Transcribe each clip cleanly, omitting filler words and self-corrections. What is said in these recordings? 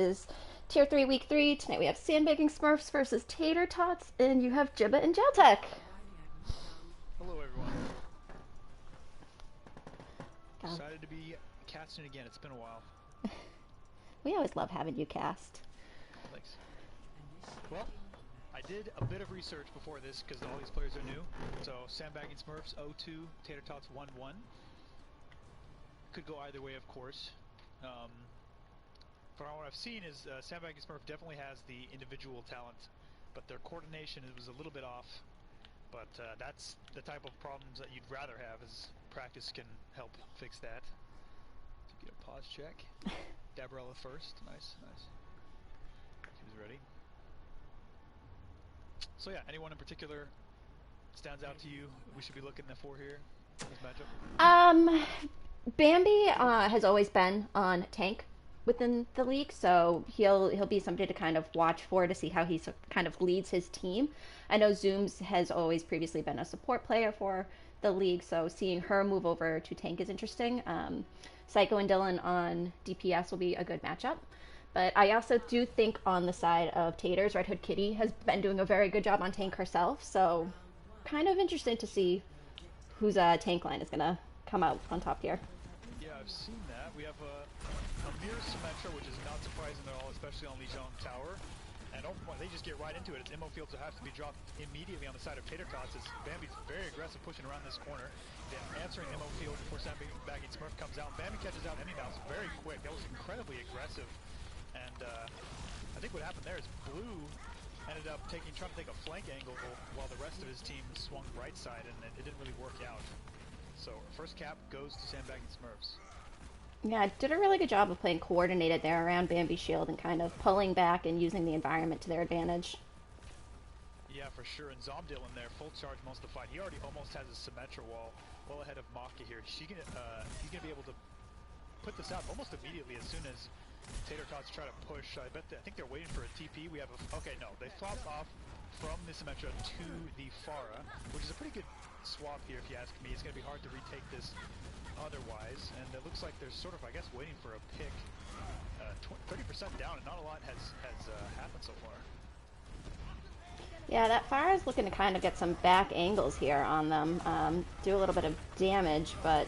is Tier 3 Week 3. Tonight we have Sandbagging Smurfs versus Tater, Tots, and you have Jibba and Geltech. Hello, everyone. God, Excited to be casting again. It's been a while. we always love having you cast. Thanks. Well, I did a bit of research before this because all these players are new. So, Sandbagging Smurfs 0-2, Tater Tots 1-1. Could go either way, of course. From what I've seen is Sandbagging Smurf definitely has the individual talent, but their coordination was a little bit off. But that's the type of problems that you'd rather have, as practice can help fix that. So get a pause check. Dabrella first. Nice, nice. She was ready. So yeah, anyone in particular stands out to you we should be looking for here in this matchup? Bambi has always been on tank within the league, so he'll be somebody to kind of watch for to see how he kind of leads his team. I know Zooms has always previously been a support player for the league, so seeing her move over to tank is interesting. Psycho and Dylan on DPS will be a good matchup. But I also do think on the side of Taters, Red Hood Kitty has been doing a very good job on tank herself, so kind of interested to see whose tank line is going to come out on top here. Yeah, I've seen that. We have a mirror Symmetra, which is not surprising at all, especially on Lijiang Tower. And they just get right into it. It's Immo Fields that has to be dropped immediately on the side of Tater Tots as Bambi's very aggressive pushing around this corner. Then answering Immo Field before Sandbagging Smurf comes out. Bambi catches out Emmy Mouse very quick. That was incredibly aggressive. And I think what happened there is Blue ended up trying to take a flank angle while the rest of his team swung right side, and it didn't really work out. So first cap goes to Sandbagging Smurfs. Yeah, did a really good job of playing coordinated there around Bambi's shield and kind of pulling back and using the environment to their advantage. Yeah, for sure. And Zomdil in there, full charge most of the fight. He already almost has a Symmetra wall well ahead of Maka here. He's gonna be able to put this out almost immediately as soon as Tater Tots try to push. I think they're waiting for a TP. We have okay, no, they flop off from the Symmetra to the Pharah, which is a pretty good swap here if you ask me. It's gonna be hard to retake this otherwise, and it looks like they're sort of, I guess, waiting for a pick. 30% down, and not a lot has happened so far. Yeah, that fire is looking to kind of get some back angles here on them, do a little bit of damage, but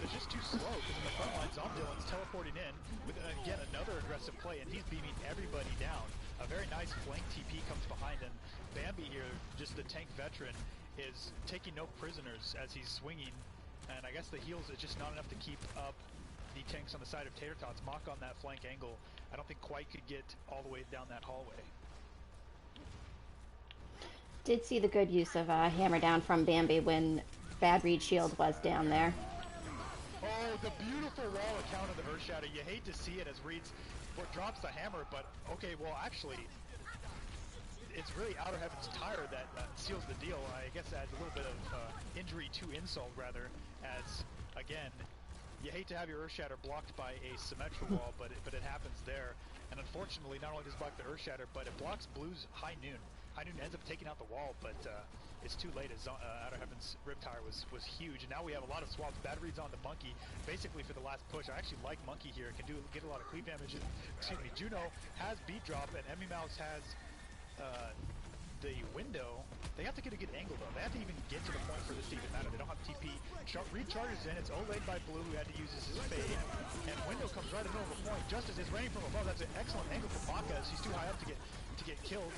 it's just too slow, because in the front line, Zomdillin's teleporting in with, again, another aggressive play, and he's beaming everybody down. A very nice flank TP comes behind, and Bambi here, just the tank veteran, is taking no prisoners as he's swinging, and I guess the heals is just not enough to keep up the tanks on the side of Tater Tots. Mock on that flank angle, I don't think quite could get all the way down that hallway. did see the good use of hammer down from Bambi when Bad Reed shield was down there. Oh, the beautiful wall account of the Earthshatter. You hate to see it as Reed's drops the hammer, but okay, well actually, it's really Outer Heaven's Tire that seals the deal. I guess adds a little bit of injury to insult, rather, as, again, you hate to have your Earthshatter blocked by a Symmetra wall, but it happens there. And unfortunately, not only does it block the Earthshatter, but it blocks Blue's High Noon. High Noon ends up taking out the wall, but it's too late as Outer Heaven's Riptire was huge. And now we have a lot of swaps. Bad Reed's on the Monkey, basically for the last push. I actually like Monkey here. Can get a lot of cleave damage. Excuse me. Juno has Beat Drop, and Emmy Mouse has the window. They have to get a good angle though. They have to even get to the point for this to even matter. They don't have TP. Reed charges in. It's OLA'd by Blue, who had to use his fade. And window comes right in the middle of the point. Justice is raining from above. That's an excellent angle for Maka as she's too high up to get killed.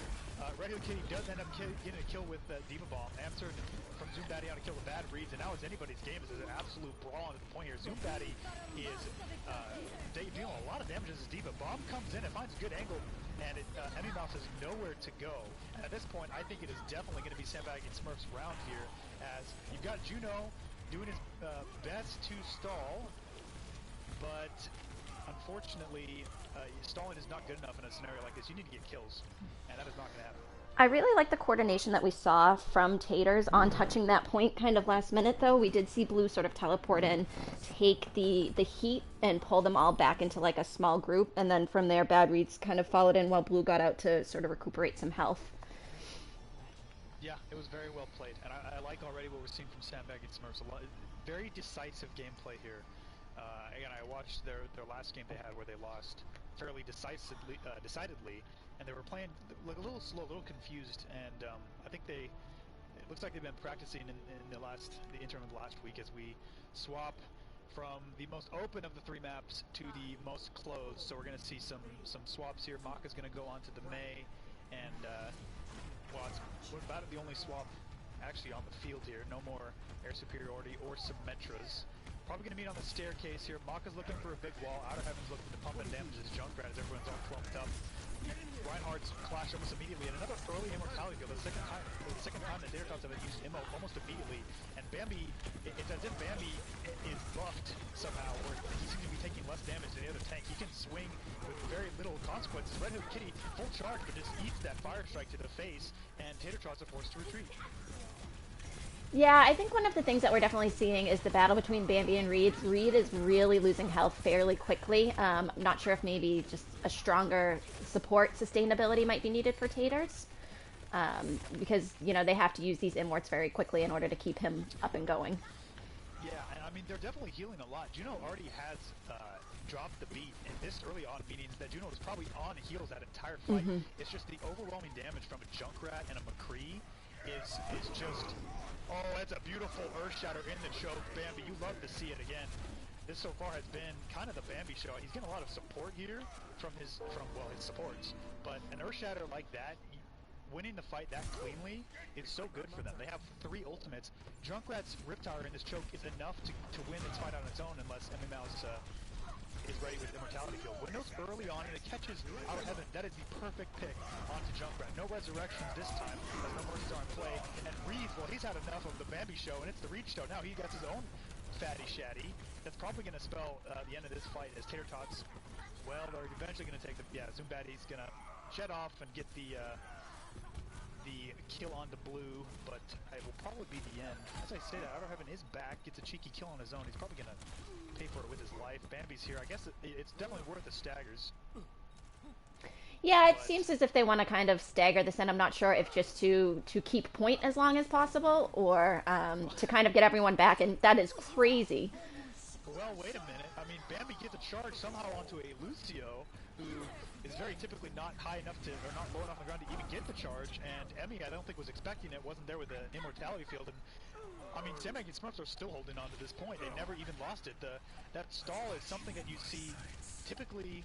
Red Hood Kitty does end up getting a kill with Diva Bomb. Answered from Zoom Batty on to kill the Bad Reeds, and now it's anybody's game. It's an absolute brawl at the point here. Zoom Batty is dealing a lot of damage as his Diva Bomb comes in and finds a good angle, and Emmy Mouse has nowhere to go. And at this point, I think it is definitely going to be Sandbagging Smurfs round here, as you've got Juno doing his best to stall, but unfortunately, stalling is not good enough in a scenario like this. You need to get kills, and that is not going to happen. I really like the coordination that we saw from Taters on touching that point kind of last minute, though. We did see Blue sort of teleport in, take the heat, and pull them all back into like a small group, and then from there, Bad Reeds kind of followed in while Blue got out to sort of recuperate some health. Yeah, it was very well played, and I like already what we're seeing from Sandbagging Smurfs. Very decisive gameplay here. Again, I watched their last game they had where they lost fairly decidedly, and they were playing like a little slow, a little confused, and I think it looks like they've been practicing in the interim of the last week as we swap from the most open of the three maps to the most closed. So we're going to see some swaps here. Maka's going to go on to the May, and well, it's about the only swap actually on the field here. No more air superiority or Symmetras. Probably going to meet on the staircase here. Maka's looking for a big wall. Outer Heaven's looking to pump and damage his Junkrat as everyone's all clumped up. Reinhardt's clash almost immediately, and another early immortality field. The second time that Tater Tots have used Immo almost immediately, and Bambi, it's as if Bambi is buffed somehow, where he seems to be taking less damage than the other tank. He can swing with very little consequences. Red Hood Kitty, full charge, but just eats that fire strike to the face, and Tater Tots are forced to retreat. Yeah, I think one of the things that we're definitely seeing is the battle between Bambi and Reed. Reed is really losing health fairly quickly. I'm not sure if maybe just a stronger support sustainability might be needed for Taters. Because, you know, they have to use these Immorts very quickly in order to keep him up and going. Yeah, and I mean, they're definitely healing a lot. Juno already has dropped the beat in this early on, meaning that Juno was probably on heals that entire fight. It's just the overwhelming damage from a Junkrat and a McCree is just... Oh, that's a beautiful Earth Shatter in the choke. Bambi, you love to see it again. This so far has been kind of the Bambi show. He's getting a lot of support here from his supports. But an Earth Shatter like that, winning the fight that cleanly is so good for them. They have 3 ultimates. Junkrat's Riptire in this choke is enough to win this fight on its own unless MMO's is ready with Immortality Field. Windows early on, and it catches Outer Heaven. That is the perfect pick onto Junkrat. No resurrections this time, as no mercies are in play. And Reed, well, he's had enough of the Bambi show, and it's the Reed show. Now he gets his own fatty shatty. That's probably going to spell the end of this fight as Tater Tots, well, they're eventually going to take the, Zumbatti's going to shed off and get the kill onto blue, but it will probably be the end. As I say that, Outer Heaven is back, gets a cheeky kill on his own. He's probably going to pay for it with his life. Bambi's here. I guess it's definitely worth the staggers. Yeah, it seems as if they want to kind of stagger this, and I'm not sure if just to keep point as long as possible, or to kind of get everyone back, and that is crazy. Well, wait a minute. I mean, Bambi gets a charge somehow onto a Lucio, who is very typically not high enough to, or not low enough on the ground to even get the charge, and Emmy, I don't think was expecting it, wasn't there with the Immortality Field, and I mean, Sandbagging and Smurfs are still holding on to this point. They never even lost it. That stall is something that you see typically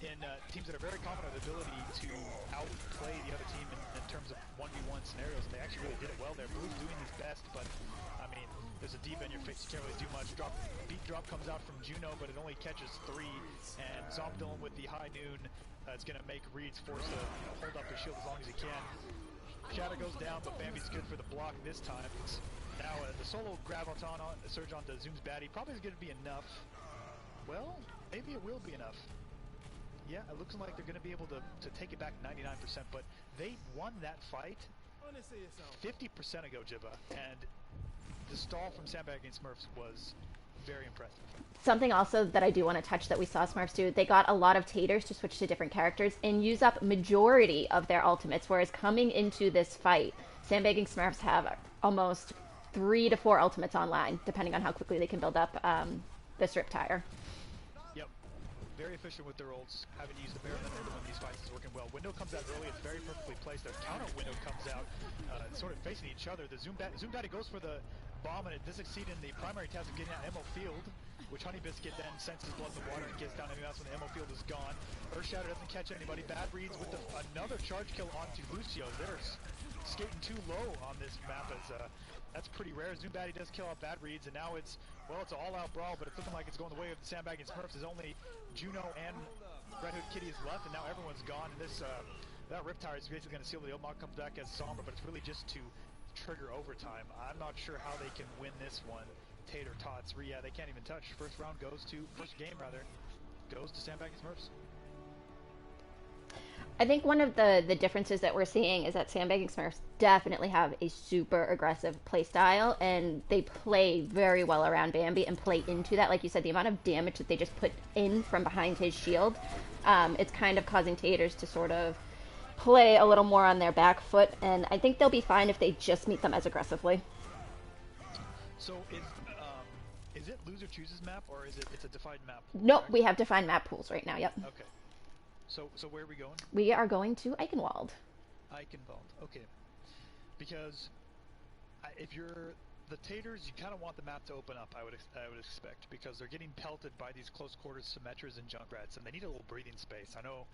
in teams that are very confident of the ability to outplay the other team in terms of 1v1 scenarios, and they actually really did it well there. Blue's doing his best, but I mean, there's a deep in your face, you can't really do much. Beat drop comes out from Juno, but it only catches 3, and Zombdillen with the high noon is going to make Reed's forced to hold up his shield as long as he can. Shadow goes down, but Bambi's good for the block this time. Now the solo Graviton surge onto Zoom's baddie probably is going to be enough. Well, maybe it will be enough. Yeah, it looks like they're going to be able to take it back 99%, but they won that fight 50% ago, Jibba, and the stall from Sandbagging Smurfs was very impressive. Something also that I do want to touch that we saw Smurfs do, they got a lot of Taters to switch to different characters and use up majority of their ultimates, whereas coming into this fight, Sandbagging Smurfs have almost 3 to 4 ultimates online, depending on how quickly they can build up this Riptire. Yep. Very efficient with their ults, having used the Baron Limiter to win these fights is working well. Window comes out early, it's very perfectly placed. Their counter window comes out, sort of facing each other. The Zumbattie goes for the bomb, and it does succeed in the primary task of getting out Ammo Field, which Honey Biscuit then senses blood in the water and gets down every mouse when the Ammo Field is gone. Earth Shatter doesn't catch anybody. Bad Reads with another charge kill onto Lucio. They're skating too low on this map, as that's pretty rare. Zumbattie does kill out Bad Reads, and now it's an all-out brawl, but it's looking like it's going the way of the Sandbagging Smurfs. There's only Juno and Red Hood Kitty is left, and now everyone's gone. And this that Riptire is basically going to seal the Omog comes back as Sombra, but it's really just to trigger overtime. I'm not sure how they can win this one. Tater, Tots, yeah, they can't even touch. First game goes to Sandbagging Smurfs. I think one of the differences that we're seeing is that Sandbagging Smurfs definitely have a super aggressive play style, and they play very well around Bambi and play into that. Like you said, the amount of damage that they just put in from behind his shield, it's kind of causing Taters to sort of play a little more on their back foot, and I think they'll be fine if they just meet them as aggressively. So is is it loser chooses map, or is it's a defined map pool, Nope, correct? we have defined map pools right now. Yep. Okay. So where are we going? We are going to Eichenwald. Eichenwald. Okay. Because if you're the Taters, you kind of want the map to open up. I would expect, because they're getting pelted by these close quarters Symmetras and Junkrats, and they need a little breathing space. I know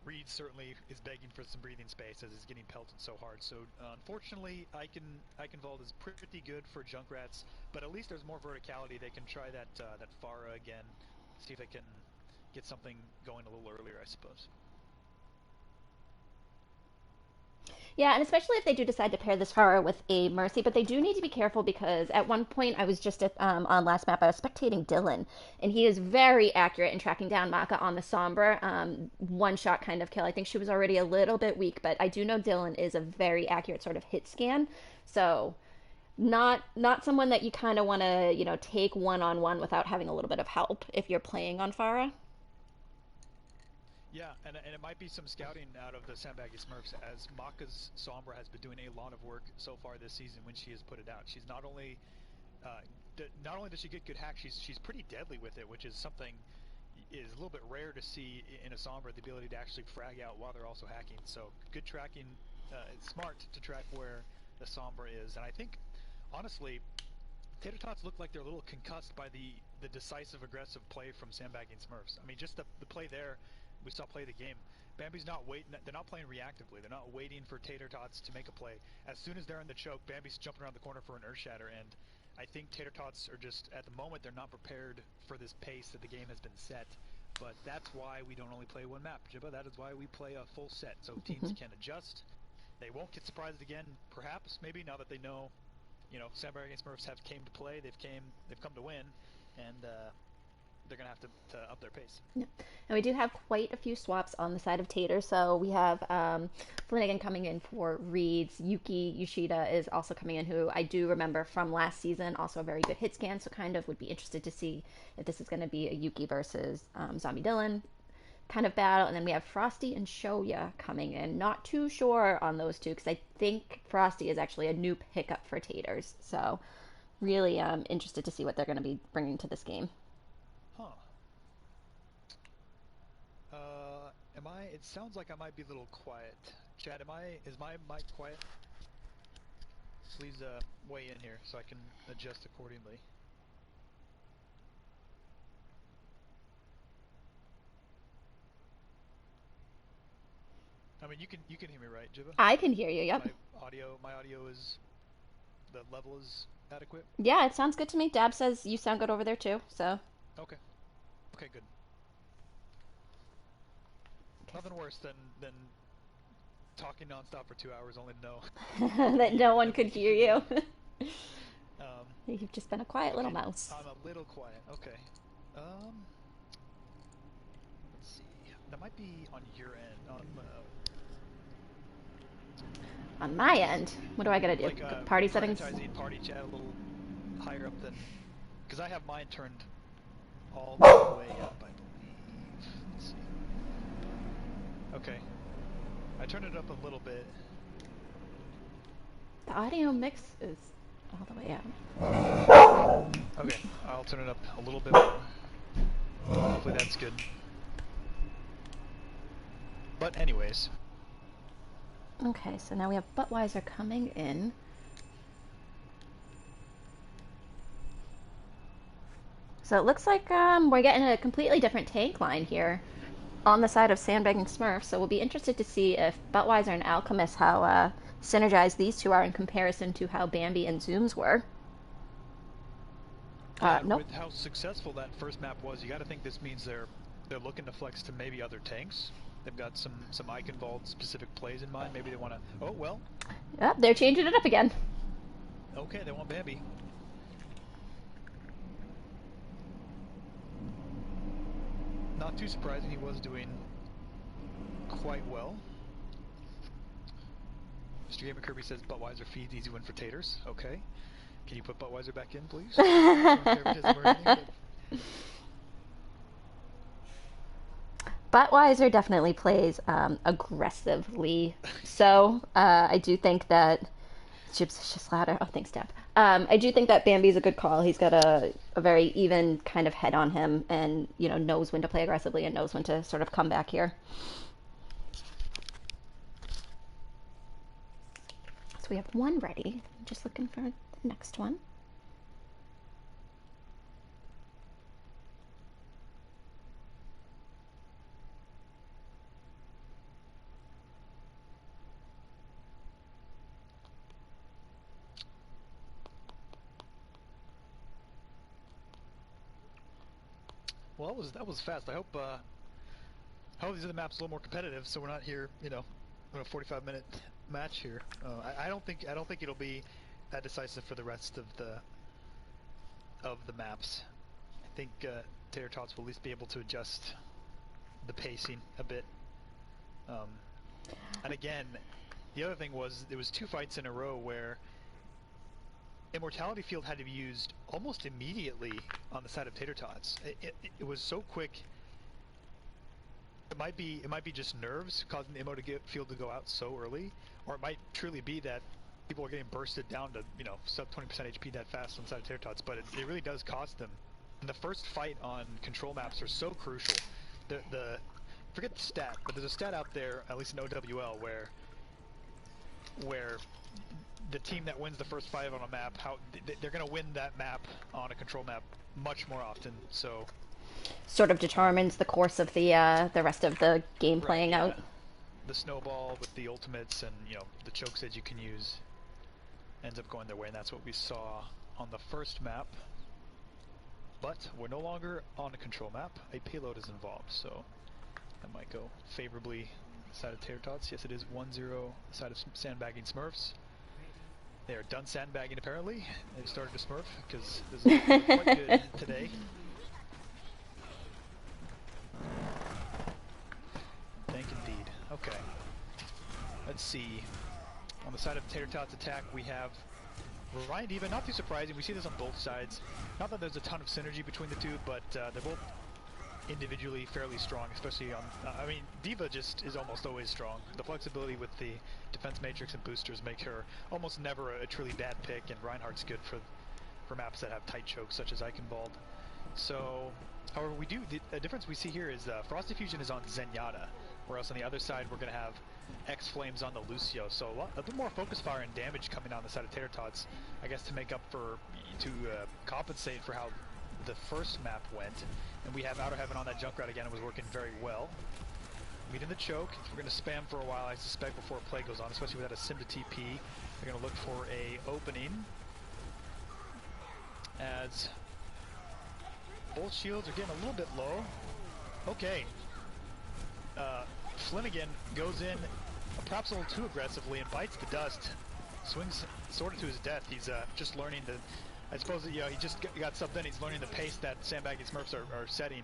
Reed certainly is begging for some breathing space as he's getting pelted so hard. So unfortunately, Eichenwald is pretty good for Junkrats, but at least there's more verticality. They can try that Pharah again, see if they can get something going a little earlier, I suppose. Yeah, and especially if they do decide to pair this Pharah with a Mercy, but they do need to be careful because at one point I was just on last map, I was spectating Dylan, and he is very accurate in tracking down Maka on the Sombra. One shot kind of kill. I think she was already a little bit weak, but I do know Dylan is a very accurate sort of hit scan. So not someone that you kind of want to take one-on-one without having a little bit of help if you're playing on Pharah. Yeah, and it might be some scouting out of the Sandbagging Smurfs, as Maka's Sombra has been doing a lot of work so far this season when she has put it out. She's uh, not only does she get good hacks, she's pretty deadly with it, which is something is a little bit rare to see in a Sombra, the ability to actually frag out while they're also hacking. So good tracking. It's smart to track where the Sombra is, and I think honestly, Tater Tots look like they're a little concussed by the decisive, aggressive play from Sandbagging Smurfs. I mean, just the play there, we saw play the game. Bambi's not waiting. They're not playing reactively. They're not waiting for Tater Tots to make a play. As soon as they're in the choke, Bambi's jumping around the corner for an Earth Shatter, and I think Tater Tots are just, at the moment, they're not prepared for this pace that the game has been set. But that's why we don't only play one map, Jibba. That is why we play a full set, so teams can adjust. They won't get surprised again, perhaps, maybe, now that they know, Sandbagging Smurfs have came to play. They've come to win, and they're gonna have to up their pace. Yeah. And we do have quite a few swaps on the side of Tater. So we have Flanagan coming in for Reeds. Yuki Yoshida is also coming in, who I do remember from last season, also a very good hit scan. So kind of would be interested to see if this is going to be a Yuki versus Zombie Dylan kind of battle. And then we have Frosty and Shoya coming in. Not too sure on those two because I think Frosty is actually a new pickup for Taters. So really interested to see what they're going to be bringing to this game. Huh. Am I? It sounds like I might be a little quiet. Chad, is my mic quiet? Please weigh in here so I can adjust accordingly. I mean, you can hear me, right, Jiva? I can hear you. Yep. My audio is, the level is adequate. Yeah, it sounds good to me. Dab says you sound good over there too. So. Okay. Okay, good. Nothing worse than talking nonstop for 2 hours only to know that no one could hear you. um, You've just been a quiet little okay, mouse. I'm a little quiet. Okay. Let's see. That might be on your end. On my end, what do I gotta do? Like Party settings? prioritizing party chat a little higher up than, because I have mine turned all the way up, I believe. Let's see. Okay. I turned it up a little bit. The audio mix is all the way out. Okay, I'll turn it up a little bit more. Hopefully that's good. But anyways. Okay, so now we have Budweiser coming in. So it looks like we're getting a completely different tank line here on the side of Sandbagging Smurf. So we'll be interested to see if Budweiser and Alchemist, how synergized these two are in comparison to how Bambi and Zooms were. Nope. With how successful that first map was, you got to think this means they're looking to flex to maybe other tanks. They've got some Eichenwald specific plays in mind. Maybe they want to. Oh well. Yep, they're changing it up again. Okay, they want Bambi. Not too surprising. He was doing quite well. Mr. Gamer Kirby says Budweiser feeds, easy win for Taters. Okay. Can you put Budweiser back in, please? Budweiser definitely plays aggressively. So I do think that Jibs is just louder. Oh, thanks, Deb. I do think that Bambi's a good call. He's got a very even kind of head on him, and knows when to play aggressively and knows when to sort of come back here. So we have one ready. Just looking for the next one. Well, that was fast. I hope these other maps a little more competitive, so we're not here, in a 45-minute match here. I don't think it'll be that decisive for the rest of the maps. I think Tater Tots will at least be able to adjust the pacing a bit. Um, and again, the other thing was there was two fights in a row where Immortality Field had to be used almost immediately on the side of Tater Tots. It was so quick. It might be just nerves causing the field to go out so early, or it might truly be that people are getting bursted down to sub 20% HP that fast on the side of Tater Tots. But it really does cost them. And the first fight on control maps are so crucial. The forget the stat, but there's a stat out there, at least in OWL, where the team that wins the first fight on a map, they're going to win that map on a control map much more often. So Sort of determines the course of the rest of the game right, playing yeah, out. the snowball with the ultimates and the chokes that you can use ends up going their way, and that's what we saw on the first map. But we're no longer on a control map. A payload is involved, so that might go favorably side of Tater Tots. Yes, it is 1-0 side of Sandbagging Smurfs. They are done sandbagging apparently. They've started to Smurf because this is quite good today. Thank indeed. Okay. Let's see. On the side of Tater Tots attack, we have Ryan Diva. Not too surprising. We see this on both sides. Not that there's a ton of synergy between the two, but they're both individually fairly strong, especially on... I mean, Diva just is almost always strong. The flexibility with the defense matrix and boosters make her almost never a truly bad pick, and Reinhardt's good for maps that have tight chokes, such as Eichenwald. So, however, the difference we see here is Frosty Fusion is on Zenyatta, whereas on the other side we're going to have X-Flames on the Lucio. So a bit more focus fire and damage coming on the side of Tater Tots, I guess, to make up to compensate for how the first map went. And we have Outer Heaven on that Junkrat again. It was working very well. Meeting the choke. We're going to spam for a while, I suspect, before a play goes on, especially without a sim to TP. They're going to look for a opening as both shields are getting a little bit low. Okay. Flanagan goes in perhaps a little too aggressively and bites the dust. Swings sort of to his death. He's just learning to... I suppose that, he just got subbed in. He's learning the pace that Sandbagging Smurfs are setting,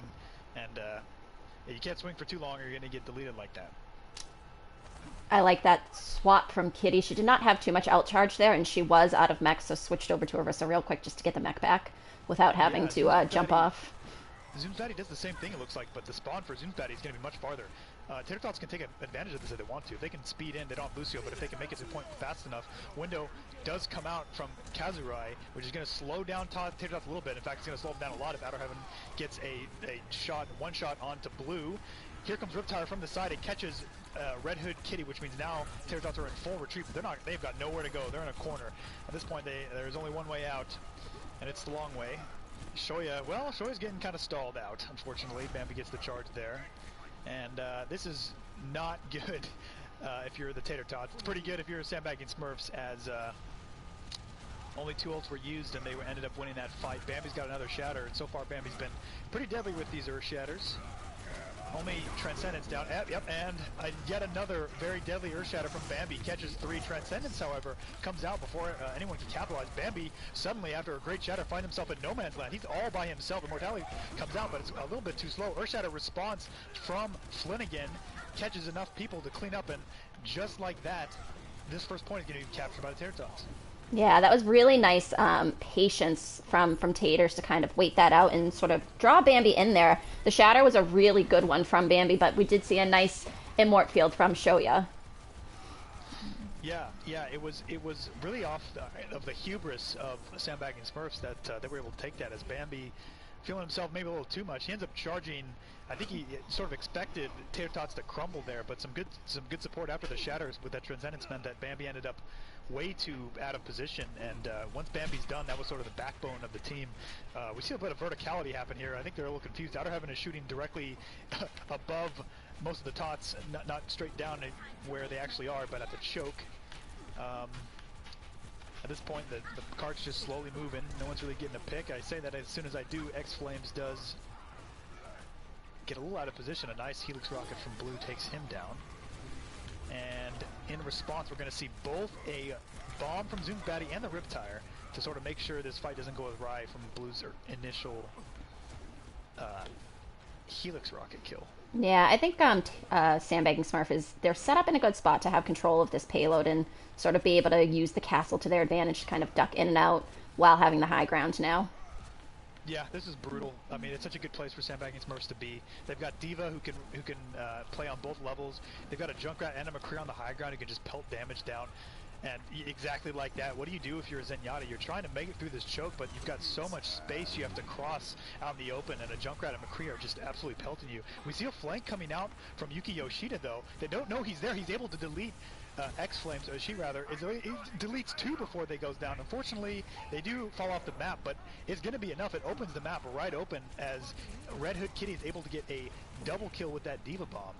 and you can't swing for too long or you're going to get deleted like that. I like that swap from Kitty. She did not have too much out charge there, and she was out of mech, so switched over to Orisa real quick just to get the mech back without having to jump off. Zoomsbatty does the same thing, it looks like, but the spawn for Zoomsbatty is going to be much farther. Tater Tots can take advantage of this if they want to. If they can speed in, they don't have Lucio, but if they can make it to the point fast enough, Window does come out from Kazurai, which is going to slow down Tater Tots a little bit. In fact, it's going to slow him down a lot if Outer Heaven gets one shot onto Blue. Here comes Riptire from the side. It catches Red Hood Kitty, which means now Tater Tots are in full retreat, but they've got nowhere to go. They're in a corner. At this point, there's only one way out, and it's the long way. Shoya's getting kind of stalled out, unfortunately. Bambi gets the charge there. And this is not good if you're the Tater Tots. It's pretty good if you're Sandbagging Smurfs, as only 2 ults were used and they ended up winning that fight. Bambi's got another Shatter, and so far Bambi's been pretty deadly with these Earth Shatters. Only Transcendence down. Yep, and yet another very deadly Earth Shatter from Bambi. Catches 3. Transcendence, however, comes out before anyone can capitalize. Bambi, suddenly, after a great Shatter, finds himself in no man's land. He's all by himself. Immortality comes out, but it's a little bit too slow. Earth Shatter response from Flanagan catches enough people to clean up, and just like that, this first point is going to be captured by the Tater Tots. Yeah, that was really nice patience from Taters to kind of wait that out and sort of draw Bambi in there. The Shatter was a really good one from Bambi, but we did see a nice Immort field from Shoya. Yeah, it was really off of the hubris of Sandbagging Smurfs that they were able to take that, as Bambi, feeling himself maybe a little too much, he ends up charging. I think he sort of expected Tater Tots to crumble there, but some good support after the shatters with that Transcendence meant that Bambi ended up way too out of position, and once Bambi's done, that was sort of the backbone of the team. We see a bit of verticality happen here. I think they're a little confused. Outer Heaven is shooting directly above most of the Tots, not straight down where they actually are, but at the choke. At this point, the cart's just slowly moving. No one's really getting a pick. I say that as soon as I do, X-Flames does get a little out of position. A nice Helix rocket from Blue takes him down. And in response, we're going to see both a bomb from Zoom's baddie and the Riptire to sort of make sure this fight doesn't go awry from Blue's initial Helix rocket kill. Yeah, I think Sandbagging Smurf they're set up in a good spot to have control of this payload and sort of be able to use the castle to their advantage to kind of duck in and out while having the high ground now. Yeah, this is brutal. I mean, it's such a good place for Sandbagging Smurfs to be. They've got D.Va who can play on both levels. They've got a Junkrat and a McCree on the high ground who can just pelt damage down. And exactly like that, what do you do if you're a Zenyatta? You're trying to make it through this choke, but you've got so much space you have to cross out in the open, and a Junkrat and McCree are just absolutely pelting you. We see a flank coming out from Yuki Yoshida, though. They don't know he's there. He's able to delete X-Flames, or she rather, he deletes two before they goes down. Unfortunately, they do fall off the map, but it's going to be enough. It opens the map right open as Red Hood Kitty is able to get a double kill with that D.Va bomb.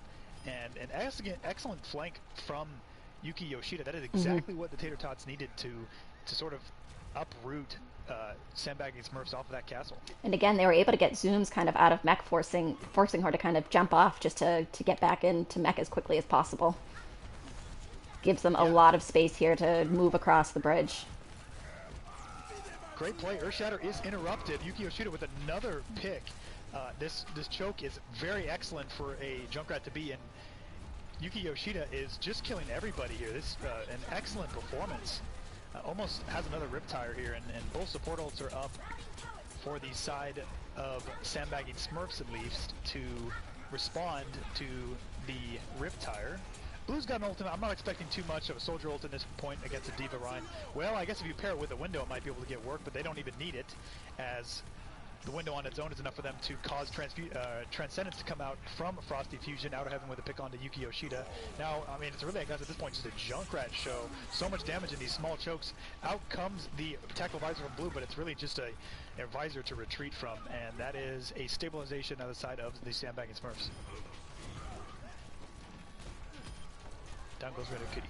And an excellent flank from Yuki Yoshida. That is exactly what the Tater Tots needed to sort of uproot Sandbagging Smurfs off of that castle. And again, they were able to get Zooms kind of out of mech, forcing her to kind of jump off just to get back into mech as quickly as possible. Gives them a lot of space here to move across the bridge. Great play. Earthshatter is interrupted. Yuki Yoshida with another pick. This choke is very excellent for a Junkrat to be in. Yuki Yoshida is just killing everybody here. This an excellent performance. Almost has another Riptire here, and both support ults are up for the side of Sandbagging Smurfs at least to respond to the Riptire. Blue's got an ultimate. I'm not expecting too much of a soldier ult at this point against a D.Va Rhine. Well, I guess if you pair it with a window, it might be able to get work, but they don't even need it, as the window on its own is enough for them to cause Transcendence to come out from Frosty Fusion. Outer Heaven with a pick onto Yuki Yoshida. Now, I mean, it's really, I guess at this point, just a Junkrat show. So much damage in these small chokes. Out comes the Tactical Visor from Blue, but it's really just a visor to retreat from, and that is a stabilization on the side of the Sandbagging Smurfs. Down goes Red Hood Kitty.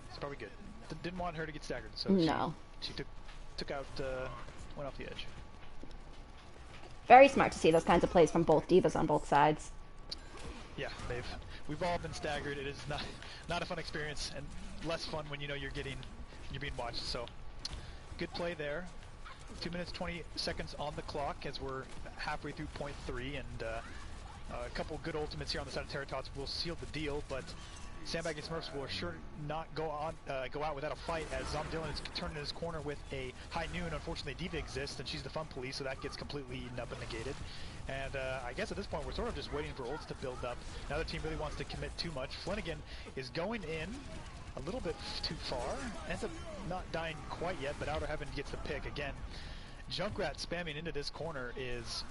It's probably good. Didn't want her to get staggered, so no. she took out, went off the edge. Very smart to see those kinds of plays from both D.Vas on both sides. Yeah, we've all been staggered. It is not a fun experience, and less fun when you know you're being watched. So good play there. 2 minutes 20 seconds on the clock as we're halfway through point 3, and a couple good ultimates here on the side of Tater Tots will seal the deal, but Sandbagging Smurfs will sure not go out without a fight, as Zomdillon is turned in his corner with a high noon. Unfortunately, D.Va exists, and she's the fun police, so that gets completely eaten up and negated. And I guess at this point, we're sort of just waiting for ults to build up. Now the team really wants to commit too much. Flanagan is going in a little bit too far. Ends up not dying quite yet, but Outer Heaven gets the pick. Again, Junkrat spamming into this corner is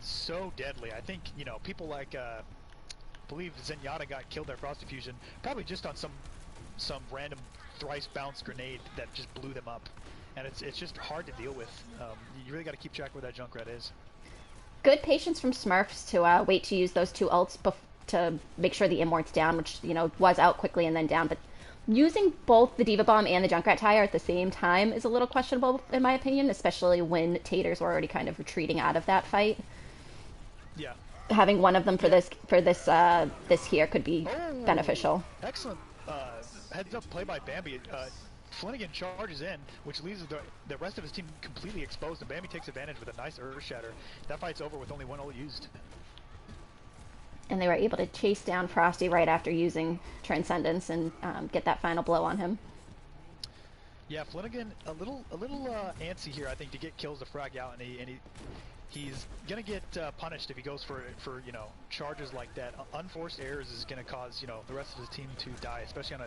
so deadly. I think, you know, people like believe Zenyatta got killed at Frosty Fusion, probably just on some random thrice bounced grenade that just blew them up, and it's just hard to deal with. You really got to keep track where that Junkrat is. Good patience from Smurfs to wait to use those two ults to make sure the Immort's down, which, you know, was out quickly and then down, but using both the D.Va Bomb and the Junkrat Tire at the same time is a little questionable in my opinion, especially when Taters were already kind of retreating out of that fight. Yeah. Having one of them for this here could be beneficial. Excellent heads up play by Bambi. Flanagan charges in, which leaves the rest of his team completely exposed, and Bambi takes advantage with a nice Earth Shatter. That fight's over with only one ult used. And they were able to chase down Frosty right after using Transcendence and get that final blow on him. Yeah, Flanagan a little antsy here, I think, to get kills to frag out, and he's gonna get punished if he goes for you know, charges like that. Unforced errors is gonna cause, you know, the rest of his team to die, especially on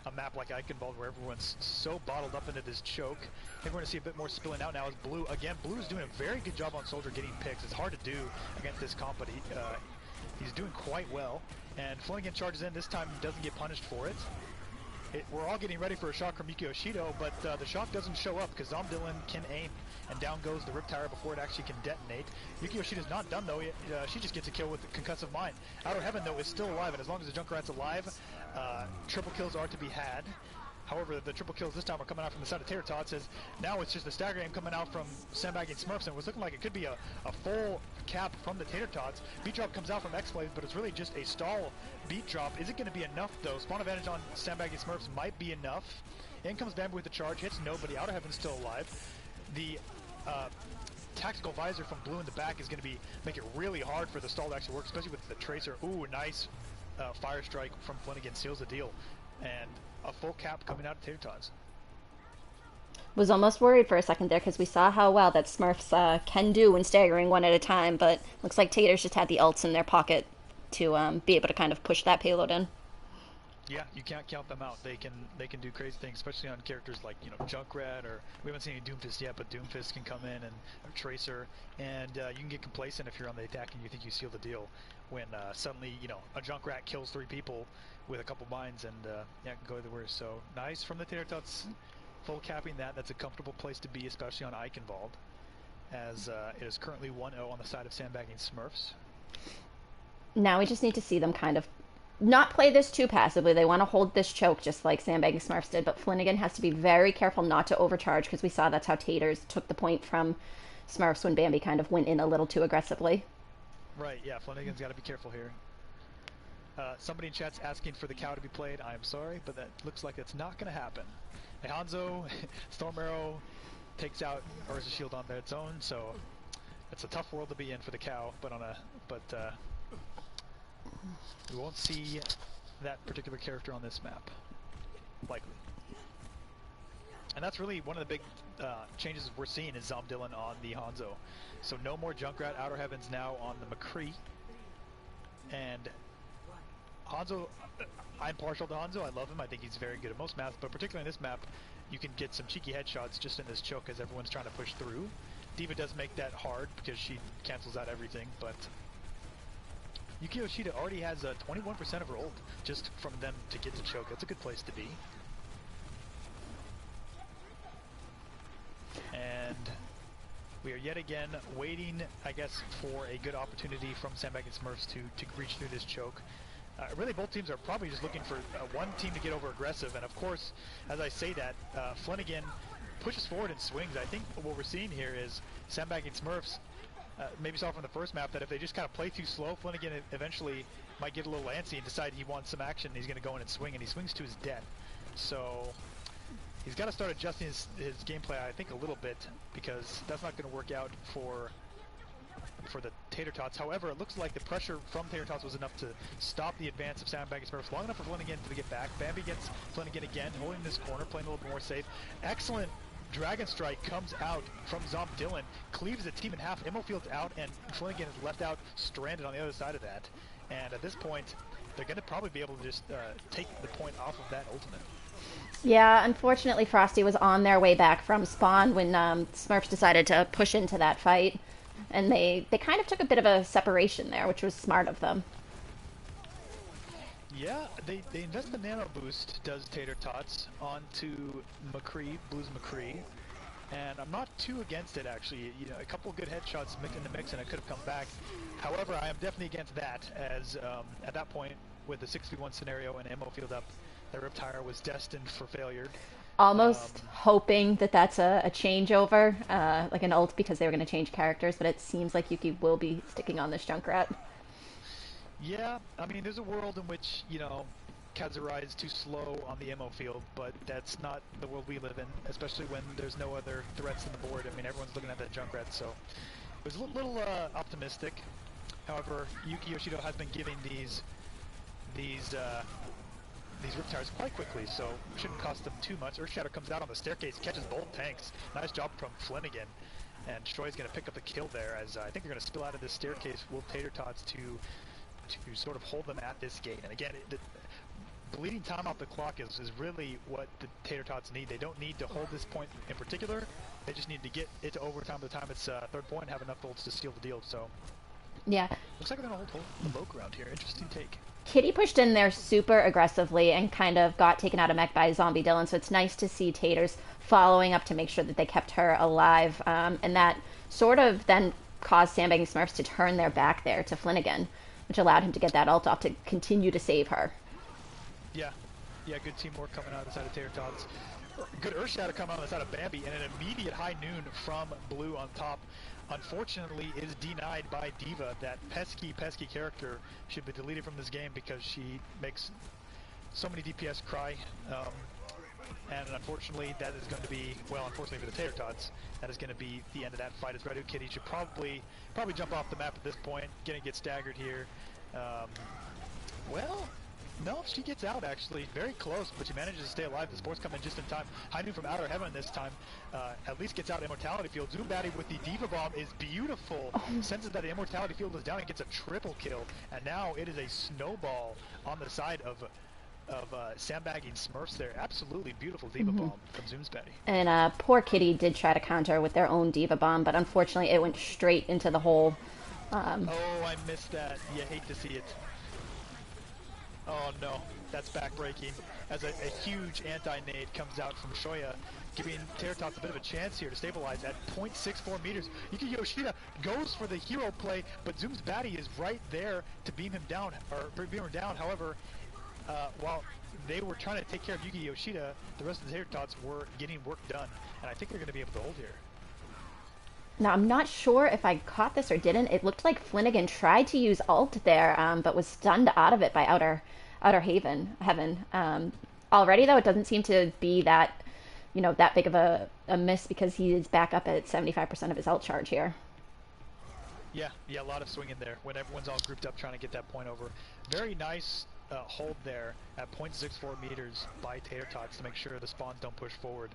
a map like Eichenwald where everyone's so bottled up into this choke. I think we're gonna see a bit more spilling out now as Blue, again, Blue's doing a very good job on Soldier getting picks. It's hard to do against this comp, but he's doing quite well. And Flanagan charges in, this time he doesn't get punished for it. We're all getting ready for a shot from Yuki Yoshido, but the shot doesn't show up because Zomdilin can aim, and down goes the Riptire before it actually can detonate. Yuki Yoshida's not done though, she just gets a kill with the Concussive Mine. Outer Heaven though is still alive, and as long as the Junkrat's alive, triple kills are to be had. However, the triple kills this time are coming out from the side of Tater Tots, as now it's just a stagger aim coming out from Sandbagging Smurfs, and it was looking like it could be a full cap from the Tater Tots. Beat drop comes out from X-Blade, but it's really just a stall beat drop. Is it going to be enough though? Spawn advantage on Sandbagging Smurfs might be enough. In comes Bamboo with the charge, hits nobody. Outer Heaven's still alive. The tactical visor from Blue in the back is going to make it really hard for the stall to actually work, especially with the Tracer. Ooh, nice fire strike from Flanagan seals the deal. And a full cap coming out of Tater Tots. Was almost worried for a second there because we saw how well that Smurfs can do when staggering one at a time, but looks like Taters just had the ults in their pocket to be able to kind of push that payload in. Yeah, you can't count them out. They can do crazy things, especially on characters like, you know, Junkrat, or we haven't seen any Doomfist yet, but Doomfist can come in, and Tracer, and you can get complacent if you're on the attack and you think you seal the deal when suddenly, you know, a Junkrat kills 3 people with a couple mines, and yeah, it can go either way. So nice from the Tater Tots, full capping that. That's a comfortable place to be, especially on Eichenwald, as it is currently 1-0 on the side of Sandbagging Smurfs. Now we just need to see them kind of not play this too passively. They want to hold this choke just like Sandbagging Smurfs did, but Flanagan has to be very careful not to overcharge because we saw that's how Taters took the point from Smurfs when Bambi kind of went in a little too aggressively. Right, yeah, Flanagan's got to be careful here. Somebody in chat's asking for the cow to be played. I'm sorry, but that looks like it's not going to happen. Hey, Hanzo, Storm Arrow takes out Urza Shield on its own, so it's a tough world to be in for the cow. But we won't see that particular character on this map, likely. And that's really one of the big changes we're seeing is Zomdilin on the Hanzo. So no more Junkrat. Outer Heaven's now on the McCree, and Hanzo, I'm partial to Hanzo. I love him. I think he's very good at most maps, but particularly in this map, you can get some cheeky headshots just in this choke as everyone's trying to push through. D.Va does make that hard because she cancels out everything, but Yuki Yoshida already has 21% of her ult just from them to get to choke. That's a good place to be. And we are yet again waiting, I guess, for a good opportunity from Sandbagging Smurfs to reach through this choke. Really, both teams are probably just looking for one team to get over aggressive, and of course, as I say that, Flanagan pushes forward and swings. I think what we're seeing here is Sandbagging Smurfs, maybe saw from the first map, that if they just kind of play too slow, Flanagan eventually might get a little antsy and decide he wants some action, and he's going to go in and swing, and he swings to his death. So he's got to start adjusting his gameplay, I think, a little bit, because that's not going to work out for the Tater Tots. However, it looks like the pressure from Tater Tots was enough to stop the advance of Sandbagging Smurfs long enough for Flanagan to get back. Bambi gets Flanagan again, holding this corner, playing a little bit more safe. Excellent Dragon Strike comes out from Zomdilin, cleaves the team in half. Immofield's out, and Flanagan is left out stranded on the other side of that. And at this point, they're going to probably be able to just take the point off of that ultimate. Yeah, unfortunately, Frosty was on their way back from spawn when Smurfs decided to push into that fight. And they kind of took a bit of a separation there, which was smart of them. Yeah, they invest the nano boost, does Tater Tots, onto McCree, Blue's McCree. And I'm not too against it, actually. You know, a couple good headshots in the mix and it could have come back. However, I am definitely against that, as at that point, with the 6v1 scenario and ammo field up, the Riptire was destined for failure. Almost hoping that that's a changeover, like an ult, because they were going to change characters, but it seems like Yuki will be sticking on this Junkrat. Yeah, I mean, there's a world in which, you know, Kazurai is too slow on the ammo field, but that's not the world we live in, especially when there's no other threats on the board. I mean, everyone's looking at that Junkrat, so it was a little optimistic. However, Yuki Yoshido has been giving these Riptires quite quickly, so it shouldn't cost them too much. Earthshatter comes out on the staircase, catches both tanks. Nice job from Flanagan. And Shoy's going to pick up the kill there, as I think they're going to spill out of this staircase. Will Tater Tots to sort of hold them at this gate. And again, the bleeding time off the clock is really what the Tater Tots need. They don't need to hold this point in particular. They just need to get it to overtime by the time it's third point and have enough ults to seal the deal. So Yeah. looks like they're going to hold the low ground here. Interesting take. Kitty pushed in there super aggressively and kind of got taken out of mech by Zombie Dylan, so it's nice to see Taters following up to make sure that they kept her alive. And that sort of then caused Sandbagging Smurfs to turn their back there to Flanagan, which allowed him to get that ult off to continue to save her. Yeah, good teamwork coming out of the side of Tater Tots. Good Earth Shatter coming out of the side of Bambi, and an immediate high noon from Blue on top. Unfortunately, is denied by Diva. That pesky character should be deleted from this game because she makes so many DPS cry. And unfortunately, that is going to be, well, unfortunately for the Tater Tots, that is going to be the end of that fight. As Redu Kitty should probably jump off the map at this point. Gonna get staggered here. Well, no, she gets out actually, very close, but she manages to stay alive. The sports come in just in time. High noon from Outer Heaven this time, at least gets out Immortality Field. Zoom Batty with the Diva Bomb is beautiful. Senses that the Immortality Field is down and gets a triple kill. And now it is a snowball on the side of Sandbagging Smurfs there. Absolutely beautiful Diva Bomb from Zoom's Batty. And poor Kitty did try to counter with their own Diva Bomb, but unfortunately it went straight into the hole. Oh, I missed that. You hate to see it. Oh no, that's backbreaking. As a huge anti-nade comes out from Shoya, giving Tater Tots a bit of a chance here to stabilize at 0.64 meters. Yuki Yoshida goes for the hero play, but Zoom's Batty is right there to beam him down, However, while they were trying to take care of Yuki Yoshida, the rest of the Tater Tots were getting work done, and I think they're going to be able to hold here. Now, I'm not sure if I caught this or didn't. It looked like Flanagan tried to use ult there, but was stunned out of it by Outer Heaven. Already, though, it doesn't seem to be that, that big of a miss because he is back up at 75% of his ult charge here. Yeah, a lot of swinging there when everyone's all grouped up trying to get that point over. Very nice hold there at 0.64 meters by Tater Tots to make sure the spawns don't push forward.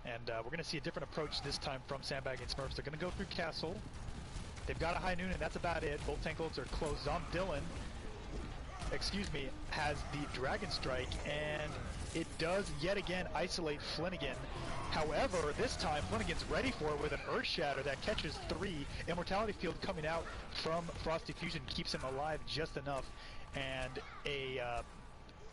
And we're going to see a different approach this time from Sandbagging Smurfs. They're going to go through Castle. They've got a high noon, and that's about it. Both tank ults are closed. Dylan, has the Dragon Strike, and it does yet again isolate Flanagan. However, this time Flanagan's ready for it with an Earth Shatter that catches 3. Immortality Field coming out from Frosty Fusion keeps him alive just enough, and a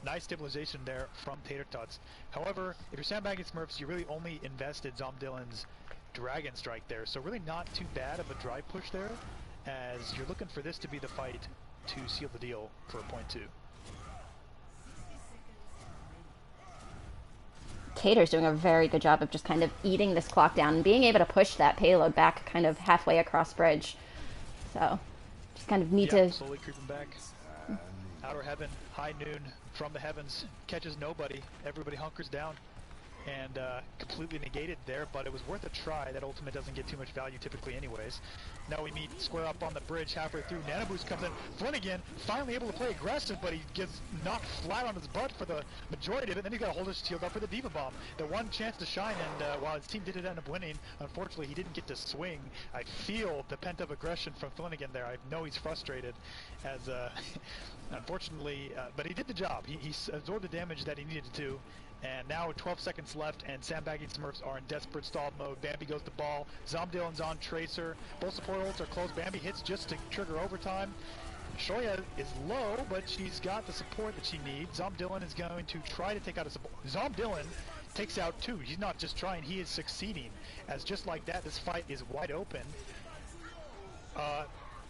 nice stabilization there from Tater Tots. However, if you're Sandbagging Smurfs, you really only invested Dylan's Dragon Strike there, so really not too bad of a drive push there, as you're looking for this to be the fight to seal the deal for a point 2. Tater's doing a very good job of just kind of eating this clock down and being able to push that payload back kind of halfway across bridge. So, just kind of need to... slowly creeping back. Outer Heaven, high noon from the heavens, catches nobody. Everybody hunkers down and completely negated there, but it was worth a try. That ultimate doesn't get too much value typically anyways. Now we meet square up on the bridge halfway through. Nanoboost comes in. Flanagan finally able to play aggressive, but he gets knocked flat on his butt for the majority of it. Then he's got to hold his shield up for the Diva Bomb. The one chance to shine, and while his team did end up winning, unfortunately he didn't get to swing. I feel the pent-up aggression from Flanagan there. I know he's frustrated, as unfortunately, but he did the job. He absorbed the damage that he needed to. And now 12 seconds left, and Sandbagging Smurfs are in desperate stall mode. Bambi goes to ball. Zomdylan's on Tracer. Both support ults are closed. Bambi hits just to trigger overtime. Shoya is low, but she's got the support that she needs. Zomdylan is going to try to take out a support. Zomdylan takes out 2. He's not just trying, he is succeeding. As just like that, this fight is wide open.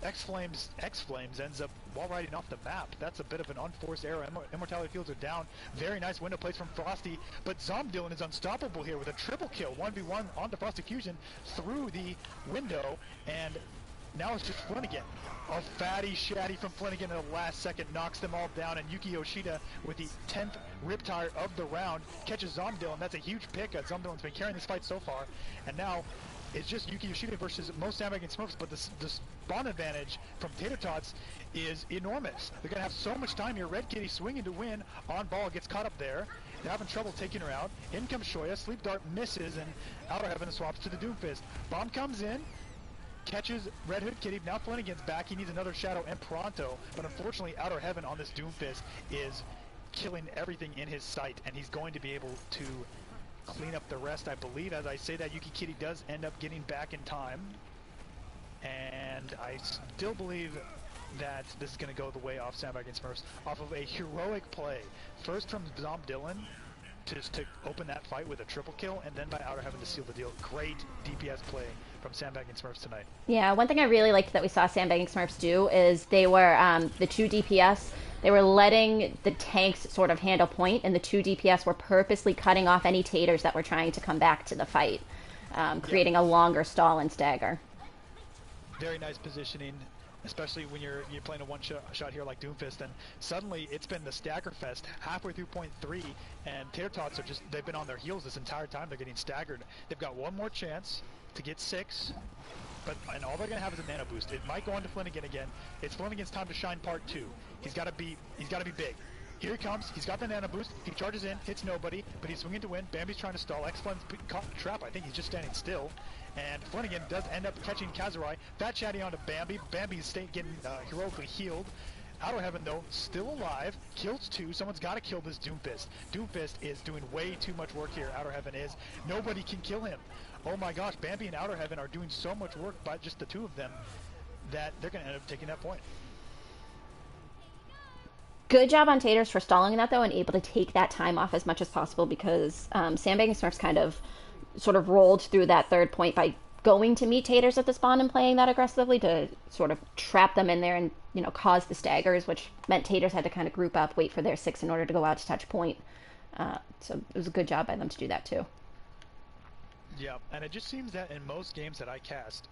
X-Flames ends up wall riding off the map. That's a bit of an unforced error. Immortality Fields are down. Very nice window plays from Frosty, but Zomdylan is unstoppable here with a triple kill. 1v1 onto Frosty Fusion through the window, and now it's just Flanagan. A fatty shatty from Flanagan in the last second knocks them all down, and Yuki Yoshida with the 10th Riptire of the round catches Zomdylan. That's a huge pick. Zomdylan's been carrying this fight so far, and now it's just Yuki Yoshida versus most Sandbagging Smurfs, but the spawn advantage from Tater Tots is enormous. They're going to have so much time here. Red Kitty swinging to win, on ball, gets caught up there. They're having trouble taking her out. In comes Shoya, Sleep Dart misses, and Outer Heaven swaps to the Doomfist. Bomb comes in, catches Red Hood Kitty. Now Flanagan's back. He needs another Shadow and Pronto, but unfortunately Outer Heaven on this Doomfist is killing everything in his sight, and he's going to be able to clean up the rest, I believe. As I say that, Yuki Kitty does end up getting back in time, and I still believe that this is going to go the way off Sandbagging Smurfs off of a heroic play. First from Zom Dylan to open that fight with a triple kill, and then by Outer Heaven to seal the deal. Great DPS play from Sandbagging Smurfs tonight. Yeah, one thing I really liked that we saw Sandbagging Smurfs do is they were, the 2 DPS, they were letting the tanks sort of handle point, and the 2 DPS were purposely cutting off any Taters that were trying to come back to the fight, creating a longer stall and stagger. Very nice positioning, especially when you're playing a one-shot here like Doomfist, and suddenly it's been the stagger fest halfway through point 3, and Tater Tots are they've been on their heels this entire time. They're getting staggered. They've got one more chance to get 6, and all they're going to have is a nano boost. It might go on to Flanagan again. It's Flanagan's time to shine part 2. He's got to be big. Here he comes. He's got the nano boost. He charges in, hits nobody, but he's swinging to win. Bambi's trying to stall. X-Flan's caught in the trap. I think he's just standing still. And Flanagan does end up catching Kazurai. Fat Chatty onto Bambi. Bambi's getting heroically healed. Outer Heaven, though, still alive. Kills 2. Someone's got to kill this Doomfist. Doomfist is doing way too much work here. Outer Heaven is. Nobody can kill him. Oh my gosh, Bambi and Outer Heaven are doing so much work by just the 2 of them that they're going to end up taking that point. Good job on Taters for stalling that, though, and able to take that time off as much as possible, because Sandbagging Smurfs kind of sort of rolled through that 3rd point by going to meet Taters at the spawn and playing that aggressively to sort of trap them in there and, cause the staggers, which meant Taters had to kind of group up, wait for their 6 in order to go out to touch point. So it was a good job by them to do that, too. Yeah, and it just seems that in most games that I cast,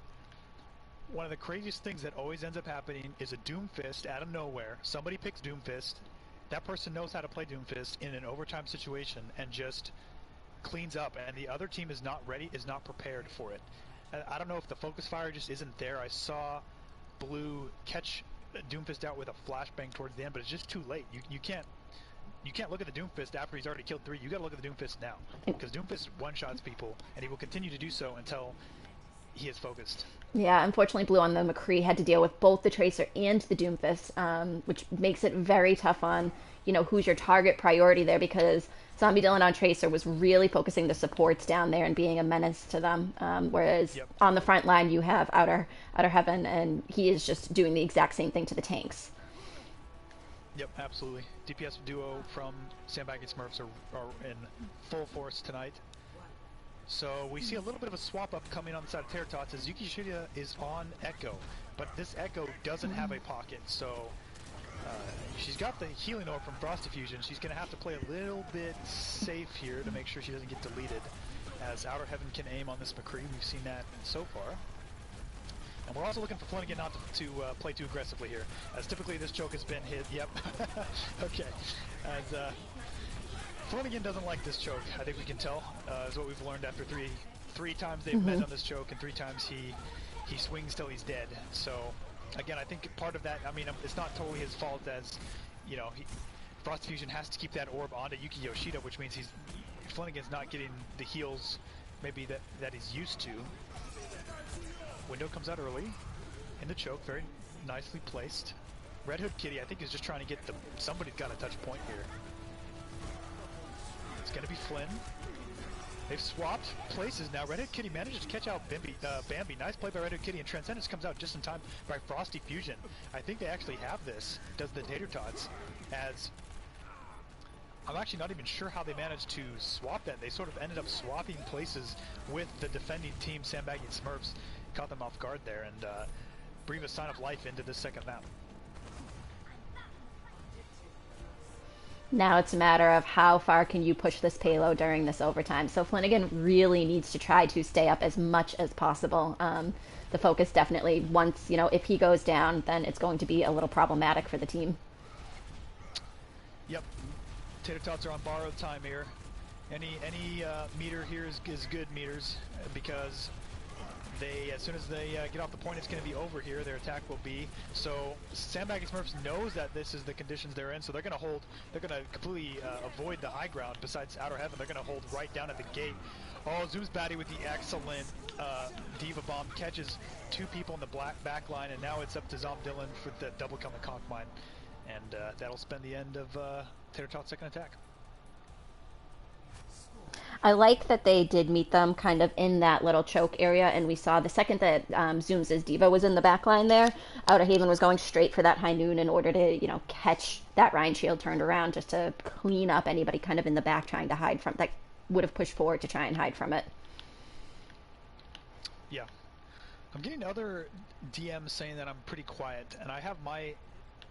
one of the craziest things that always ends up happening is a Doomfist out of nowhere. Somebody picks Doomfist. That person knows how to play Doomfist in an overtime situation and just cleans up, and the other team is not ready, is not prepared for it. I don't know if the focus fire just isn't there. I saw Blue catch Doomfist out with a flashbang towards the end, but it's just too late. You can't look at the Doomfist after he's already killed 3. You gotta look at the Doomfist now, because Doomfist one-shots people, and he will continue to do so until he is focused. Yeah, unfortunately, Blue on the McCree had to deal with both the Tracer and the Doomfist, which makes it very tough on, who's your target priority there, because Zombie Dylan on Tracer was really focusing the supports down there and being a menace to them, whereas on the front line you have Outer Heaven, and he is just doing the exact same thing to the tanks. Yep, absolutely. DPS duo from Sandbagging Smurfs are in full force tonight. So we see a little bit of a swap up coming on the side of Tater Tots as Yuki Yoshida is on Echo, but this Echo doesn't have a pocket, so she's got the healing orb from Frost Diffusion. She's going to have to play a little bit safe here to make sure she doesn't get deleted, as Outer Heaven can aim on this McCree. We've seen that so far. And we're also looking for Flanagan not to play too aggressively here, as typically this choke has been hit. Yep. Okay. As Flanagan doesn't like this choke, I think we can tell, is what we've learned after three times they've met on this choke, and 3 times he swings till he's dead. So again, I think part of that, it's not totally his fault, as Frost Fusion has to keep that orb onto Yuki Yoshida, which means Flanagan's not getting the heals maybe that he's used to. Window comes out early in the choke, very nicely placed. Red Hood Kitty, I think, is just trying to get somebody's got to touch point here. It's going to be Flynn. They've swapped places now. Red Hood Kitty manages to catch out Bambi. Nice play by Red Hood Kitty, and Transcendence comes out just in time by Frosty Fusion. I think they actually have this, does the Tater Tots, as I'm actually not even sure how they managed to swap that. They sort of ended up swapping places with the defending team. Sandbagging Smurfs caught them off guard there and breathe a sign of life into this second map. Now it's a matter of how far can you push this payload during this overtime. So Flanagan really needs to try to stay up as much as possible. The focus definitely, once, if he goes down, then it's going to be a little problematic for the team. Yep. Tater Tots are on borrowed time here. Any meter here is good meters, because as soon as they get off the point, it's going to be over here. Their attack will be. So Sandbagging Smurfs knows that this is the conditions they're in, so they're going to hold. They're going to completely avoid the high ground. Besides Outer Heaven, they're going to hold right down at the gate. Oh, Zoom's baddie with the excellent Diva Bomb catches two people in the back line, and now it's up to Zomdillan with the double kill on the conch mine, and that'll spend the end of Tater Tot's second attack. I like that they did meet them kind of in that little choke area, and we saw the second that Zooms' Diva was in the back line there, Outer Haven was going straight for that high noon in order to, catch that Rhine Shield turned around just to clean up anybody kind of in the back trying to hide from that would have pushed forward to try and hide from it. Yeah. I'm getting other DMs saying that I'm pretty quiet, and I have my...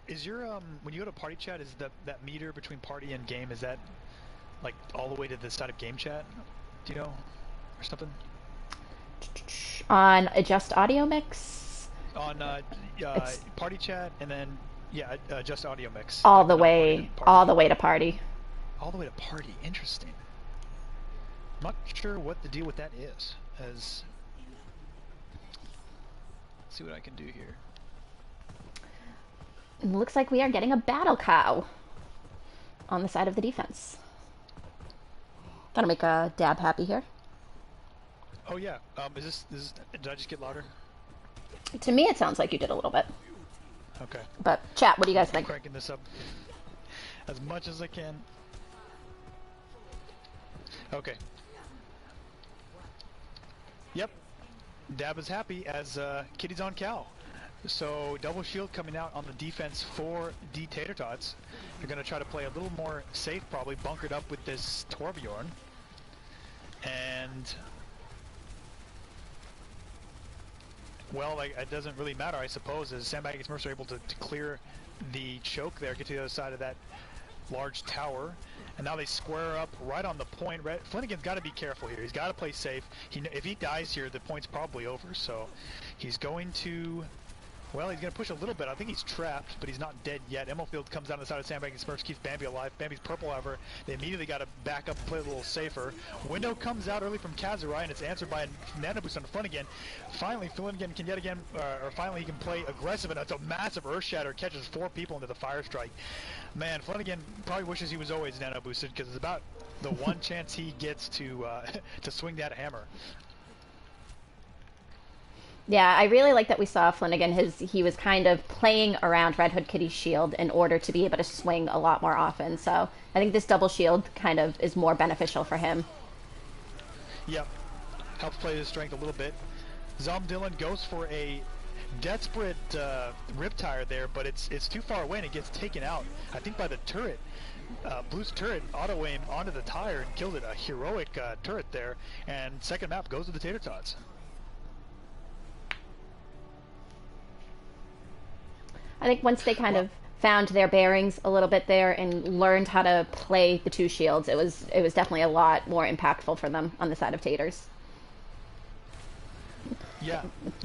Is your, when you go to party chat, is that meter between party and game, is that like all the way to the side of game chat, do you know, or something? On adjust audio mix? On party chat, and then adjust audio mix. All the way to party. All the way to party. Interesting. I'm not sure what the deal with that is. Let's see what I can do here. It looks like we are getting a battle cow on the side of the defense. Gotta make a Dab happy here. Oh yeah. Did I just get louder? To me, it sounds like you did a little bit. Okay. But chat, what do you guys think? I'm cranking this up as much as I can. Okay. Yep. Dab is happy as Kitty's on cow. So double shield coming out on the defense for the Tater Tots. They're going to try to play a little more safe, probably bunkered up with this Torbjorn. And well, it doesn't really matter, I suppose, as Sandbagging Smurfs are able to clear the choke there, get to the other side of that large tower. And now they square up right on the point. Flanagan's got to be careful here. He's got to play safe. If he dies here, the point's probably over. So he's going to... Well, he's going to push a little bit. I think he's trapped, but he's not dead yet. Emofield comes down the side of Sandbagging Smurfs, keeps Bambi alive. Bambi's purple, however. They immediately got to back up and play a little safer. Window comes out early from Kazurai, and it's answered by a Nano Boost on the front again. Finally, Flanagan can yet again, or finally he can play aggressive, and it's a massive Earth Shatter. Catches 4 people into the Fire Strike. Man, Flanagan probably wishes he was always Nano Boosted, because it's about the one chance he gets to swing that hammer. Yeah, I really like that we saw Flanagan. He was kind of playing around Red Hood Kitty's shield in order to be able to swing a lot more often. So I think this double shield kind of is more beneficial for him. Yep, helps play his strength a little bit. Zomdillan goes for a desperate Riptire there, but it's too far away and it gets taken out, I think, by the turret. Blue's turret auto-aim onto the tire and killed it. A heroic turret there. And second map goes to the Tater Tots. I think once they kind of found their bearings a little bit there and learned how to play the two shields, it was definitely a lot more impactful for them on the side of Taters. Yeah,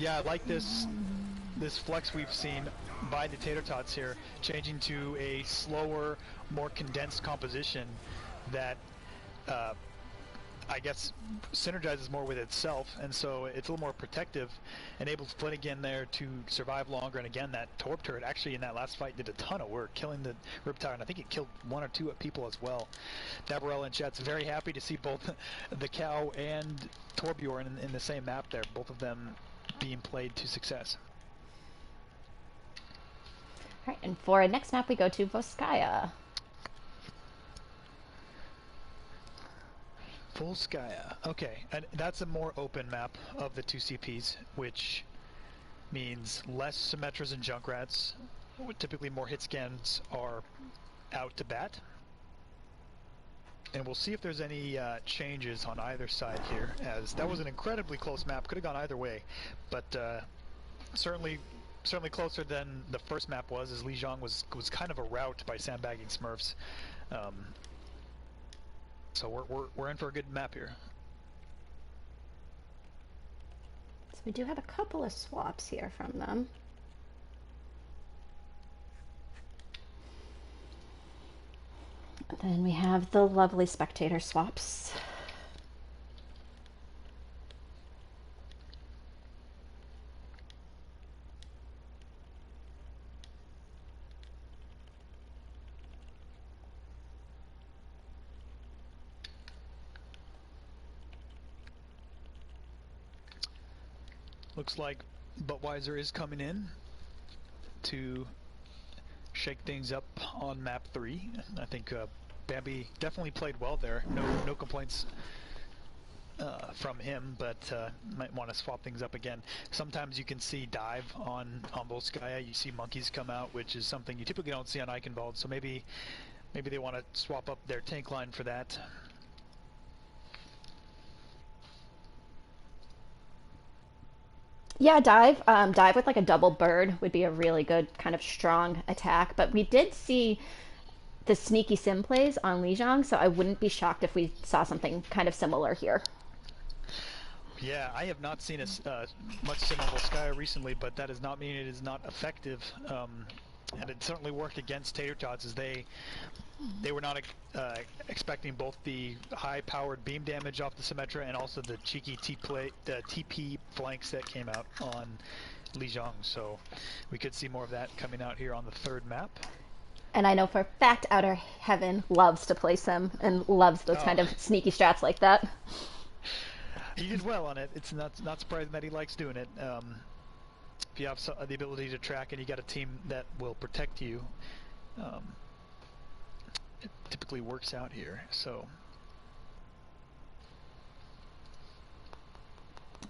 I like this flex we've seen by the Tater Tots here, changing to a slower, more condensed composition that I guess synergizes more with itself, and so it's a little more protective, enables Flanagan there to survive longer. And again, that Torp turret actually in that last fight did a ton of work, killing the Riptire, and I think it killed 1 or 2 people as well. Dabarella and chat's very happy to see both the Cow and Torbjorn in the same map there, both of them being played to success. All right, and for our next map we go to Volskaya. Volskaya. Okay, and that's a more open map of the 2 CPs, which means less Symmetras and Junkrats. Typically more hit scans are out to bat. And we'll see if there's any changes on either side here, as that was an incredibly close map. Could have gone either way, but certainly closer than the first map was, as Lijiang was kind of a rout by Sandbagging Smurfs. So we're in for a good map here. So we do have a couple of swaps here from them. And then we have the lovely spectator swaps. Looks like Budweiser is coming in to shake things up on map 3. I think Bambi definitely played well there. No complaints from him, but might want to swap things up again. Sometimes you can see dive on Volskaya. You see monkeys come out, which is something you typically don't see on Eichenwald. So maybe they want to swap up their tank line for that. Yeah, dive with like a double bird would be a really good kind of strong attack. But we did see the sneaky sim plays on Lijiang, so I wouldn't be shocked if we saw something kind of similar here. Yeah, I have not seen much sim on Volskaya recently, but that does not mean it is not effective. And it certainly worked against Tater Tots, as they were not expecting both the high-powered beam damage off the Symmetra and also the cheeky TP flanks that came out on Lijiang. So we could see more of that coming out here on the third map. And I know for a fact Outer Heaven loves to play sim and loves those kind Oh, of sneaky strats like that. he did well on it. It's not surprising that he likes doing it. If you have the ability to track and you got a team that will protect you, um, it typically works out here. So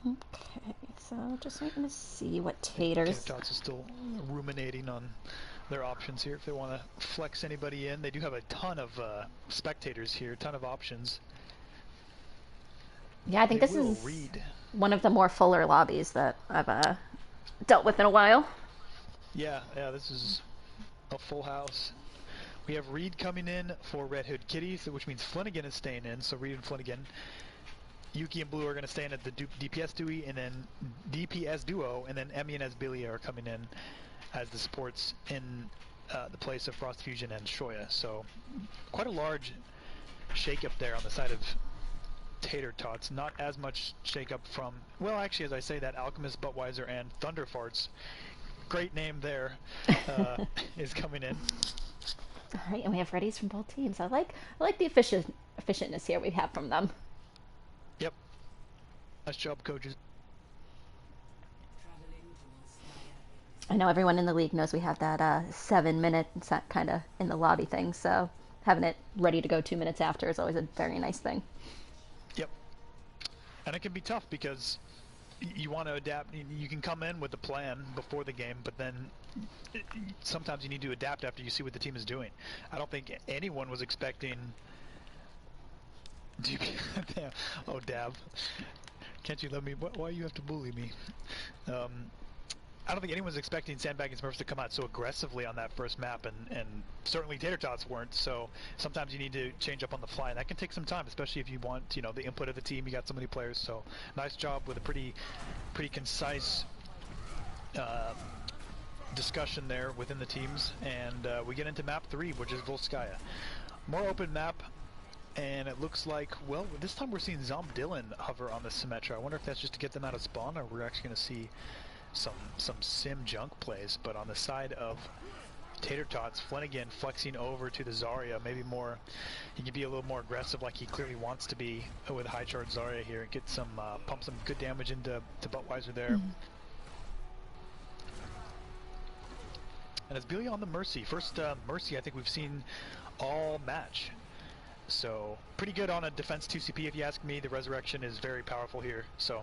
Okay, so just waiting to see what Taters. Tots is still ruminating on their options here. If they want to flex anybody in, they do have a ton of spectators here, a ton of options. Yeah, I think They this will is read. one of the more fuller lobbies that I've dealt with in a while. Yeah, this is a full house. We have Reed coming in for Red Hood Kitties, which means Flanagan is staying in. So Reed and Flanagan, Yuki and Blue are going to stay in at the DPS duo, and then DPS duo, and then Emmy and Esbilia are coming in as the supports in the place of Frost Fusion and Shoya. So quite a large shake-up there on the side of Tater Tots. Not as much shake-up from, well, actually, as I say that, Alchemist, Budweiser, and Thunderfarts, great name there, is coming in. All right, and we have readies from both teams. I like the efficientness here we have from them. Yep. Nice job, coaches. I know everyone in the league knows we have that 7 minute kind of in the lobby thing, so having it ready to go 2 minutes after is always a very nice thing. Yep. And it can be tough because you want to adapt. You can come in with a plan before the game, but then sometimes you need to adapt after you see what the team is doing. I don't think anyone was expecting. Oh, Dab. Can't you let me? Why you have to bully me? I don't think anyone's expecting Sandbagging Smurfs to come out so aggressively on that first map, and certainly Tater Tots weren't. So sometimes you need to change up on the fly, and that can take some time, especially if you want, the input of the team. You got so many players, so nice job with a pretty concise discussion there within the teams. And we get into map 3, which is Volskaya. More open map. And it looks like, well, this time we're seeing Zom Dylan hover on the Symmetra. I wonder if that's just to get them out of spawn, or we're actually going to see some sim junk plays. But on the side of Tater Tots, Flanagan flexing over to the Zarya, maybe more, he can be a little more aggressive like he clearly wants to be with high charge Zarya here, and get some, pump some good damage into Budweiser there. And it's Billy on the Mercy. First Mercy I think we've seen all match. So pretty good on a defense 2CP if you ask me. The resurrection is very powerful here. So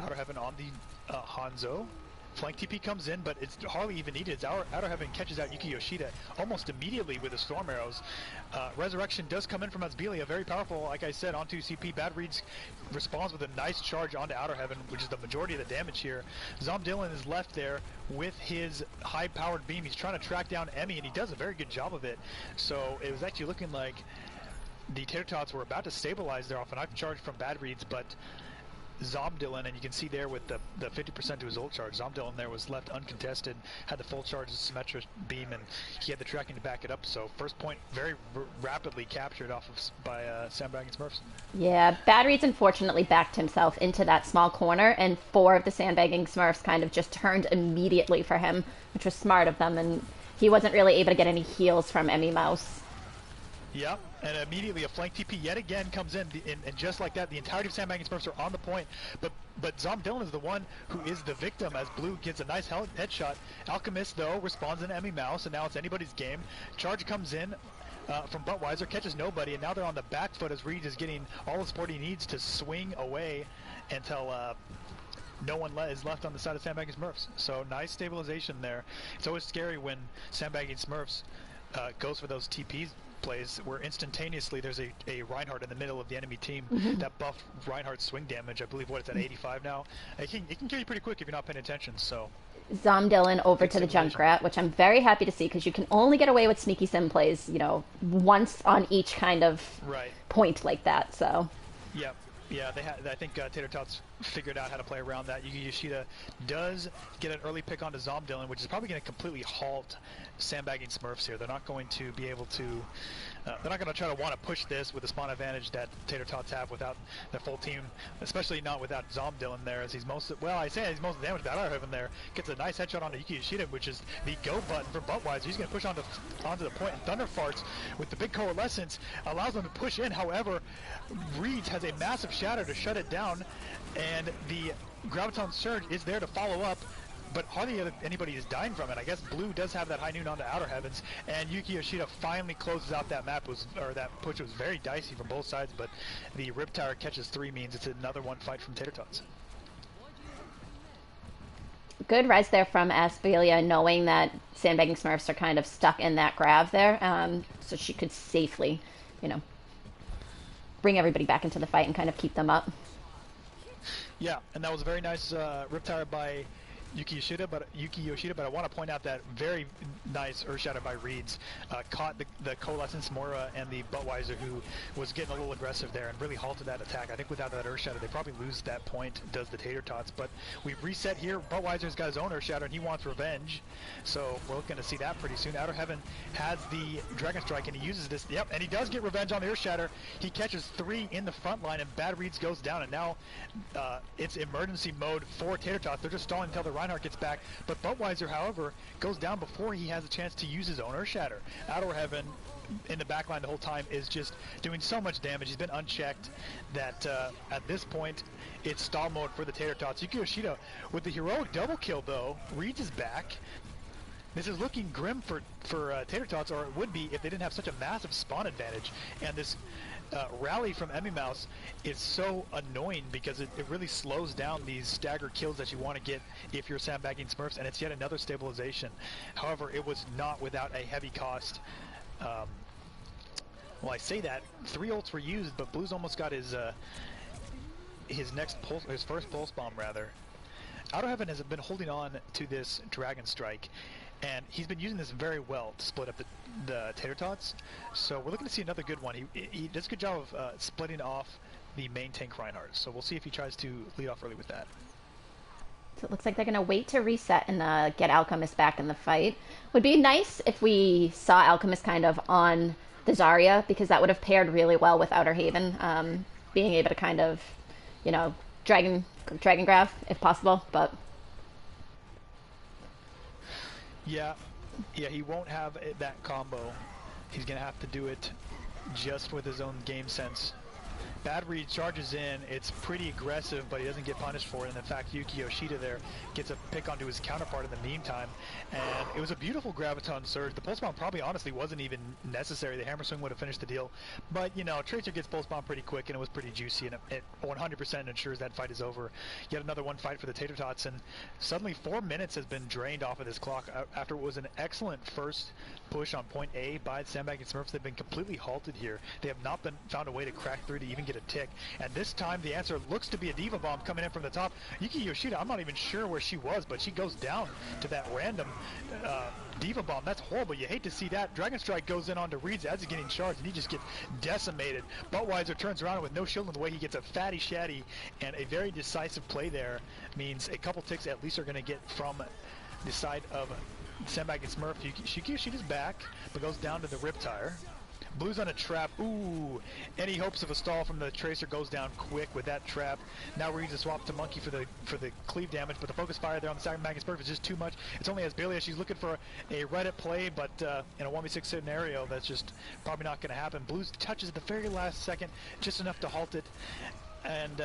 Outer Heaven on the Hanzo. Flank TP comes in, but it's hardly even needed. It's Outer Heaven catches out Yuki Yoshida almost immediately with the Storm Arrows. Resurrection does come in from Asbelia, very powerful, like I said, onto CP. Bad Reads responds with a nice charge onto Outer Heaven, which is the majority of the damage here. Zom Dylan is left there with his high-powered beam. He's trying to track down Emmy, and he does a very good job of it. So it was actually looking like the Tater Tots were about to stabilize there off an knife charge from Bad Reads, but Zom Dylan, and you can see there with the 50% to his ult charge, Zom Dylan there was left uncontested, had the full charge of Symmetra beam, and he had the tracking to back it up. So first point very rapidly captured off of by Sandbagging Smurfs. Yeah, Bad Reads unfortunately backed himself into that small corner, and 4 of the Sandbagging Smurfs kind of just turned immediately for him, which was smart of them, and he wasn't really able to get any heals from Emmy Mouse. Yep, and immediately a flank TP yet again comes in, and just like that, the entirety of Sandbagging Smurfs are on the point. But Zom Dylan is the one who is the victim as Blue gets a nice headshot. Alchemist, though, responds in Emmy Mouse, and now it's anybody's game. Charge comes in from Buttweiser, catches nobody, and now they're on the back foot as Reed is getting all the support he needs to swing away until no one is left on the side of Sandbagging Smurfs. So nice stabilization there. It's always scary when Sandbagging Smurfs goes for those TPs plays where instantaneously there's a Reinhardt in the middle of the enemy team. That buff Reinhardt swing damage, I believe what it's at 85 now. It can kill you pretty quick if you're not paying attention. So Zom Dylan over good to the stabilization. Junkrat, which I'm very happy to see because you can only get away with sneaky sim plays, you know, once on each kind of Right. point like that. So Yep. Yeah, I think Tater Tots figured out how to play around that. Yuki Yoshida does get an early pick onto Zom Dylan, which is probably going to completely halt Sandbagging Smurfs here. They're not going to be able to. They're not going to try to want to push this with the spawn advantage that Tater Tots have without the full team, especially not without Zom Dylan there, as he's most. Well, I say he's most damaged. But Outerhaven there gets a nice headshot onto Yuki Yoshida, which is the go button for Buttweiser. He's going to push onto the point, and Thunder Farts with the big coalescence allows them to push in. However, Reeds has a massive shatter to shut it down, and the Graviton Surge is there to follow up, but hardly anybody is dying from it. I guess Blue does have that high noon onto Outer Heavens, and Yuki Yoshida finally closes out that map. That push was very dicey from both sides, but the Rip Tower catches 3 means it's another one fight from Tater Tots. good res there from Aspelia, knowing that Sandbagging Smurfs are kind of stuck in that grav there, so she could safely, you know, bring everybody back into the fight and kind of keep them up. Yeah, and that was a very nice Riptire by Yuki Yoshida, but I want to point out that very nice Earth Shatter by Reeds caught the Coalescence Mora and the Buttweiser, who was getting a little aggressive there and really halted that attack. I think without that Earth Shatter, they probably lose that point, does the Tater Tots, but we've reset here. Buttweiser's got his own Earth Shatter, and he wants revenge, so we're going to see that pretty soon. Outer Heaven has the Dragon Strike, and he uses this, yep, and he does get revenge on the Earth Shatter. He catches 3 in the front line, and Bad Reeds goes down, and now it's emergency mode for Tater Tots. They're just stalling until the Reinhardt gets back, but Buttweiser, however, goes down before he has a chance to use his own Earth Shatter. Outer Heaven in the backline the whole time is just doing so much damage. He's been unchecked that at this point it's stall mode for the Tater Tots. Yuki Yoshida with the heroic double kill, though. Reeds is back. This is looking grim for Tater Tots, or it would be if they didn't have such a massive spawn advantage. And this rally from Emmy Mouse is so annoying because it really slows down these stagger kills that you want to get if you're Sandbagging Smurfs, and it's yet another stabilization. However, it was not without a heavy cost. Well, I say that 3 ults were used, but Blue's almost got his next pulse, his first pulse bomb rather. Outer Heaven has been holding on to this Dragon Strike, and he's been using this very well to split up the Tater Tots. So we're looking to see another good one. He does a good job of splitting off the main tank Reinhardt. So we'll see if he tries to lead off early with that. So it looks like they're going to wait to reset and get Alchemist back in the fight. Would be nice if we saw Alchemist kind of on the Zarya, because that would have paired really well with Outer Haven, being able to kind of, you know, Dragon Graph if possible, but... Yeah, he won't have that combo. He's going to have to do it just with his own game sense. Bad Reed charges in, it's pretty aggressive, but he doesn't get punished for it, and in fact Yuki Yoshida there gets a pick onto his counterpart in the meantime, and it was a beautiful Graviton Surge. The pulse bomb probably honestly wasn't even necessary. The hammer swing would have finished the deal, but you know, Tracer gets pulse bomb pretty quick, and it was pretty juicy, and it 100% ensures that fight is over. Yet another one fight for the Tater Tots, and suddenly 4 minutes has been drained off of this clock after what was an excellent first push on point A by Sandbagging Smurfs. They've been completely halted here. They have not found a way to crack through to even get a tick, and this time the answer looks to be a Diva Bomb coming in from the top. Yuki Yoshida, I'm not even sure where she was, but she goes down to that random Diva Bomb. That's horrible. You hate to see that. Dragon Strike goes in onto Reeds as he's getting charged, and he just gets decimated. Buttweiser turns around with no shield in the way. He gets a fatty shatty, and a very decisive play there means a couple ticks at least are going to get from the side of Sandbagging Smurf. Yuki Yoshida's back, but goes down to the Riptire. Blue's on a trap. Ooh, any hopes of a stall from the Tracer goes down quick with that trap. Now we're going to swap to Monkey for the cleave damage, but the focus fire there on the Sandbagging Smurf is just too much. It's only Asbelia. She's looking for a Reddit play, but in a 1v6 scenario, that's just probably not going to happen. Blue's touches at the very last second, just enough to halt it, and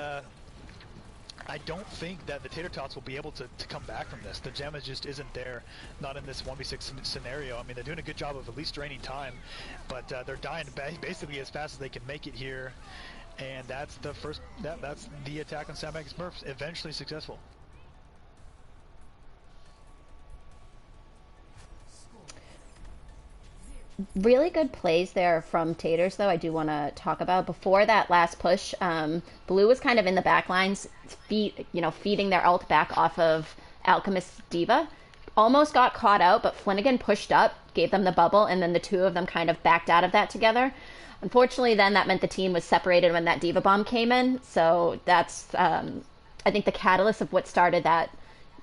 I don't think that the Tater Tots will be able to come back from this. The gem just isn't there, not in this 1v6 scenario. I mean, they're doing a good job of at least draining time, but they're dying basically as fast as they can make it here, and that's the first. That's the attack on Sandbagging Smurfs, eventually successful. Really good plays there from Taters, though, I do want to talk about. Before that last push, Blue was kind of in the back lines, feeding their ult back off of Alchemist D.Va. Almost got caught out, but Flanagan pushed up, gave them the bubble, and then the two of them kind of backed out of that together. Unfortunately, then that meant the team was separated when that D.Va bomb came in, so that's, I think, the catalyst of what started that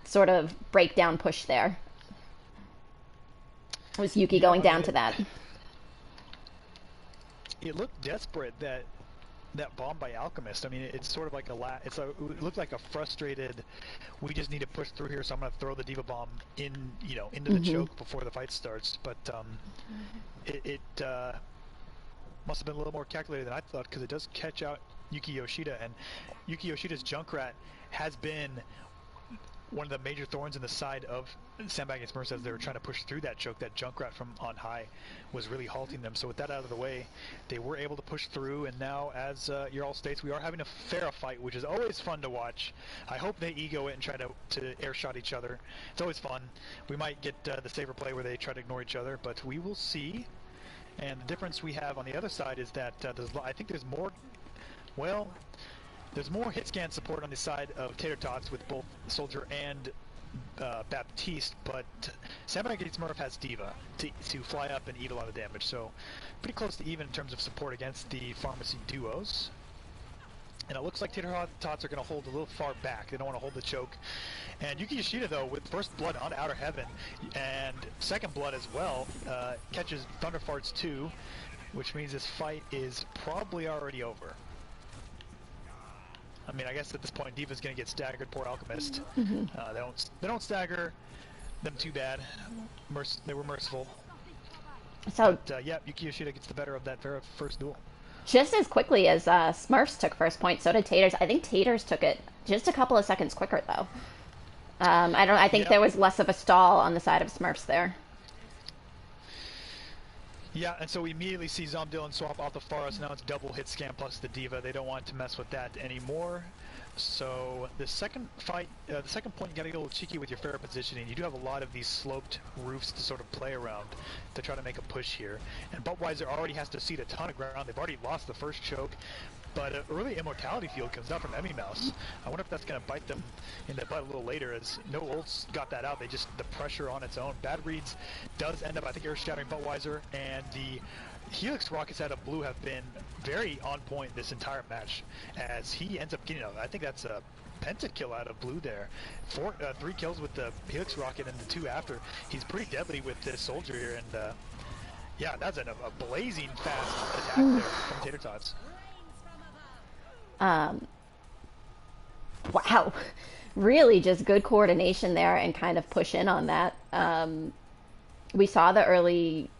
sort of breakdown push there. Was Yuki going down to that? It looked desperate, that bomb by Alchemist. I mean, it's sort of like it looked like a frustrated, we just need to push through here, so I'm going to throw the D.Va bomb into the choke before the fight starts. But it must have been a little more calculated than I thought, because it does catch out Yuki Yoshida, and Yuki Yoshida's Junkrat has been one of the major thorns in the side of Sandbagging Smurfs as they were trying to push through that choke. That Junkrat from on high was really halting them. So with that out of the way, they were able to push through, and now, as Ural states, we are having a fair fight, which is always fun to watch. I hope they ego it and try to air shot each other. It's always fun. We might get the safer play where they try to ignore each other, but we will see. And the difference we have on the other side is that I think there's more, well, there's more hit scan support on the side of Tater Tots with both Soldier and Baptiste, but Sandbagging Smurf has D.Va to fly up and eat a lot of damage, so pretty close to even in terms of support against the Pharmacy duos. And it looks like Tater Tots are going to hold a little far back. They don't want to hold the choke. And Yuki Yoshida, though, with first blood on Outer Heaven and second blood as well, catches Thunder Farts too, which means this fight is probably already over. I mean, I guess at this point, D.Va's going to get staggered. Poor Alchemist. They don't stagger them too bad. They were merciful. So but, yeah, Yuki Yoshida gets the better of that very first duel. just as quickly as Smurfs took first point, so did Taters. I think Taters took it just a couple of seconds quicker, though. I think there was less of a stall on the side of Smurfs there. Yeah, and so we immediately see Zomdillan swap off the Forest. Now it's double hit scan plus the D.Va. They don't want to mess with that anymore. So the second fight, the second point, you got to get a little cheeky with your fair positioning. You do have a lot of these sloped roofs to sort of play around to try to make a push here. And Budweiser already has to cede a ton of ground. They've already lost the first choke. But an early Immortality Field comes out from Emmy Mouse. I wonder if that's going to bite them in the butt a little later, as no ults got that out. They just, the pressure on its own. Bad Reads does end up, I think, earth-shattering Budweiser, and the Helix rockets out of Blue have been very on point this entire match, as he ends up getting, I think that's a pentakill out of Blue there. 3 kills with the Helix rocket and the 2 after. He's pretty deadly with this Soldier here, and yeah, that's a blazing fast attack there from Tater Tots. Wow, really just good coordination there and kind of push in on that. We saw the early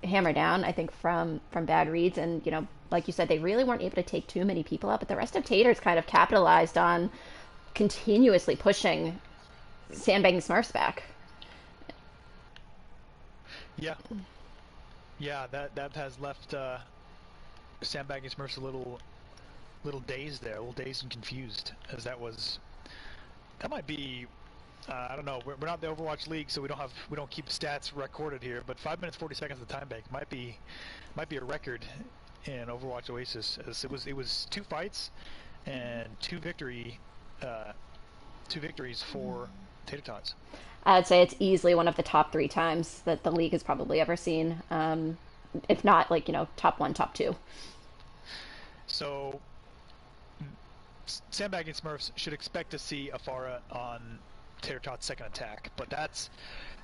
hammer down, I think, from Bad Reads, and like you said, they really weren't able to take too many people out, but the rest of Taters kind of capitalized on continuously pushing Sandbagging Smurfs back. Yeah, that has left Sandbagging Smurfs a little dazed there, a little dazed and confused, as that might be, I don't know, we're not the Overwatch League, so we don't keep stats recorded here, but 5 minutes 40 seconds of time bank might be a record in Overwatch Oasis, as it was 2 fights and 2 victories for Tater Tots. I'd say it's easily one of the top 3 times that the league has probably ever seen, if not like top 1, top 2. So Sandbagging Smurfs should expect to see Afara on Tater Tots' second attack, but that's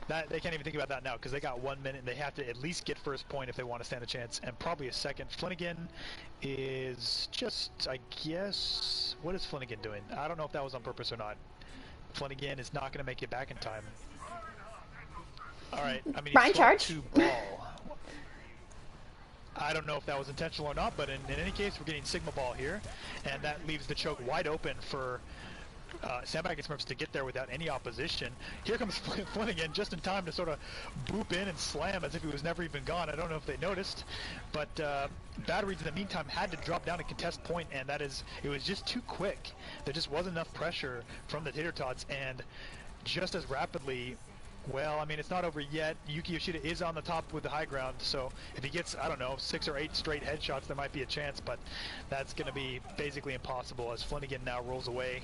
That they can't even think about that now because they got 1 minute and they have to at least get first point if they want to stand a chance, and probably a second. Flanagan is just, I guess, what is Flanagan doing? I don't know if that was on purpose or not. Flanagan is not going to make it back in time. All right, I mean, he Ryan swapped charge. to ball. I don't know if that was intentional or not, but in any case, we're getting Sigma ball here, and that leaves the choke wide open for Sandbagging Smurfs to get there without any opposition. Here comes Flanagan just in time to sort of boop in and slam as if he was never even gone. I don't know if they noticed, but Batteries in the meantime had to drop down and contest point, and it was just too quick. There just wasn't enough pressure from the Tater Tots, and just as rapidly, well, I mean, it's not over yet. Yuki Yoshida is on the top with the high ground, so if he gets, I don't know, 6 or 8 straight headshots, there might be a chance, but that's going to be basically impossible as Flanagan now rolls away.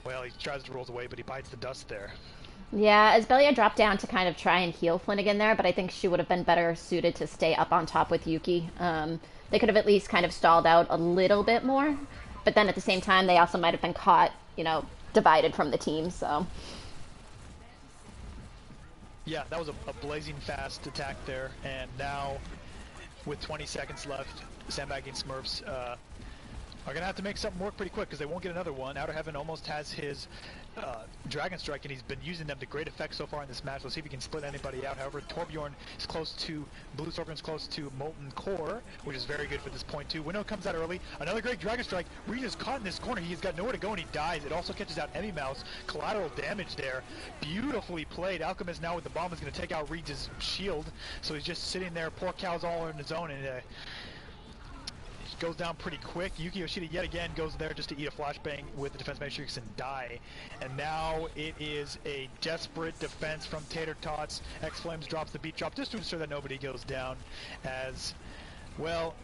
Well, he tries to roll away, but he bites the dust there. Yeah, Asbelia dropped down to kind of try and heal Flanagan there, but I think she would have been better suited to stay up on top with Yuki. They could have at least kind of stalled out a little bit more, but then at the same time, they also might have been caught, divided from the team, so... Yeah, that was a blazing fast attack there, and now, with 20 seconds left, Sandbagging Smurfs are going to have to make something work pretty quick because they won't get another one. Outer Heaven almost has his Dragon Strike, and he's been using them to great effect so far in this match. Let's see if he can split anybody out. However, Torbjorn is close to, Blue Scorpion's close to Molten Core, which is very good for this point too. Winnow comes out early. Another great Dragon Strike. Reed is caught in this corner. He's got nowhere to go and he dies. It also catches out Emmy Mouse. Collateral damage there. Beautifully played. Alchemist now with the bomb is going to take out Reed's shield. So he's just sitting there. Poor cow's all in his own, and goes down pretty quick. Yuki Yoshida yet again goes there just to eat a flashbang with the defense matrix and die. And now it is a desperate defense from Tater Tots. X-Flames drops the beat drop just to ensure that nobody goes down. As well,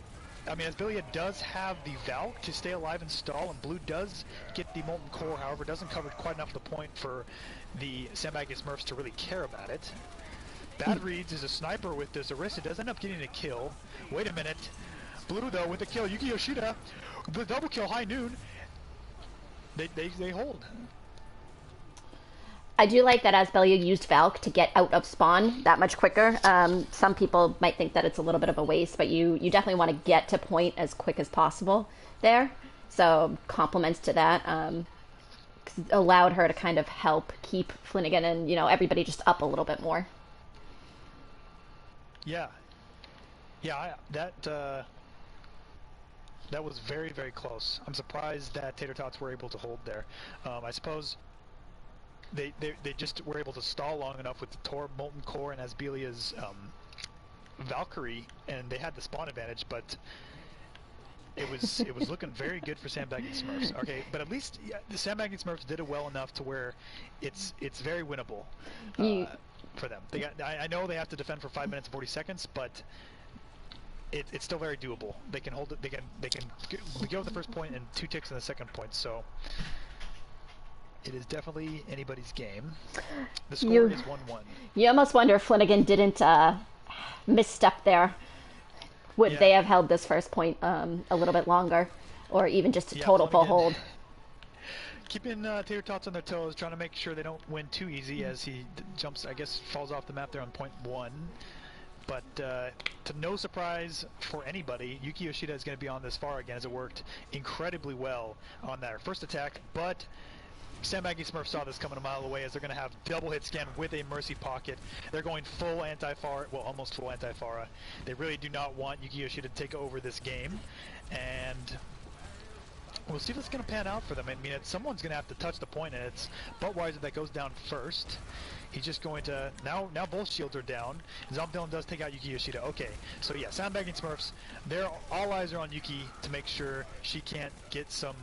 I mean, as Asbelia does have the Valk to stay alive and stall, and Blue does get the Molten Core, however, doesn't cover quite enough the point for the Sandbagging Smurfs to really care about it. Bad Reeds is a sniper with this. Arista does end up getting a kill. Wait a minute. Blue, though, with the kill. Yuki Yoshida, the double kill, high noon. They hold. I do like that Asbelia used Valk to get out of spawn that much quicker. Some people might think that it's a little bit of a waste, but you definitely want to get to point as quick as possible there. So compliments to that. Allowed her to kind of help keep Flanagan and, everybody just up a little bit more. Yeah. Yeah, that was very, very close. I'm surprised that Tater Tots were able to hold there. I suppose they just were able to stall long enough with the Tor, Molten Core, and Asbelia's Valkyrie, and they had the spawn advantage, but it was looking very good for Sandbagging Smurfs. Okay, but at least the Sandbagging Smurfs did it well enough to where it's very winnable for them. I know they have to defend for 5 minutes and 40 seconds, but it's still very doable. They can hold it. They can go with the first point and 2 ticks in the second point. So it is definitely anybody's game. The score is 1-1. You almost wonder if Flanagan didn't misstep there. Would they have held this first point a little bit longer, or even just a total full hold? Keeping Tater Tots on their toes, trying to make sure they don't win too easy as he jumps, I guess, falls off the map there on point 1. But to no surprise for anybody, Yuki Yoshida is going to be on this far again, as it worked incredibly well on that first attack. But Sandbagging Smurf saw this coming a mile away, as they're going to have double hit scan with a Mercy Pocket. They're going full anti-Pharah, well, almost full anti-Pharah. They really do not want Yuki Yoshida to take over this game. And we'll see if it's going to pan out for them. I mean, someone's going to have to touch the point, and it's Buttweiser that goes down first. He's just going to, now both shields are down. Zombdillon does take out Yuki Yoshida. Okay, so yeah, Sandbagging Smurfs, all eyes are on Yuki to make sure she can't get some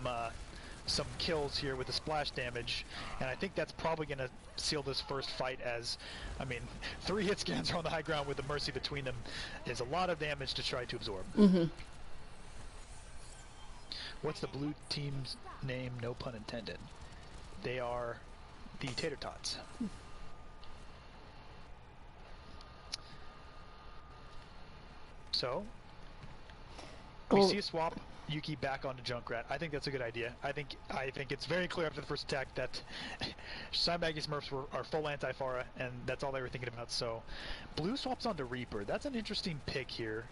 kills here with the splash damage. And I think that's probably going to seal this first fight, as, I mean, 3 hit scans are on the high ground with the Mercy between them is a lot of damage to try to absorb. Mm-hmm. What's the blue team's name? No pun intended. They are the Tater Tots. So, we see a swap Yuki back onto Junkrat. I think that's a good idea. I think it's very clear after the first attack that Sandbagging Smurfs are full anti-Pharah, and that's all they were thinking about. So, blue swaps onto Reaper. That's an interesting pick here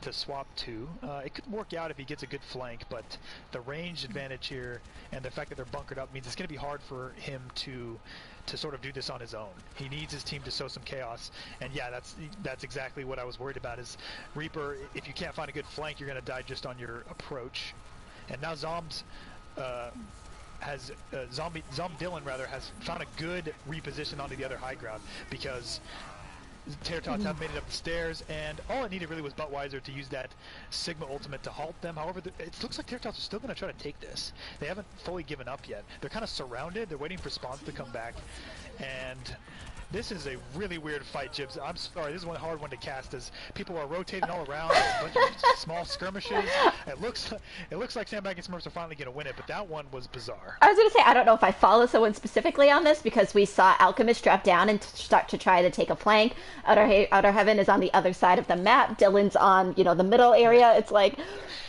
to swap to. It could work out if he gets a good flank, but the range advantage here and the fact that they're bunkered up means it's going to be hard for him to sort of do this on his own. He needs his team to sow some chaos, and yeah, that's exactly what I was worried about. Is Reaper, if you can't find a good flank, you're going to die just on your approach. And now Zombs Zom Dylan rather has found a good reposition onto the other high ground, because Tater Tots have made it up the stairs, and all it needed really was Buttweiser to use that Sigma ultimate to halt them. However, it looks like Tater Tots are still going to try to take this. They haven't fully given up yet. They're kind of surrounded. They're waiting for spawns to come back, and this is a really weird fight, Jibs. I'm sorry, this is one hard one to cast, as people are rotating all around, a bunch of small skirmishes. It looks like Sandbagging Smurfs are finally going to win it, but that one was bizarre. I was going to say, I don't know if I follow someone specifically on this, because we saw Alchemist drop down and start to try to take a flank. Outer Heaven is on the other side of the map. Dylan's on, the middle area. It's like,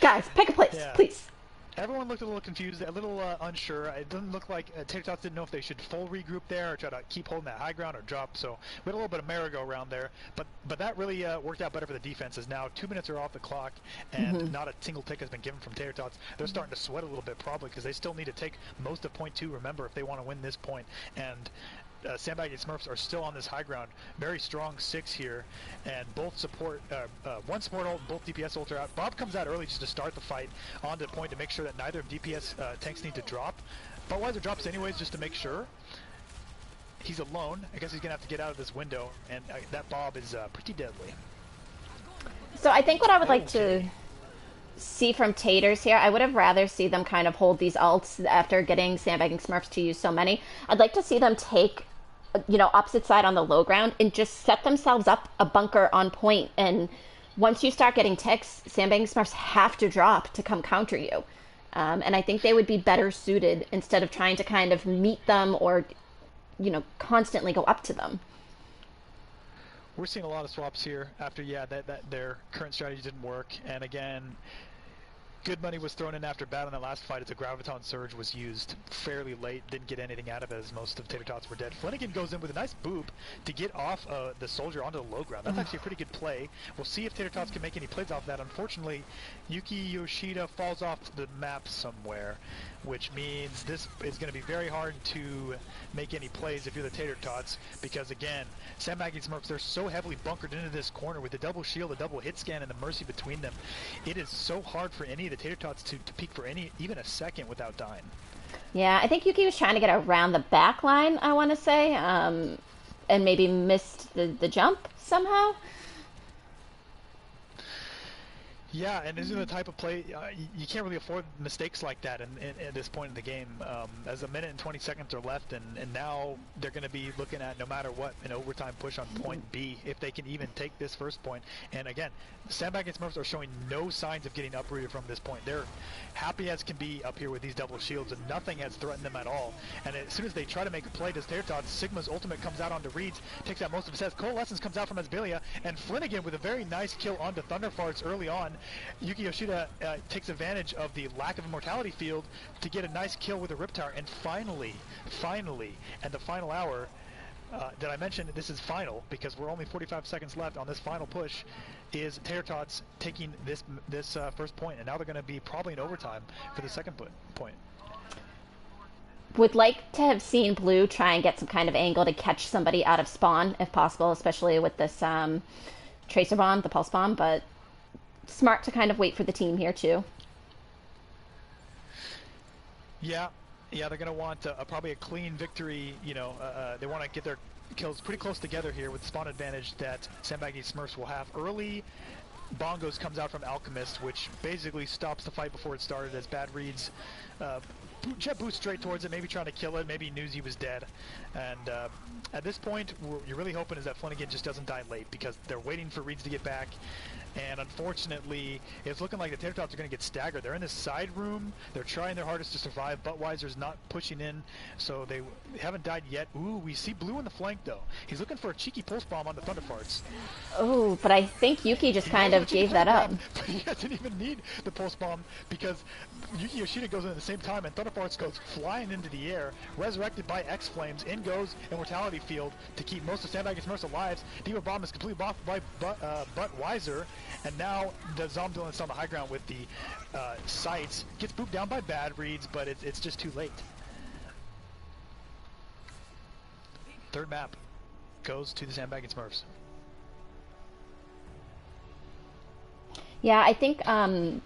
guys, pick a place, please. Everyone looked a little confused, a little unsure. It doesn't look like Tater Tots didn't know if they should full regroup there or try to keep holding that high ground or drop. So we had a little bit of merry-go-round there, but that really worked out better for the defenses. Now 2 minutes are off the clock, and not a single tick has been given from Tater Tots. They're starting to sweat a little bit, probably because they still need to take most of point 2. Remember, if they want to win this point. And Sandbagging Smurfs are still on this high ground. Very strong 6 here, and both support, one support ult, both DPS ult are out. Bob comes out early just to start the fight onto the point to make sure that neither of DPS tanks need to drop. Buttweiser drops anyways just to make sure. He's alone. I guess he's going to have to get out of this window, and that Bob is pretty deadly. So I think what I would like to see from Taters here, I would have rather see them kind of hold these ults after getting Sandbagging Smurfs to use so many. I'd like to see them take, opposite side on the low ground and just set themselves up a bunker on point. And once you start getting ticks, Sandbagging Smurfs have to drop to come counter you. And I think they would be better suited instead of trying to kind of meet them or, constantly go up to them. We're seeing a lot of swaps here after, that their current strategy didn't work. And again, good money was thrown in after battle in that last fight as a Graviton Surge was used fairly late. Didn't get anything out of it as most of Tater Tots were dead. Flanagan goes in with a nice boop to get off the soldier onto the low ground. That's actually a pretty good play. We'll see if Tater Tots can make any plays off that. Unfortunately, Yuki Yoshida falls off the map somewhere, which means this is going to be very hard to make any plays if you're the Tater Tots, because again, Sandbagging Smurfs, they're so heavily bunkered into this corner with the double shield, the double hit scan, and the mercy between them. It is so hard for any of the Tater Tots to peek for even a second without dying. Yeah, I think Yuki was trying to get around the back line, I want to say, and maybe missed the jump somehow. Yeah, and this is the type of play you can't really afford mistakes like that at this point in the game. As a minute and 20 seconds are left, and now they're going to be looking at, no matter what, an overtime push on point B if they can even take this first point. And again, Sandbagging Smurfs are showing no signs of getting uprooted from this point. They're happy as can be up here with these double shields, and nothing has threatened them at all. And as soon as they try to make a play, does Tater Tots, Sigma's ultimate comes out onto Reeds, takes out most of his heads. Coalescence comes out from Asbelia, and Flanagan with a very nice kill onto Thunderfarts early on. Yuki Yoshida takes advantage of the lack of immortality field to get a nice kill with a Rip Tower, and finally, and the final hour, did I mention this is final because we're only 45 seconds left on this final push, is Tater Tots taking this first point, and now they're going to be probably in overtime for the second point. Would like to have seen Blue try and get some kind of angle to catch somebody out of spawn if possible, especially with this Tracer Bomb, the Pulse Bomb, but smart to kind of wait for the team here too. Yeah, they're going to want probably a clean victory. They want to get their kills pretty close together here with the spawn advantage that Sandbagging Smurfs will have. Early Bongos comes out from Alchemist, which basically stops the fight before it started, as bad reads jet boost straight towards it, maybe trying to kill it, maybe he knew he was dead. And at this point, what you're really hoping is that Flanagan just doesn't die late, because they're waiting for Reeds to get back. And unfortunately, it's looking like the Tater Tots are going to get staggered. They're in this side room. They're trying their hardest to survive. Buttweiser's not pushing in, so they haven't died yet. Ooh, we see Blue in the flank, though. He's looking for a cheeky pulse bomb on the Thunderfarts. Oh, but I think Yuki just kind of gave that up. But he doesn't even need the pulse bomb, because Yuki Yoshida goes in at the same time, and Thunderfarts goes flying into the air, resurrected by X-Flames. In goes Immortality Field to keep most of Sandbagging Smurfs alive. Diva Bomb is completely blocked by Buttweiser. And now the Zombies on the high ground with the sights. Gets booped down by Bad Reeds, but it's just too late. Third map goes to the Sandbagging Smurfs. Yeah, I think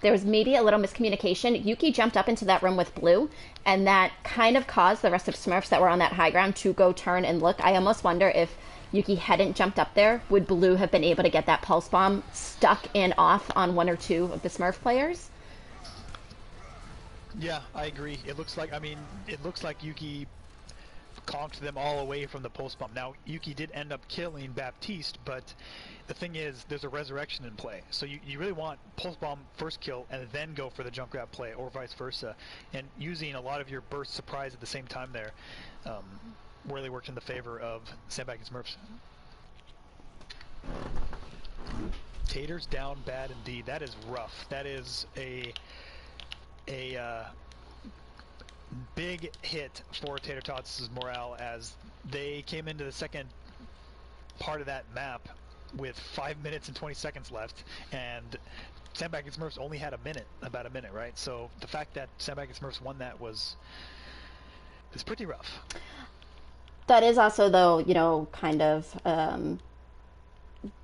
there was maybe a little miscommunication. Yuki jumped up into that room with Blue, and that kind of caused the rest of Smurfs that were on that high ground to go turn and look. I almost wonder if Yuki hadn't jumped up there, would Blue have been able to get that pulse bomb stuck and off on one or two of the Smurf players? Yeah, I agree. It looks like Yuki conked them all away from the pulse bomb. Now, Yuki did end up killing Baptiste, but the thing is, there's a resurrection in play. So you really want pulse bomb first kill and then go for the jump grab play, or vice versa. And using a lot of your burst surprise at the same time there really worked in the favor of Sandbagging Smurfs. Tater's down bad indeed. That is rough. That is a big hit for Tater Tots' morale, as they came into the second part of that map with 5 minutes and 20 seconds left, and Sandbagging Smurfs only had about a minute, right? So the fact that Sandbagging Smurfs won that is pretty rough. That is also, though, you know, kind of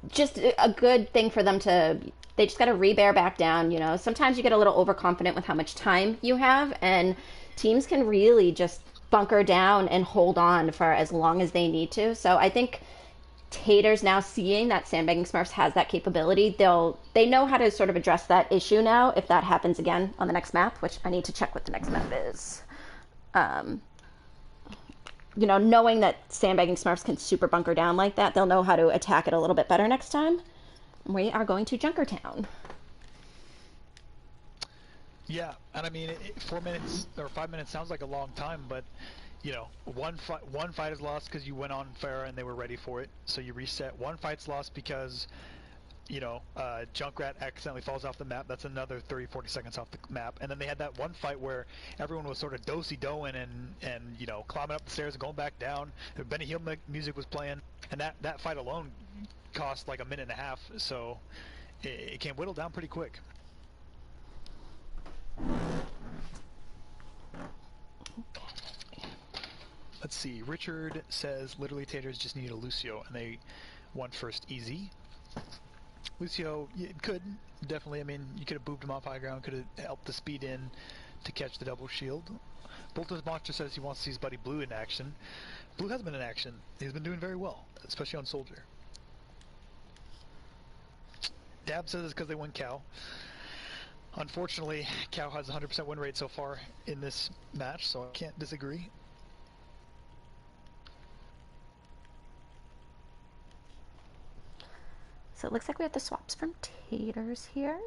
just a good thing for them to. They just got to rebear back down. You know, sometimes you get a little overconfident with how much time you have, and teams can really just bunker down and hold on for as long as they need to. So I think Tater's now seeing that Sandbagging Smurfs has that capability. They know how to sort of address that issue now if that happens again on the next map, which I need to check what the next map is. You know, knowing that Sandbagging Smurfs can super bunker down like that, they'll know how to attack it a little bit better next time. We are going to Junkertown. Yeah, and I mean, 4 minutes or 5 minutes sounds like a long time, but you know, one fight is lost because you went on Farah and they were ready for it, so you reset. One fight's lost because, you know, Junkrat accidentally falls off the map. That's another 30-40 seconds off the map. And then they had that one fight where everyone was sort of do-si-doing and you know, climbing up the stairs and going back down. Benny Hill music was playing, and that fight alone cost like a minute and a half, so it can whittle down pretty quick. Let's see. Richard says literally Taters just need a Lucio, and they won first easy. Lucio, could definitely. I mean, you could have booped him off high ground, could have helped the speed in to catch the double shield. Bolton's Monster says he wants to see his buddy Blue in action. Blue has been in action. He's been doing very well, especially on Soldier. Dab says it's because they won Cow. Unfortunately, Cow has a 100% win rate so far in this match, so I can't disagree. So it looks like we have the swaps from Taters here.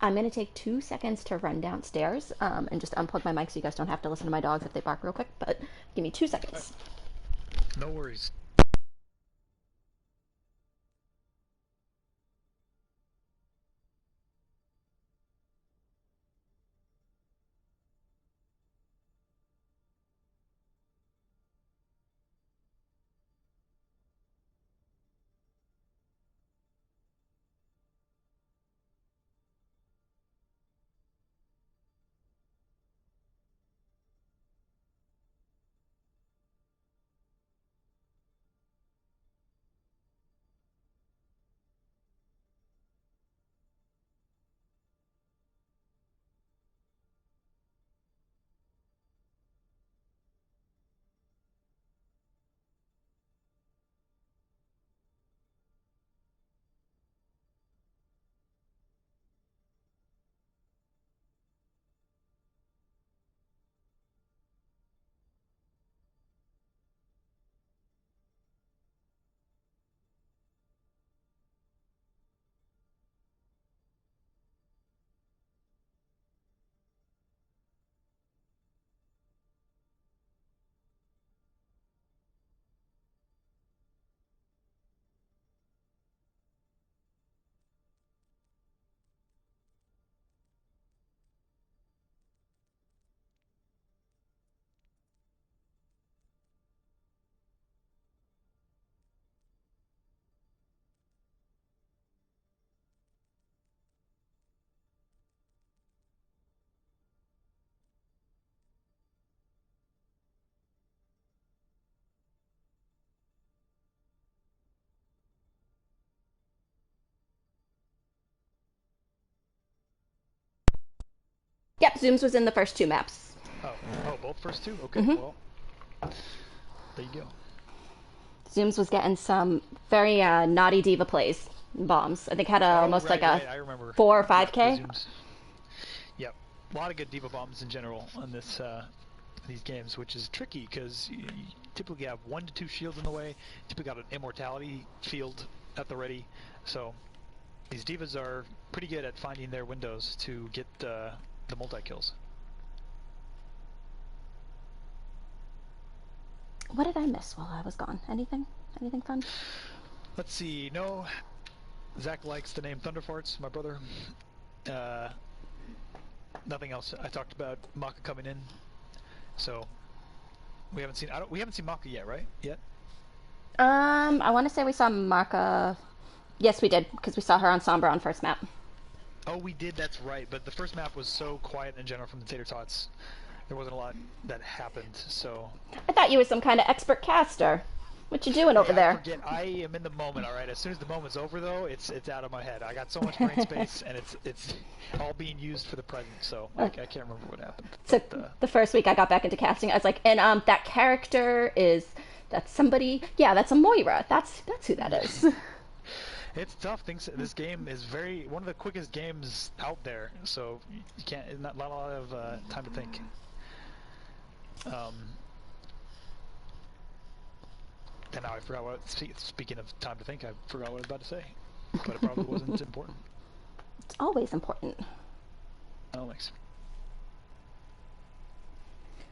I'm going to take 2 seconds to run downstairs and just unplug my mic so you guys don't have to listen to my dogs if they bark real quick, but give me 2 seconds. No worries. Yep, Zooms was in the first two maps. Oh, both first two? Okay, well, there you go. Zooms was getting some very naughty diva plays, bombs. I think had Oh, almost like a I remember. 4 or 5K. The Zooms. Yep, a lot of good diva bombs in general on these games, which is tricky because you typically have 1 to 2 shields in the way. Typically got an immortality field at the ready, so these divas are pretty good at finding their windows to get the multi kills. What did I miss while I was gone? Anything? Anything fun? Let's see. No, Zach likes the name Thunderfarts, my brother. Uh, Nothing else. I talked about Maka coming in, so we haven't seen. We haven't seen Maka yet, right? Yet. I want to say we saw Marka. Yes, we did because we saw her on Sombra on first map. Oh, we did. That's right. But the first map was so quiet in general from the Tater Tots. There wasn't a lot that happened. So. I thought you were some kind of expert caster. What you doing over Hey, I there? forget. I am in the moment. All right. As soon as the moment's over, though, it's out of my head. I got so much brain space, and it's all being used for the present. So I can't remember what happened. So But, the first week I got back into casting, I was like, and that character is that's somebody. Yeah, that's a Moira. That's who that is. it's tough. This game is one of the quickest games out there. So you can't. Not a lot of time to think. And now I forgot what. Speaking of time to think, I forgot what I was about to say, but it probably wasn't important. It's always important. Oh, thanks.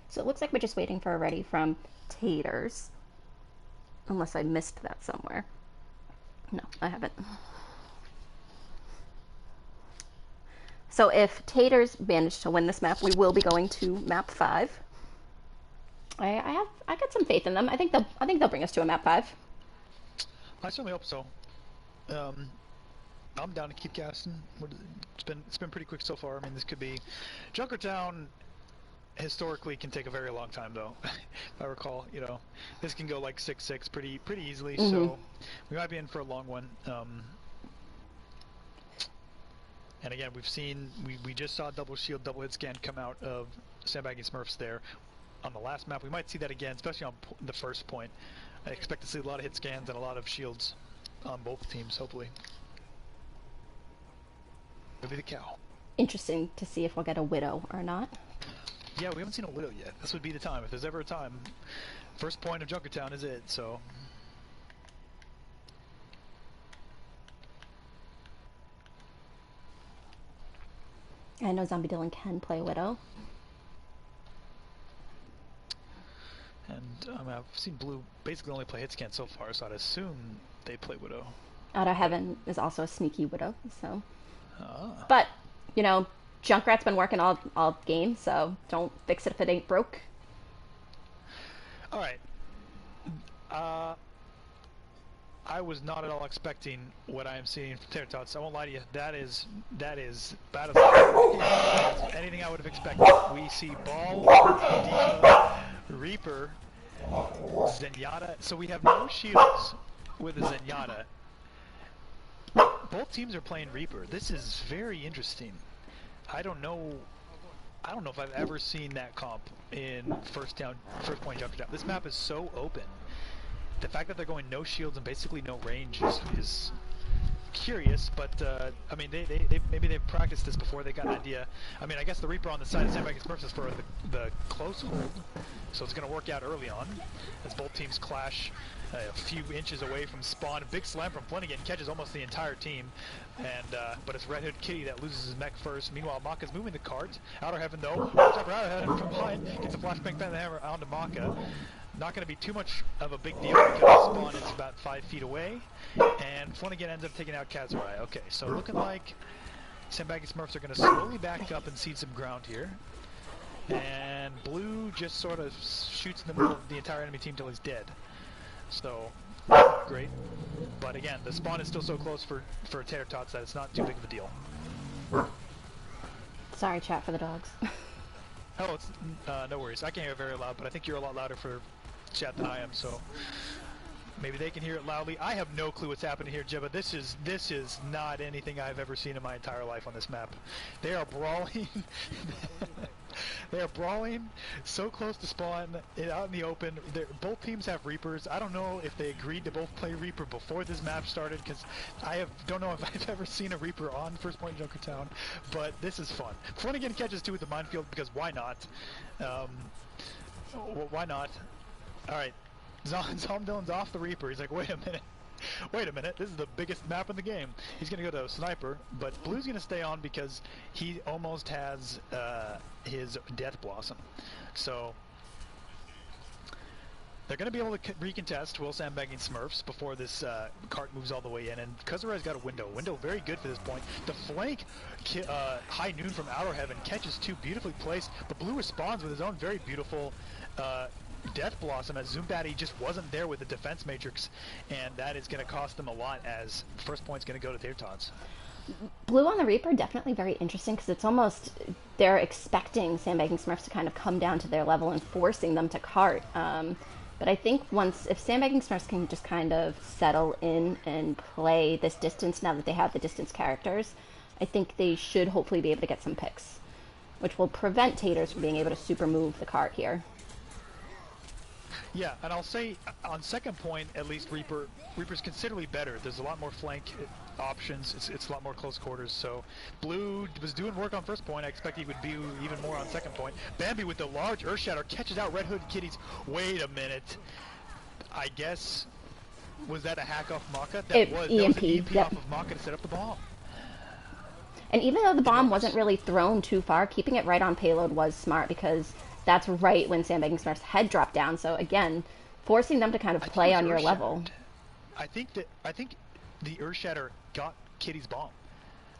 So it looks like we're just waiting for a ready from Taters. Unless I missed that somewhere. No, I haven't. So if Taters manage to win this map, we will be going to map 5. I got some faith in them. I think they'll bring us to a map 5. I certainly hope so. I'm down to keep casting. It's been pretty quick so far. I mean, this could be Junkertown. Historically, can take a very long time though. If I recall, this can go like 6-6 pretty easily. So we might be in for a long one. And again, we just saw double shield, double hit scan come out of Sandbagging Smurfs there. On the last map, we might see that again, especially on the first point. I expect to see a lot of hit scans and a lot of shields on both teams, hopefully. Maybe the cow. Interesting to see if we'll get a Widow or not. Yeah, we haven't seen a Widow yet. This would be the time. If there's ever a time, first point of Junkertown is it, so... I know Zombie Dylan can play Widow. And I've seen Blue basically only play hit scan so far, so I'd assume they play Widow. Outer Heaven is also a sneaky Widow, so. Ah. But, Junkrat's been working all game, so don't fix it if it ain't broke. Alright. I was not at all expecting what I am seeing from Tater Tots. I won't lie to you. That is bad as anything I would have expected. We see Ball, Diva, Reaper, Zenyatta. So we have no shields with a Zenyatta. Both teams are playing Reaper. This is very interesting. I don't know if I've ever seen that comp in first point Junkertown. This map is so open. The fact that they're going no shields and basically no range is curious, but I mean, maybe they've practiced this before. They got an idea. I mean, I guess the Reaper on the side of Sandbagging Smurfs is for the close hold, so it's going to work out early on as both teams clash a few inches away from spawn. A big slam from Flanagan catches almost the entire team, and but it's Red Hood Kitty that loses his mech first. Meanwhile, Maka's moving the cart. Outer Heaven though, watch out for Outer Heaven from behind, gets a flashbang fan the hammer onto Maka. Not going to be too much of a big deal because spawn is about 5 feet away, and Flanagan ends up taking out Kazurai. Okay, so looking like Sandbagging Smurfs are going to slowly back up and cede some ground here, and Blue just sort of shoots in the middle of the entire enemy team till he's dead. So, great. But again, the spawn is still so close for Tater Tots that it's not too big of a deal. Sorry, chat, for the dogs. Oh, it's no worries. I can't hear very loud, but I think you're a lot louder for chat than I am, so... Maybe they can hear it loudly. I have no clue what's happening here, Jibba. This is not anything I've ever seen in my entire life on this map. They are brawling. They are brawling so close to spawn, out in the open. Both teams have Reapers. I don't know if they agreed to both play Reaper before this map started, because don't know if I've ever seen a Reaper on First Point Junkertown, but this is fun. Flanagan catches two with the minefield, because why not? Why not? Alright. Zomdillon's off the Reaper. He's like, wait a minute, this is the biggest map in the game. He's going to go to Sniper, but Blue's going to stay on because he almost has his Death Blossom. So they're going to be able to recontest Will Sandbagging Smurfs before this cart moves all the way in, and Kazurai's got a window. Very good for this point. The flank High Noon from Outer Heaven catches two, beautifully placed, but Blue responds with his own very beautiful Death Blossom, as Zoombatty just wasn't there with the defense matrix, and that is going to cost them a lot, as first point's going to go to their Tots. Blue on the Reaper, definitely very interesting, because it's almost, they're expecting Sandbagging Smurfs to kind of come down to their level and forcing them to cart. But I think if Sandbagging Smurfs can just kind of settle in and play this distance now that they have the distance characters, I think they should hopefully be able to get some picks, which will prevent Taters from being able to super move the cart here. Yeah, and I'll say on second point, at least Reaper's considerably better. There's a lot more flank options. It's a lot more close quarters. So Blue was doing work on first point. I expect he would be even more on second point. Bambi with the large Earth Shatter catches out Red Hood Kitties. Wait a minute. I guess, was that a hack off Maka? That was an EMP off of Maka to set up the bomb. And even though the bomb wasn't really thrown too far, keeping it right on payload was smart, because that's right when Sandbagging Smurf's head dropped down. So again, forcing them to kind of play on your level. I think the Earth Shatter got Kitty's bomb.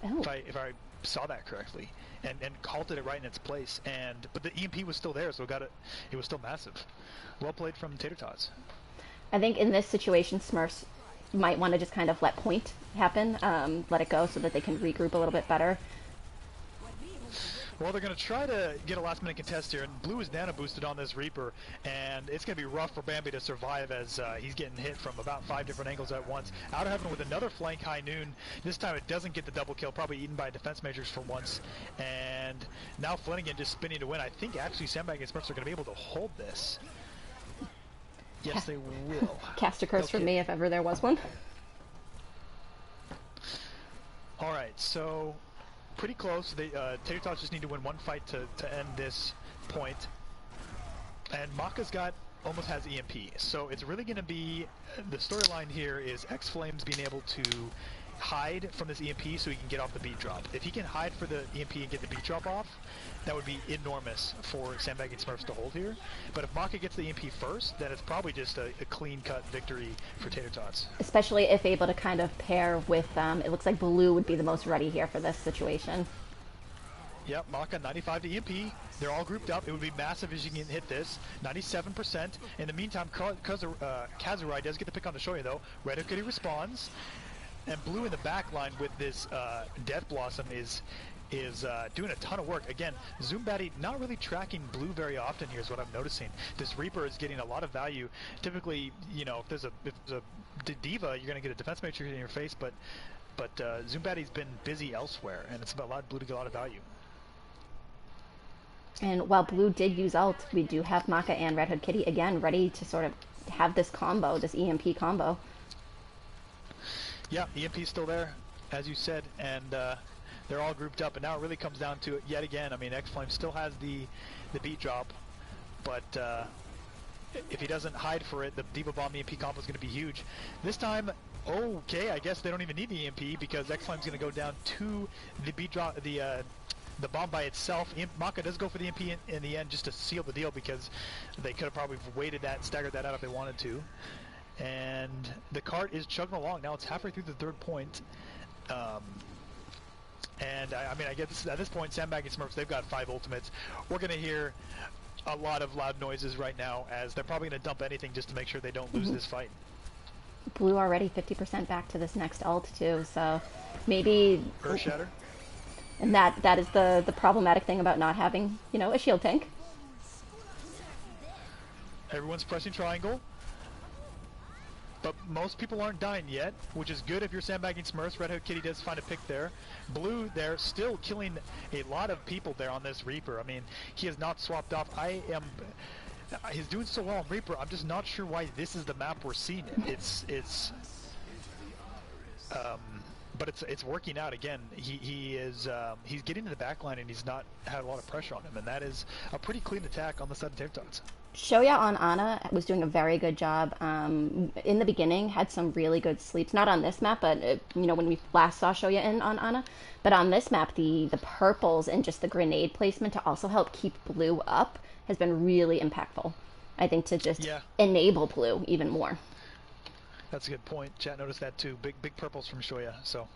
Oh. If I saw that correctly, and halted it right in its place. But the EMP was still there, so it was still massive. Well played from Tater Tots. I think in this situation, Smurfs might want to just kind of let point happen, let it go so that they can regroup a little bit better. Well, they're going to try to get a last-minute contest here, and Blue is nano-boosted on this Reaper, and it's going to be rough for Bambi to survive as he's getting hit from about 5 different angles at once. Outer Heaven with another flank High Noon. This time it doesn't get the double kill, probably eaten by a defense matrix for once. And now Flanagan just spinning to win. I think actually Sandbagging Smurfs are going to be able to hold this. Yes, they will. Cast a curse from me if ever there was one. All right, so pretty close. Tater Tots just need to win one fight to end this point. And Maka's almost has EMP. So it's really going to be, the storyline here is X-Flames being able to hide from this EMP so he can get off the beat drop. If he can hide for the EMP and get the beat drop off, that would be enormous for Sandbagging Smurfs to hold here. But if Maka gets the EMP first, then it's probably just a clean-cut victory for Tater Tots. Especially if able to kind of pair with, it looks like Blue would be the most ready here for this situation. Yep, Maka 95 to EMP. They're all grouped up. It would be massive as you can hit this. 97%. In the meantime, Kazurai does get the pick on the Shoya though. Red Hood responds. And Blue in the back line with this Death Blossom is doing a ton of work. Again, Zoombatty not really tracking Blue very often here is what I'm noticing. This Reaper is getting a lot of value. Typically, you know, if there's a Diva, you're going to get a defense matrix in your face, but Zoombatty's been busy elsewhere, and it's allowed Blue to get a lot of value. And while Blue did use ult, we do have Maka and Red Hood Kitty again ready to sort of have this combo, this EMP combo. Yeah, EMP's still there, as you said, and they're all grouped up, and now it really comes down to it yet again. I mean, X-Flame still has the beat drop, but if he doesn't hide for it, the Diva Bomb EMP combo is going to be huge. This time, okay, I guess they don't even need the EMP because X-Flame's going to go down to the beat drop, the bomb by itself. Maka does go for the EMP in the end just to seal the deal because they could have probably waited that, staggered that out if they wanted to. And the cart is chugging along. Now it's halfway through the third point. And I mean, I guess at this point, Sandbagging Smurfs, they've got 5 ultimates. We're going to hear a lot of loud noises right now as they're probably going to dump anything just to make sure they don't lose this fight. Blue already 50% back to this next ult too, so maybe... Earth Shatter. And that is the problematic thing about not having, you know, a shield tank. Everyone's pressing triangle. but most people aren't dying yet, which is good if you're sandbagging Smurfs. Red Hood Kitty does find a pick there. Blue there, still killing a lot of people there on this Reaper. I mean, he has not swapped off. He's doing so well on Reaper. I'm just not sure why this is the map we're seeing it. But it's working out again. He's getting to the back line and he's not had a lot of pressure on him, and that is a pretty clean attack on the side of Tater Tots. Shoya on Ana was doing a very good job. In the beginning, had some really good sleeps. Not on this map, but when we last saw Shoya in on Ana. But on this map, the purples and just the grenade placement to also help keep Blue up has been really impactful. I think to just enable Blue even more. That's a good point. Chat noticed that too. Big purples from Shoya. So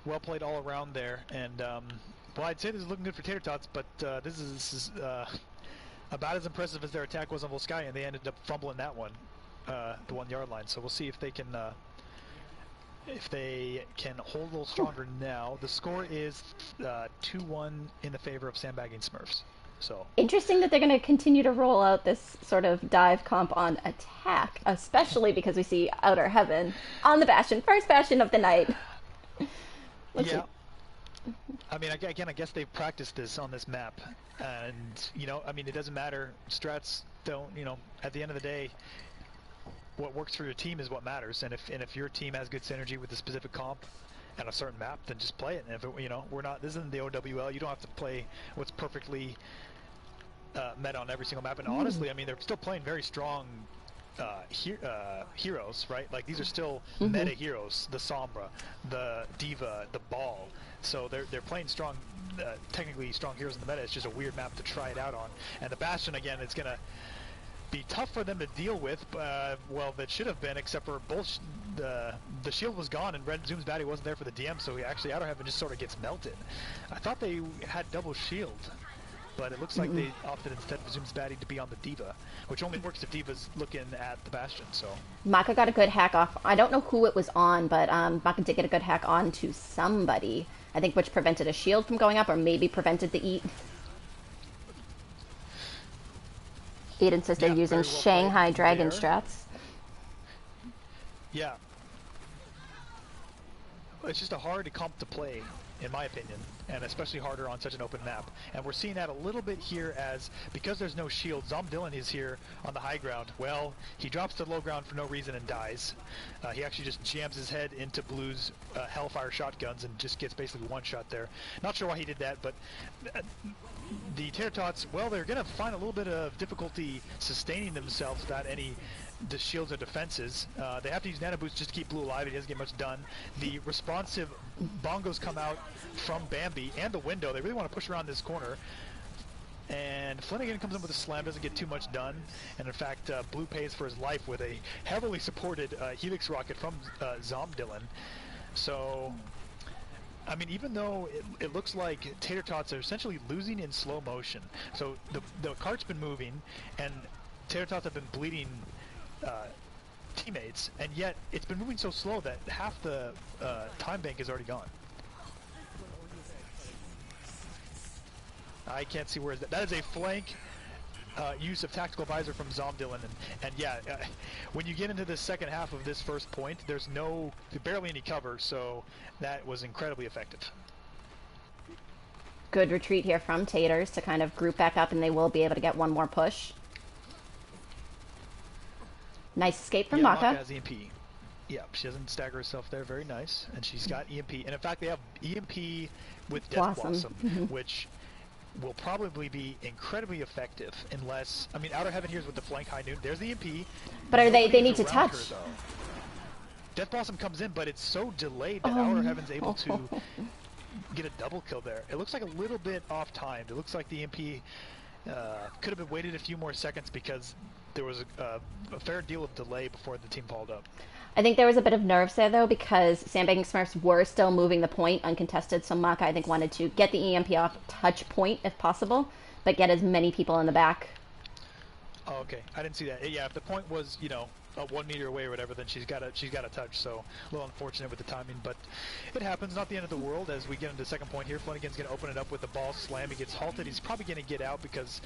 well played all around there. And well, I'd say this is looking good for Tater Tots, but this is about as impressive as their attack was on Volskaya, and they ended up fumbling that one, the 1 yard line. So we'll see if they can hold a little stronger now. The score is 2-1 in the favor of Sandbagging Smurfs. So interesting that they're going to continue to roll out this sort of dive comp on attack, especially because we see Outer Heaven on the Bastion, first Bastion of the night. I mean, again, I guess they've practiced this on this map, and I mean, it doesn't matter. Strats don't, at the end of the day, what works for your team is what matters. And if your team has good synergy with a specific comp and a certain map, then just play it. And if we're not, this isn't the OWL. You don't have to play what's perfectly meta on every single map. And honestly, I mean, they're still playing very strong heroes, right? Like, these are still meta heroes, the Sombra, the Diva, the Ball. So they're playing strong, technically strong heroes in the meta. It's just a weird map to try it out on. And the Bastion, again, it's gonna be tough for them to deal with. Well, that should have been, except for both the shield was gone and Red Zoom's baddie wasn't there for the DM, so actually Outer Heaven just sort of gets melted. I thought they had double shield, but it looks like they opted instead of Zoom's baddie to be on the Diva, which only works if Diva's looking at the Bastion. So Maka got a good hack off. I don't know who it was on, but Maka did get a good hack on to somebody, I think, which prevented a shield from going up, or maybe prevented the eat. Aiden says they're using Shanghai Dragon strats. Yeah. It's just a hard comp to play, in my opinion, and especially harder on such an open map. And we're seeing that a little bit here because there's no shield, Zomdillan is here on the high ground. Well, he drops to low ground for no reason and dies. He actually just jams his head into Blue's Hellfire shotguns and just gets basically one shot there. Not sure why he did that, but the Tater Tots, well, they're going to find a little bit of difficulty sustaining themselves without any shields or defenses. They have to use Nano Boost just to keep Blue alive. He doesn't get much done. The responsive bongos come out from Bambi and the window. They really want to push around this corner. And Flanagan comes in with a slam, doesn't get too much done. And in fact, Blue pays for his life with a heavily supported Helix rocket from Zomdillan. So, I mean, even though it looks like Tater Tots are essentially losing in slow motion. So the cart's been moving, and Tater Tots have been bleeding teammates, and yet it's been moving so slow that half the time bank is already gone. I can't see where is that. That is a flank use of Tactical Visor from Zomdillan, and yeah, when you get into the second half of this first point, there's barely any cover, so that was incredibly effective. Good retreat here from Taters to kind of group back up, and they will be able to get one more push. Nice escape from Maka. Maka has EMP. Yeah, she doesn't stagger herself there. Very nice. And she's got EMP. And in fact, they have EMP with Death Blossom, which will probably be incredibly effective unless... I mean, Outer Heaven here's with the flank high noon. There's the EMP. But they need to touch. Her, Death Blossom comes in, but it's so delayed that Outer Heaven's able to get a double kill there. It looks like a little bit off-timed. It looks like the EMP could have been waited a few more seconds because there was a fair deal of delay before the team followed up. I think there was a bit of nerves there, though, because Sandbagging Smurfs were still moving the point uncontested, so Maka, I think, wanted to get the EMP off touch point if possible, but get as many people in the back. Oh, okay. I didn't see that. Yeah, if the point was, 1 meter away or whatever, then she's got a touch. So a little unfortunate with the timing, but it happens. Not the end of the world. As we get into the second point here, Flanagan's going to open it up with the ball slam. He gets halted. He's probably going to get out because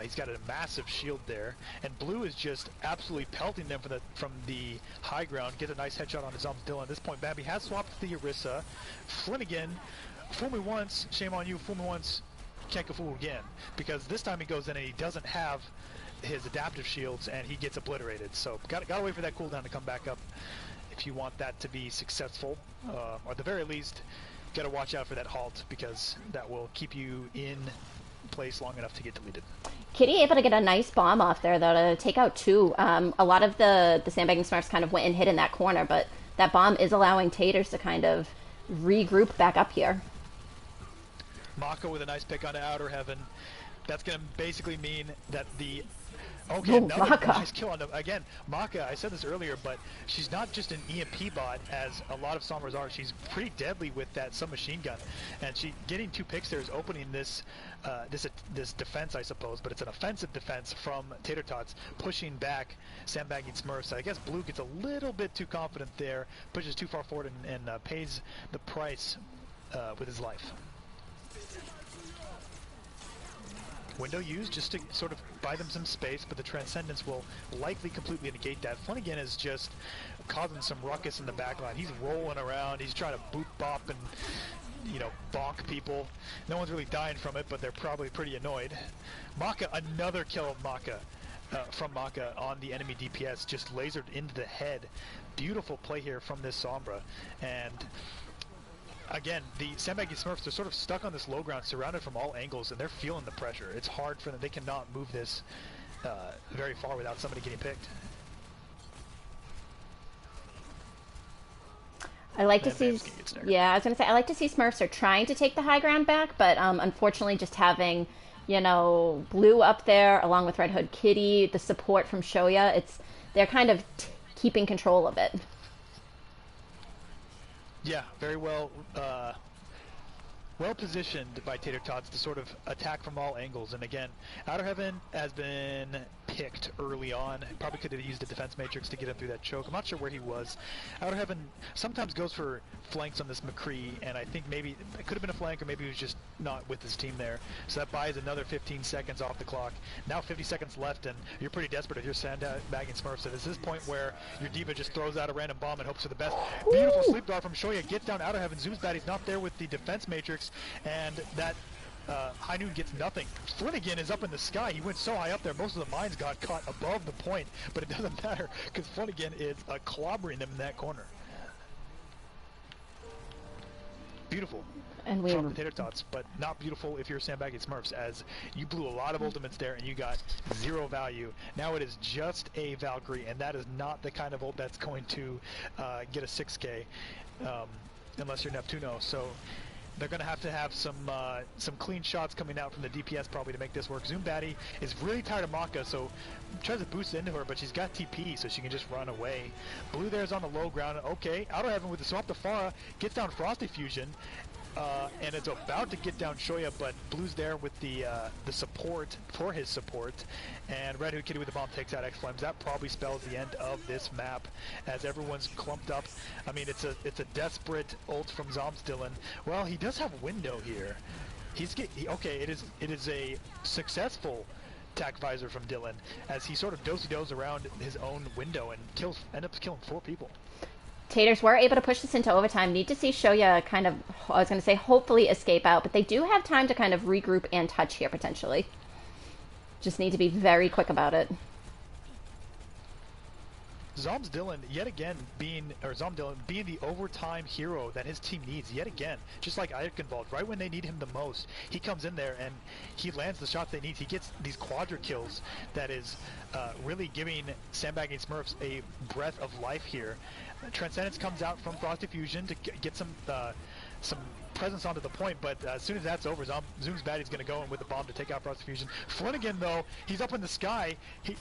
he's got a massive shield there. And Blue is just absolutely pelting them from the high ground. Get a nice headshot on his Dylan. At this point, Bambi has swapped the Orisa. Flanagan, fool me once, shame on you. Fool me once, can't go fool again. Because this time he goes in and he doesn't have his adaptive shields and he gets obliterated. So gotta wait for that cooldown to come back up if you want that to be successful. Or at the very least, gotta watch out for that halt because that will keep you in place long enough to get deleted. Kitty able to get a nice bomb off there though to take out two. A lot of the Sandbagging Smurfs kind of went and hid in that corner, but that bomb is allowing Taters to kind of regroup back up here. Mako with a nice pick onto Outer Heaven. That's going to basically mean that the... Okay, Ooh, another Maka. nice kill on the... Again, Maka, I said this earlier, but she's not just an EMP bot, as a lot of Sombras are. She's pretty deadly with that submachine gun. And she getting 2 picks there is opening this this defense, I suppose, but it's an offensive defense from Tater Tots, pushing back Sandbagging Smurfs. I guess Blue gets a little bit too confident there, pushes too far forward, and pays the price with his life. Window used just to sort of buy them some space, but the Transcendence will likely completely negate that. Flanagan is just causing some ruckus in the backline. He's rolling around, he's trying to boot bop and, you know, bonk people. No one's really dying from it, but they're probably pretty annoyed. Maka, another kill of Maka. From Maka on the enemy DPS, just lasered into the head. Beautiful play here from this Sombra. And again, the Sandbagging Smurfs are sort of stuck on this low ground, surrounded from all angles, and they're feeling the pressure. It's hard for them. They cannot move this very far without somebody getting picked. I like to see, yeah, I was going to say, I like to see Smurfs are trying to take the high ground back, but unfortunately just having, you know, Blue up there along with Red Hood Kitty, the support from Shoya, they're kind of keeping control of it. Yeah, very well well positioned by Tater Tots to sort of attack from all angles. And again, Outer Heaven has been picked early on. Probably could have used the defense matrix to get him through that choke. I'm not sure where he was. Outer Heaven sometimes goes for flanks on this McCree, and I think maybe it could have been a flank, or maybe he was just not with his team there. So that buys another 15 seconds off the clock. Now 50 seconds left, and you're pretty desperate if you're Sandbagging Smurfs. It's this point where your diva just throws out a random bomb and hopes for the best. Beautiful sleep dart from Shoya. Gets down Outer Heaven. Zooms bad. He's not there with the defense matrix, and that High Noon gets nothing. Flanagan is up in the sky. He went so high up there, most of the mines got caught above the point, but it doesn't matter because Flanagan is clobbering them in that corner. Beautiful And from the Tater Tots, but not beautiful if you're Sandbagging Smurfs, as you blew a lot of ultimates there and you got 0 value. Now it is just a Valkyrie, and that is not the kind of ult that's going to get a 6k unless you're Neptuno. So they're going to have some clean shots coming out from the DPS probably to make this work. Zoom Baddie is really tired of Maka, so tries to boost into her, but she's got TP, so she can just run away. Blue there's on the low ground. Okay, Outer Heaven with the swap to Pharah, gets down Frosty Fusion, and it's about to get down Shoya, but Blue's there with the support for his support, and Red Hood Kitty with the bomb takes out X-Flames. That probably spells the end of this map, as everyone's clumped up. I mean, it's a desperate ult from Zomsdillen. Well, he does have window here. Okay, it is a successful attack visor from Dylan, as he sort of do-si-dos around his own window and ends up killing 4 people. Taters were able to push this into overtime. Need to see Shoya kind of, I was going to say, hopefully escape out, but they do have time to kind of regroup and touch here, potentially. Just need to be very quick about it. Zomsdillen, yet again, being the overtime hero that his team needs, yet again, just like Eichenwald, right when they need him the most, he comes in there and he lands the shots they need. He gets these quadra kills that is really giving Sandbagging Smurfs a breath of life here. Transcendence comes out from Frosty Fusion to get some presence onto the point, but as soon as that's over, Zoom's Baddie's going to go in with the bomb to take out Frosty Fusion. Flanagan, though, he's up in the sky.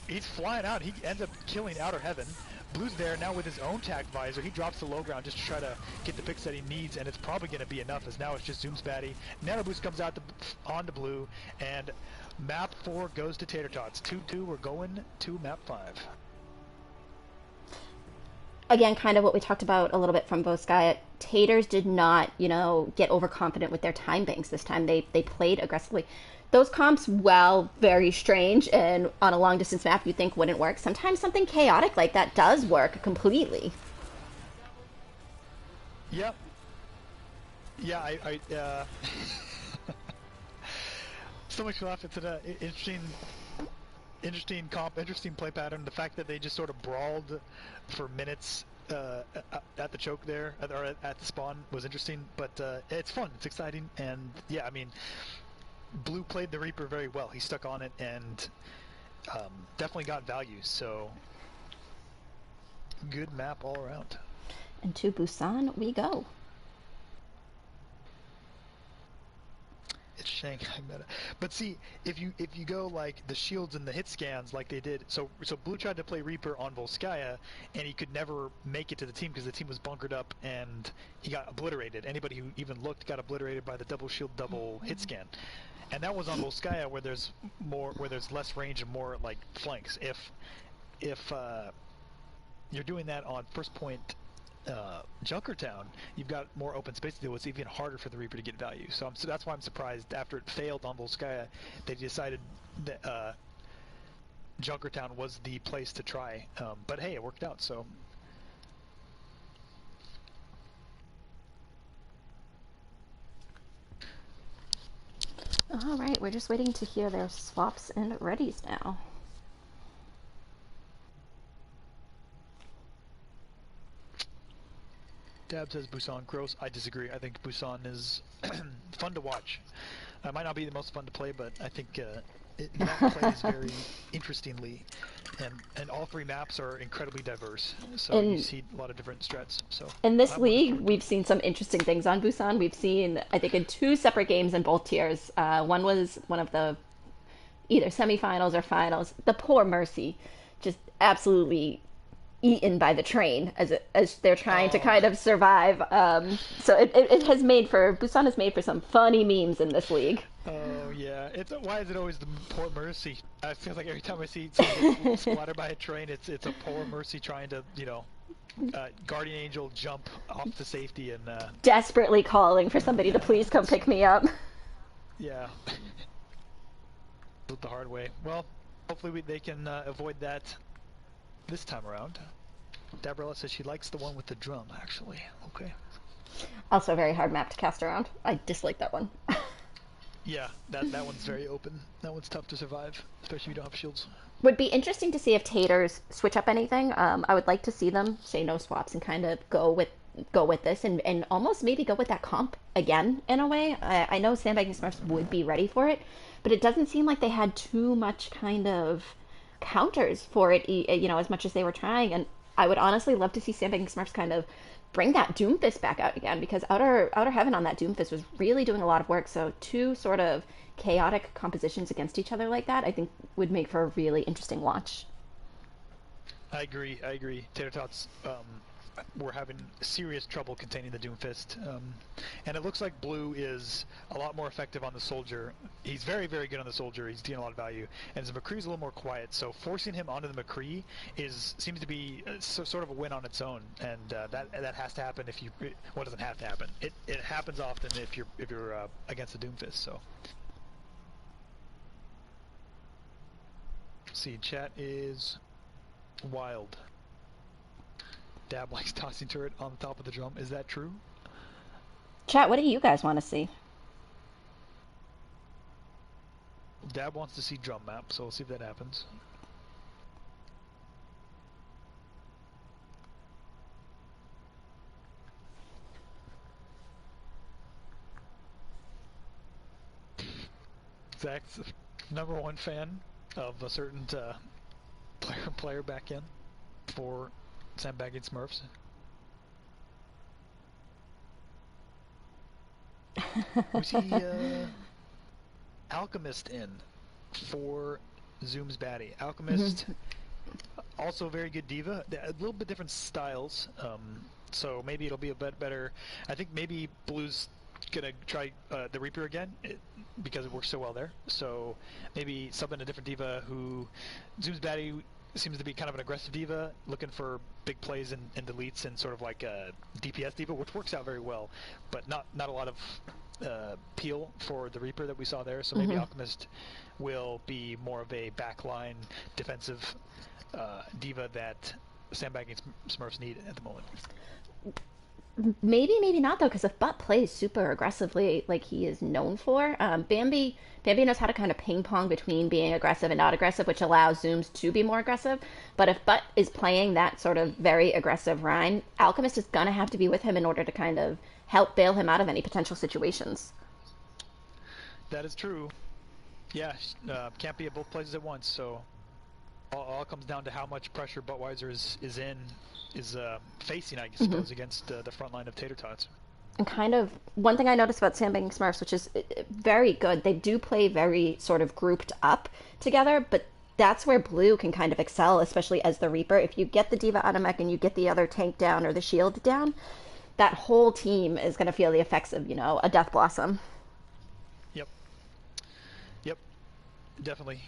He's flying out. He ends up killing Outer Heaven. Blue's there now with his own tag visor. He drops to low ground just to try to get the picks that he needs, and it's probably going to be enough, as now it's just Zoom's Baddie. Nano Boost comes out onto Blue, and map 4 goes to Tater Tots. 2-2, we're going to map 5. again, kind of what we talked about a little bit from Volskaya, Taters did not, get overconfident with their time banks this time. They played aggressively. Those comps, while very strange and on a long distance map you think wouldn't work, sometimes something chaotic like that does work completely. Yep. Yeah, so much laugh. It's an interesting comp, interesting play pattern. The fact that they just sort of brawled for minutes at the choke there, or at the spawn, was interesting. But it's fun, it's exciting, and yeah, I mean, Blue played the Reaper very well. He stuck on it and definitely got value. So good map all around. And to Busan we go. It's Shanghai meta. But see, if you go like the shields and the hit scans like they did, so Blue tried to play Reaper on Volskaya, and he could never make it to the team because the team was bunkered up and he got obliterated. Anybody who even looked got obliterated by the double shield, double hit scan. And that was on Volskaya where there's less range and more like flanks. If you're doing that on first point Junkertown, you've got more open space to deal with. It's even harder for the Reaper to get value. So that's why I'm surprised after it failed on Volskaya, they decided that Junkertown was the place to try. But hey, it worked out. So All right, we're just waiting to hear their swaps and readies now. Dab says Busan gross. I disagree. I think Busan is fun to watch. Might not be the most fun to play, but I think it plays very interestingly, and all three maps are incredibly diverse. So you see a lot of different strats. So In this I'm looking league, forward to we've it. seen some interesting things on Busan. We've seen, I think, in two separate games in both tiers. One was one of the either semifinals or finals. The poor Mercy, just absolutely eaten by the train as they're trying to Oh, kind of survive. So it has made for Busan has made for some funny memes in this league. oh yeah. It's why is it always the poor Mercy? I feel like every time I see someone get splattered by a train, it's a poor Mercy trying to Guardian Angel jump off to safety and Desperately calling for somebody to please come pick me up. yeah. The hard way. Well, hopefully they can avoid that this time around. Dabrella says she likes the one with the drum, actually. Okay. Also, a very hard map to cast around. I dislike that one. Yeah, that one's very open. That one's tough to survive, especially if you don't have shields. Would be interesting to see if Taters switch up anything. I would like to see them say no swaps and kind of go with this and almost maybe go with that comp again in a way. I know Sandbagging Smurfs would be ready for it, but it doesn't seem like they had too much kind of counters for it, as much as they were trying. And I would honestly love to see Sandbagging Smurfs kind of bring that Doomfist back out again because Outer Heaven on that Doomfist was really doing a lot of work. So two sort of chaotic compositions against each other like that, I think would make for a really interesting watch. I agree. I agree. Tater Tots were having serious trouble containing the Doomfist, and it looks like Blue is a lot more effective on the Soldier. He's very, very good on the Soldier. He's dealing a lot of value, and the McCree's a little more quiet. So forcing him onto the McCree seems to be sort of a win on its own, and that has to happen if you. Well, doesn't have to happen. It happens often if you're against the Doomfist. So. See, chat is wild. Dab likes tossing turret on the top of the drum. Is that true? Chat, what do you guys want to see? Dab wants to see drum map, so we'll see if that happens. Zach's #1 fan of a certain player back in for Sandbagging Smurfs. We see Alchemist in for Zoom's baddie. Alchemist, also very good diva. A little bit different styles, so maybe it'll be a bit better. I think maybe Blue's gonna try the Reaper again because it works so well there. So maybe sub in a different diva who Zoom's baddie seems to be kind of an aggressive diva, looking for big plays and deletes and sort of like a DPS diva, which works out very well, but not a lot of peel for the Reaper that we saw there. So maybe Alchemist will be more of a backline defensive diva that Sandbagging Smurfs need at the moment. Maybe, maybe not though, because if Butt plays super aggressively like he is known for, Bambi knows how to kind of ping pong between being aggressive and not aggressive, which allows Zooms to be more aggressive. But if Butt is playing that sort of very aggressive Rhine, Alchemist is gonna have to be with him in order to kind of help bail him out of any potential situations. That is true. Yeah, can't be at both places at once. So all comes down to how much pressure Buttweiser is facing, I suppose, against the front line of Tater Tots. And kind of one thing I noticed about Sandbagging Smurfs, which is very good, they do play very sort of grouped up together, but that's where Blue can kind of excel, especially as the Reaper. If you get the Diva out of mech and you get the other tank down or the shield down, that whole team is going to feel the effects of, a Death Blossom. Yep. Yep. Definitely.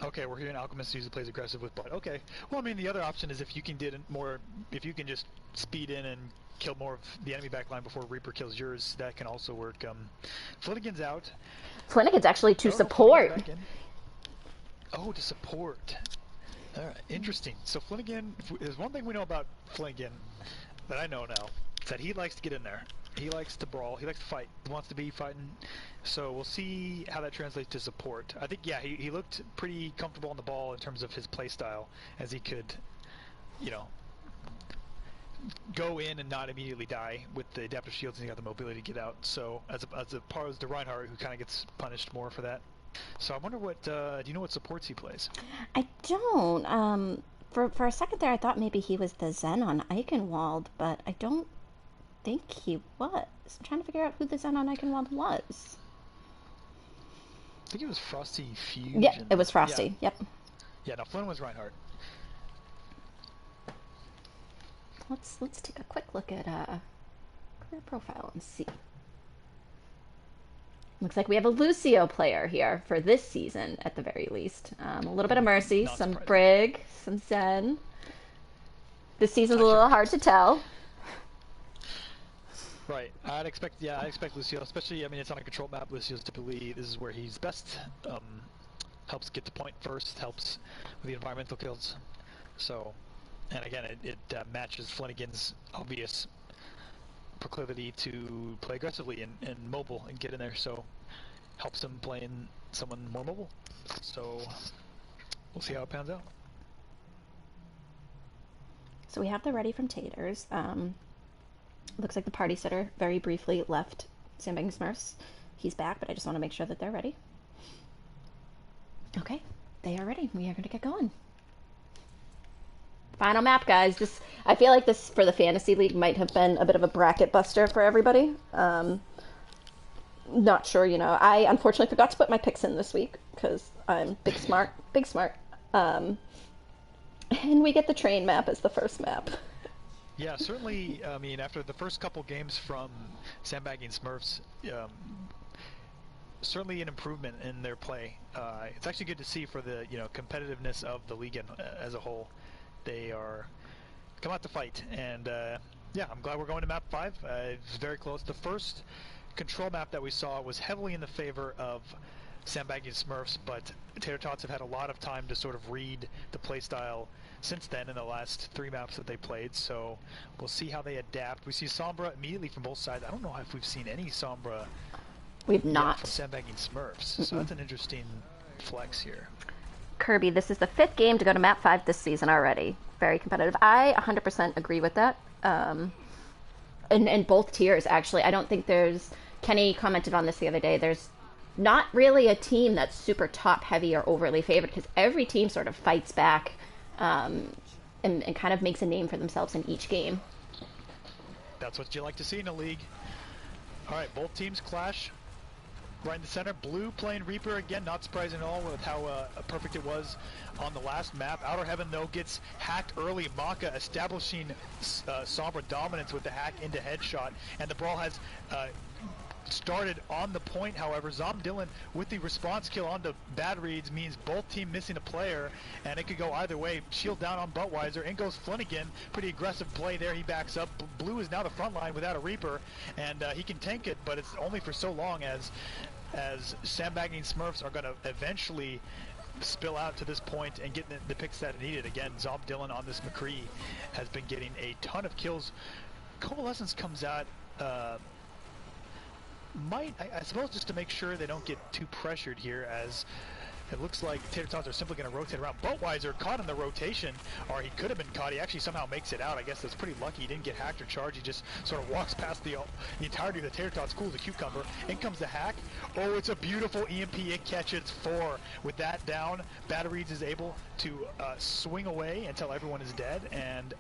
Okay, we're hearing Alchemist usually plays aggressive with Butt. Okay. Well, I mean, the other option is if you can just speed in and kill more of the enemy backline before Reaper kills yours, that can also work. Flanagan's out. Flanagan's actually to support. Oh, to support. All right, interesting. So Flanagan, there's one thing we know about Flanagan that I know now, is that he likes to get in there. He likes to brawl. He likes to fight. He wants to be fighting. So we'll see how that translates to support. I think, yeah, he looked pretty comfortable on the ball in terms of his play style, as he could, go in and not immediately die with the adaptive shields, and he got the mobility to get out. So as opposed to Reinhardt, who kind of gets punished more for that. So I wonder what, do you know what supports he plays? I don't. For a second there, I thought maybe he was the Zen on Eichenwald, but I don't think he was. I'm trying to figure out who the Zen on Eichenwald was. I think it was Frosty Fusion. Yeah, it was Frosty. Yeah. Yep. Yeah, no, Flynn was Reinhardt. Let's take a quick look at career profile and see. Looks like we have a Lucio player here for this season, at the very least. A little bit of Mercy, some Brig, some Zen. This season's a little hard to tell. Right. I'd expect Lucio, especially, I mean, it's on a control map. Lucio's typically, this is where he's best. Helps get the point first, helps with the environmental kills. So, and again, it matches Flanagan's obvious proclivity to play aggressively and mobile and get in there, so helps him playing someone more mobile. So, we'll see how it pans out. So we have the ready from Taters. Looks like the party sitter very briefly left Sandbagging Smurfs. He's back, but I just want to make sure that they're ready. Okay, they are ready. We are going to get going. Final map, guys. I feel like this for the Fantasy League might have been a bit of a bracket buster for everybody. Not sure, I unfortunately forgot to put my picks in this week because I'm big smart. And we get the train map as the first map. Yeah, certainly, I mean, after the first couple games from Sandbagging Smurfs, certainly an improvement in their play. It's actually good to see for the, competitiveness of the league as a whole. They are come out to fight, and yeah, I'm glad we're going to map 5. It's very close. The first control map that we saw was heavily in the favor of Sandbagging Smurfs, but Tater Tots have had a lot of time to sort of read the playstyle since then in the last 3 maps that they played, so we'll see how they adapt. We see Sombra immediately from both sides. I don't know if we've seen any Sombra We've not. From Sandbagging Smurfs, so that's an interesting flex here. Kirby, this is the 5th game to go to map 5 this season already. Very competitive. I 100% agree with that. In both tiers, actually. I don't think there's... Kenny commented on this the other day. There's not really a team that's super top-heavy or overly favored, because every team sort of fights back and kind of makes a name for themselves in each game. That's what you like to see in a league. All right, both teams clash. Right in the center, Blue playing Reaper again, not surprising at all with how perfect it was on the last map. Outer Heaven, though, gets hacked early. Maka establishing Sombra dominance with the hack into headshot, and the Brawl has started on the point. However, Zomdillen with the response kill onto Bad Reads means both team missing a player, and it could go either way. Shield down on Buttweiser. In goes Flanagan. Pretty aggressive play there. He backs up. Blue is now the front line without a Reaper, and he can tank it, but it's only for so long as Sandbagging Smurfs are going to eventually spill out to this point and get the picks that are needed. Again, Zomdillen on this McCree has been getting a ton of kills. Coalescence comes out, I suppose just to make sure they don't get too pressured here, as it looks like Tater Tots are simply going to rotate around. Buttweiser caught in the rotation, or he could have been caught. He actually somehow makes it out. I guess that's pretty lucky. He didn't get hacked or charged. He just sort of walks past the entirety of the Tater Tots. Cool as a cucumber. In comes the hack. Oh, it's a beautiful EMP. It catches 4. With that down, Bad Reads is able to swing away until everyone is dead, and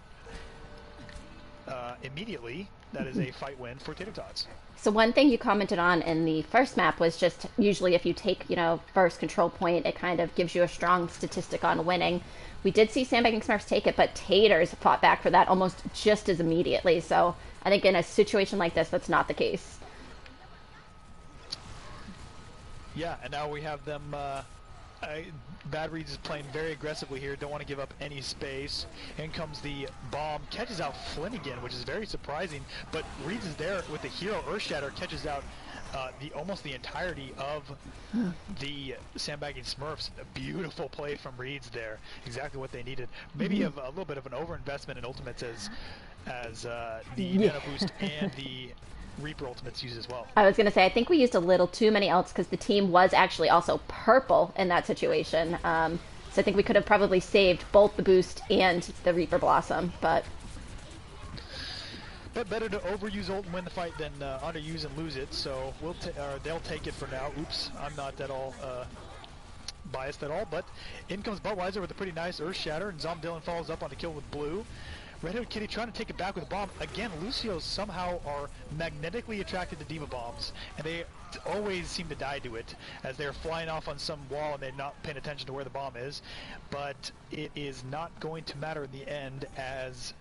immediately that is a fight win for Tater Tots. So one thing you commented on in the first map was just usually if you take, first control point, it kind of gives you a strong statistic on winning. We did see Sandbagging Smurfs take it, but Taters fought back for that almost just as immediately. So I think in a situation like this, that's not the case. Yeah, and now we have them... Bad Reads is playing very aggressively here, don't want to give up any space. In comes the bomb, catches out Flanagan, which is very surprising, but Reads is there with the hero Earthshatter, catches out almost the entirety of the Sandbagging Smurfs. A beautiful play from Reads there, exactly what they needed. Maybe a little bit of an overinvestment in ultimates as the Nano Boost and the Reaper ultimates used as well. I was going to say, I think we used a little too many ults because the team was actually also purple in that situation. So I think we could have probably saved both the boost and the Reaper Blossom, but better to overuse ult and win the fight than underuse and lose it. So they'll take it for now. Oops, I'm not at all biased at all. But in comes Buttweiser with a pretty nice Earth Shatter, and Zomdillen follows up on the kill with Blue. Red Hood Kitty trying to take it back with a bomb. Again, Lucios somehow are magnetically attracted to Diva Bombs, and they always seem to die to it as they're flying off on some wall and they're not paying attention to where the bomb is. But it is not going to matter in the end, as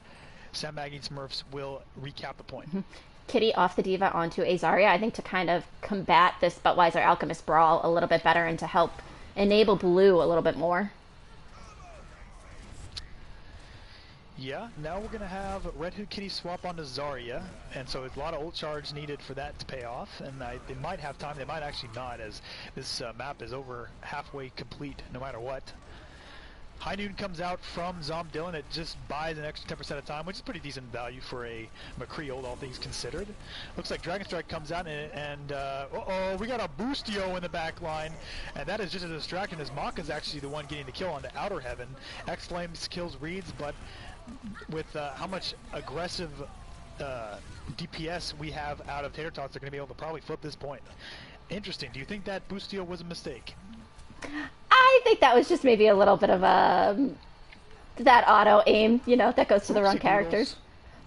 Sandbagging Smurfs will recap the point. Kitty off the Diva onto Azaria, I think, to kind of combat this Buttweiser Alchemist brawl a little bit better and to help enable Blue a little bit more. Yeah, now we're going to have Red Hood Kitty swap onto Zarya, and so a lot of ult charge needed for that to pay off, and they might have time, they might actually not, as this map is over halfway complete no matter what. High Noon comes out from Zomdillen. It just buys an extra 10% of time, which is pretty decent value for a McCree ult, all things considered. Looks like Dragon Strike comes out, and uh-oh, we got a Boostio in the back line, and that is just a distraction as Maka's actually the one getting the kill onto Outer Heaven. X-Flames kills Reads, but with how much aggressive DPS we have out of Tater Tots, they're going to be able to probably flip this point. Interesting. Do you think that Boostio was a mistake? I think that was just maybe a little bit of that auto aim, that goes to the wrong characters.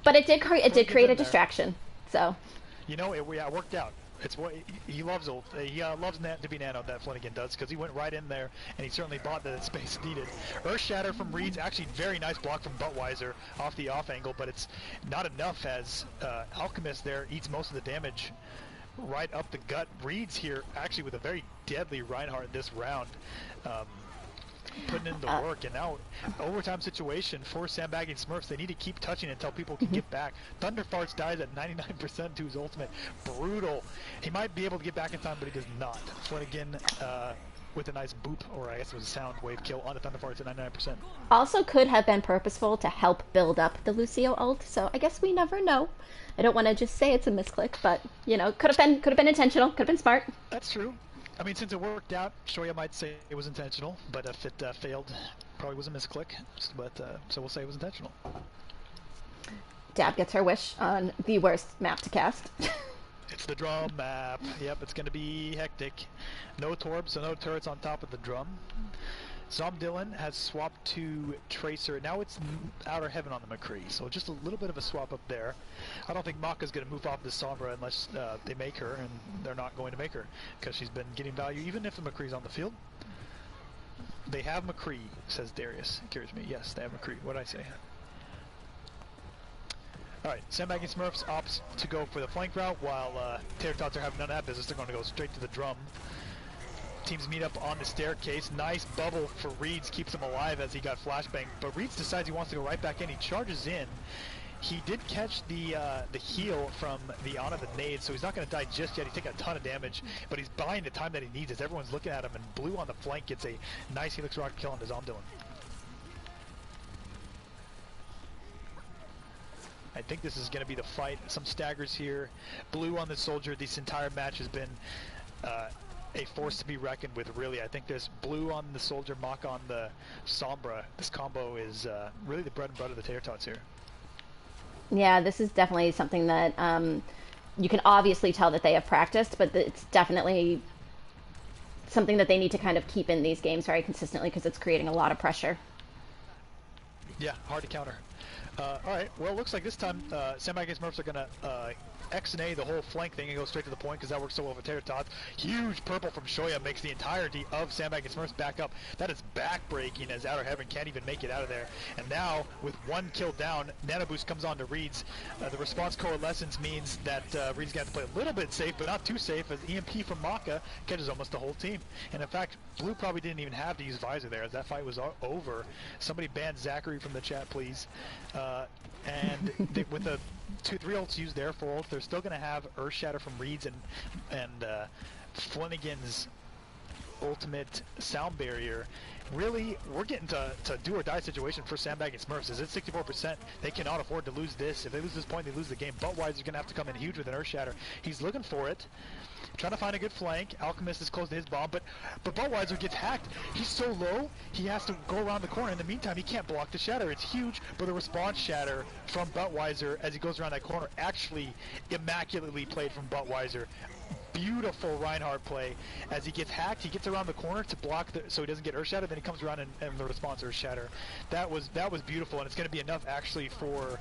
But it did create a distraction. So. It worked out. It's what he loves. He loves to be nanoed, that Flanagan does, because he went right in there and he certainly bought the space needed. Earth Shatter from Reeds, actually very nice block from Buttweiser off the off angle, but it's not enough as Alchemist there eats most of the damage right up the gut. Reeds here actually with a very deadly Reinhardt this round, putting in the work, and now overtime situation for Sandbagging Smurfs. They need to keep touching until people can get back. Thunderfarts dies at 99% to his ultimate. Brutal. He might be able to get back in time, but he does not. Flanagan with a nice boop, or I guess it was a sound wave kill onto Thunderfarts at 99%. Also could have been purposeful to help build up the Lucio ult, so I guess we never know. I don't want to just say it's a misclick, but could have been intentional, could have been smart. That's true. I mean, since it worked out, Shoya might say it was intentional, but if it failed, probably was a misclick. But so we'll say it was intentional. Dab gets her wish on the worst map to cast. It's the drum map. Yep, it's going to be hectic. No Torb, so no turrets on top of the drum. Zomdillen has swapped to Tracer. Now it's Outer Heaven on the McCree, so just a little bit of a swap up there. I don't think Maka's going to move off the Sombra unless they make her, and they're not going to make her because she's been getting value even if the McCree's on the field. They have McCree, says Darius. Curious me. Yes, they have McCree. What did I say? Alright, Sandbagging Smurfs opts to go for the flank route, while Tater Tots are having none of that business. They're going to go straight to the drum. Teams meet up on the staircase. Nice bubble for Reeds, keeps him alive as he got flashbanged. But Reeds decides he wants to go right back in. He charges in. He did catch the heal from the Ana the nade, so he's not going to die just yet. He's taking a ton of damage, but he's buying the time that he needs as everyone's looking at him, and Blue on the flank gets a nice Helix Rocket kill on his Dylan. I think this is going to be the fight. Some staggers here. Blue on the Soldier. This entire match has been a force to be reckoned with, really. I think there's Blue on the Soldier, Mach on the Sombra. This combo is really the bread and butter of the Tater Tots here. Yeah, this is definitely something that you can obviously tell that they have practiced, but it's definitely something that they need to kind of keep in these games very consistently because it's creating a lot of pressure. Yeah, hard to counter. Alright, well, it looks like this time Sandbagging Smurfs are going to X and A the whole flank thing and go straight to the point because that works so well for Tater Tots. Huge purple from Shoya makes the entirety of Sandbagging Smurfs back up. That is back-breaking as Outer Heaven can't even make it out of there. And now, with one kill down, Nano Boost comes on to Reeds. The response coalescence means that Reeds got to play a little bit safe, but not too safe, as EMP from Maka catches almost the whole team. And in fact, Blue probably didn't even have to use Visor there as that fight was over. Somebody ban Zachary from the chat, please. With the 2-3 ults used there, 4 ults, they're still going to have Earth Shatter from Reeds and Flanagan's ultimate sound barrier. Really, we're getting to do or die situation for Sandbagging Smurfs. Is it 64%? They cannot afford to lose this. If they lose this point, they lose the game. Buttwise is going to have to come in huge with an Earth Shatter. He's looking for it. Trying to find a good flank. Alchemist is close to his bomb, but Buttweiser gets hacked. He's so low, he has to go around the corner. In the meantime, he can't block the shatter. It's huge, but the response shatter from Buttweiser as he goes around that corner actually immaculately played from Buttweiser. Beautiful Reinhardt play. As he gets hacked, he gets around the corner to block so he doesn't get Earth Shatter, then he comes around and the response Earth Shatter. That was beautiful, and it's going to be enough actually for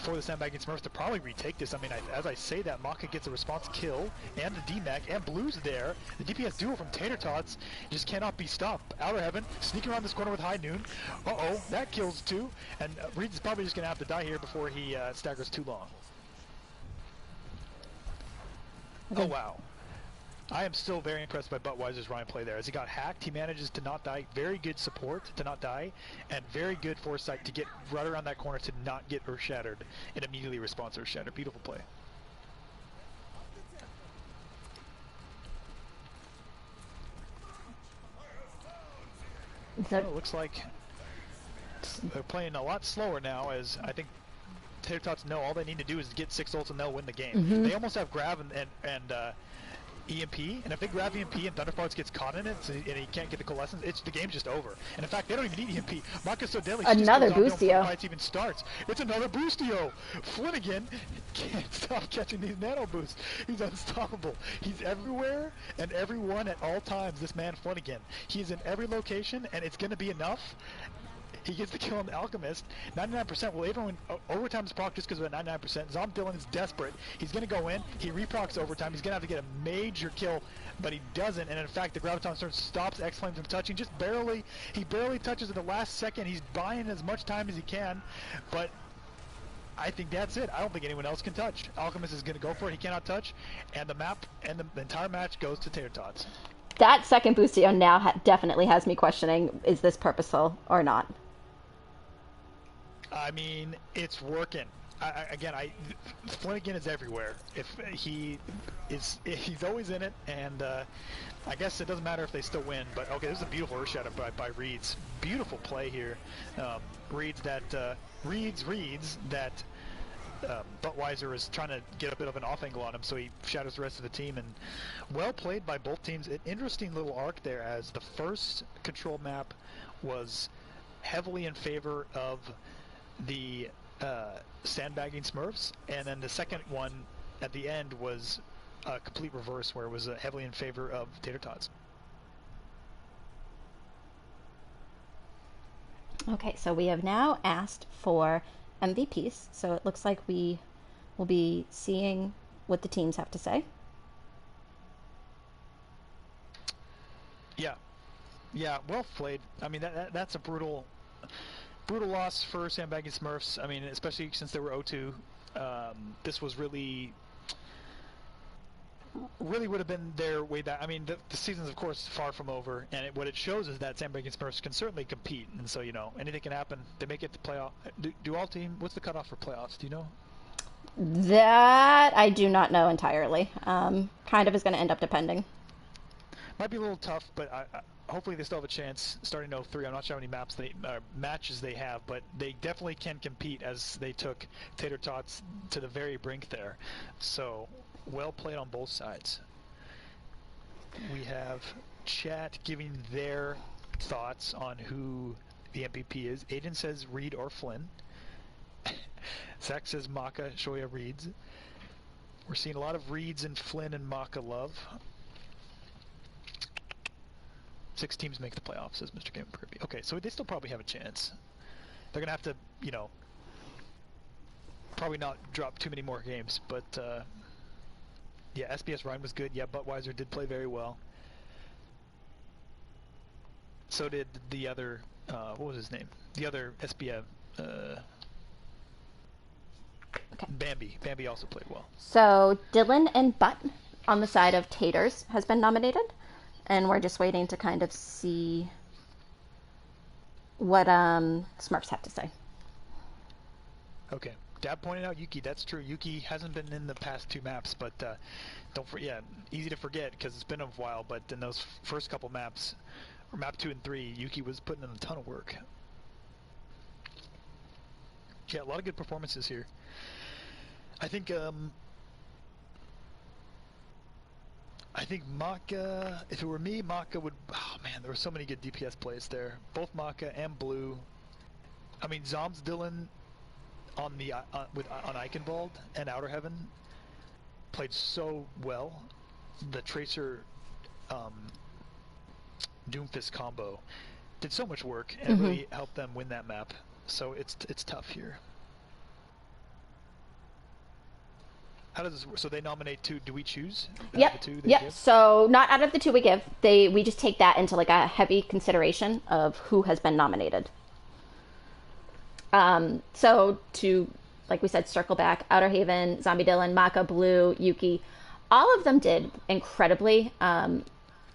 the Sandbagging Smurfs to probably retake this. I mean, as I say that, Maka gets a response kill, and the DMAC, and Blue's there. The DPS duo from Tater Tots just cannot be stopped. Outer Heaven, sneaking around this corner with High Noon. Uh-oh, that kills two, and Reeds is probably just going to have to die here before he staggers too long. Okay. Oh, wow. I am still very impressed by Buttweiser's Ryan play there. As he got hacked, he manages to not die. Very good support to not die, and very good foresight to get right around that corner to not get Earth Shattered and immediately response Earth Shattered. Beautiful play. Well, it looks like they're playing a lot slower now, as I think Tater Tots know all they need to do is get 6 ults and they'll win the game. Mm-hmm. They almost have Grav and EMP, and if they grab EMP and Thunderfarts gets caught in it and he can't get the Coalescence, the game's just over. And in fact, they don't even need EMP. Maka's so deadly, another boostio. Fights even starts. It's another boostio. Flanagan can't stop catching these nano boosts. He's unstoppable. He's everywhere and everyone at all times. This man Flanagan. He's in every location, and it's going to be enough. He gets the kill on the Alchemist. 99%. Well, everyone overtime is proc just because of that 99%. Dylan is desperate. He's going to go in. He reprocs overtime. He's going to have to get a major kill, but he doesn't. And in fact, the Graviton Storm stops X-Flames from touching. Just barely. He barely touches at the last second. He's buying as much time as he can, but I think that's it. I don't think anyone else can touch. Alchemist is going to go for it. He cannot touch, and the map and the entire match goes to Tater Tots. That second boostio now definitely has me questioning: is this purposeful or not? I mean, it's working. Flanagan is everywhere. He's always in it, and I guess it doesn't matter if they still win. But okay, this is a beautiful Earth Shadow by Reeds. Beautiful play here. Reeds that Buttweiser is trying to get a bit of an off angle on him, so he shatters the rest of the team. And well played by both teams. An interesting little arc there, as the first control map was heavily in favor of the Sandbagging Smurfs, and then the second one at the end was a complete reverse, where it was heavily in favor of Tater Tots. Okay, so we have now asked for MVPs, so it looks like we will be seeing what the teams have to say. Yeah, well played. I mean, that's a brutal brutal loss for Sandbagging Smurfs. I mean, especially since they were 0-2. This was really would have been their way back. I mean, the season's of course far from over, and what it shows is that Sandbagging Smurfs can certainly compete, and so anything can happen. They make it to playoff. Do all team? What's the cutoff for playoffs? Do you know? That I do not know entirely. Kind of is going to end up depending. Might be a little tough, but hopefully they still have a chance. Starting 0-3, I'm not sure how many matches they have, but they definitely can compete as they took Tater Tots to the very brink there. So well played on both sides. We have chat giving their thoughts on who the MVP is. Aiden says Reed or Flynn. Zach says Maka, Shoya Reeds. We're seeing a lot of Reeds and Flynn and Maka love. 6 teams make the playoffs, says Mr. Game Kirby. Okay, so they still probably have a chance. They're going to have to, probably not drop too many more games, but yeah, SBS Ryan was good. Yeah, Budweiser did play very well. So did the other, what was his name? The other SBF, Okay. Bambi. Bambi also played well. So Dylan and Butt on the side of Taters has been nominated, and we're just waiting to kind of see what Smurfs have to say. Okay. Dab pointed out Yuki. That's true. Yuki hasn't been in the past 2 maps, but don't forget. Easy to forget because it's been a while. But in those first couple maps, or map 2 and 3, Yuki was putting in a ton of work. Yeah, a lot of good performances here. I think Maka, if it were me, Maka would. Oh man, there were so many good DPS plays there. Both Maka and Blue. I mean, Zombs Dylan on Eichenwald and Outer Heaven played so well. The Tracer Doomfist combo did so much work and really helped them win that map. So it's tough here. How does this work? So they nominate 2. Do we choose? Yep. The 2 Yep. give? So not out of the 2 we give. We just take that into like a heavy consideration of who has been nominated. So to, like we said, circle back, Outer Haven, Zombie Dylan, Maka, Blue, Yuki, all of them did incredibly. I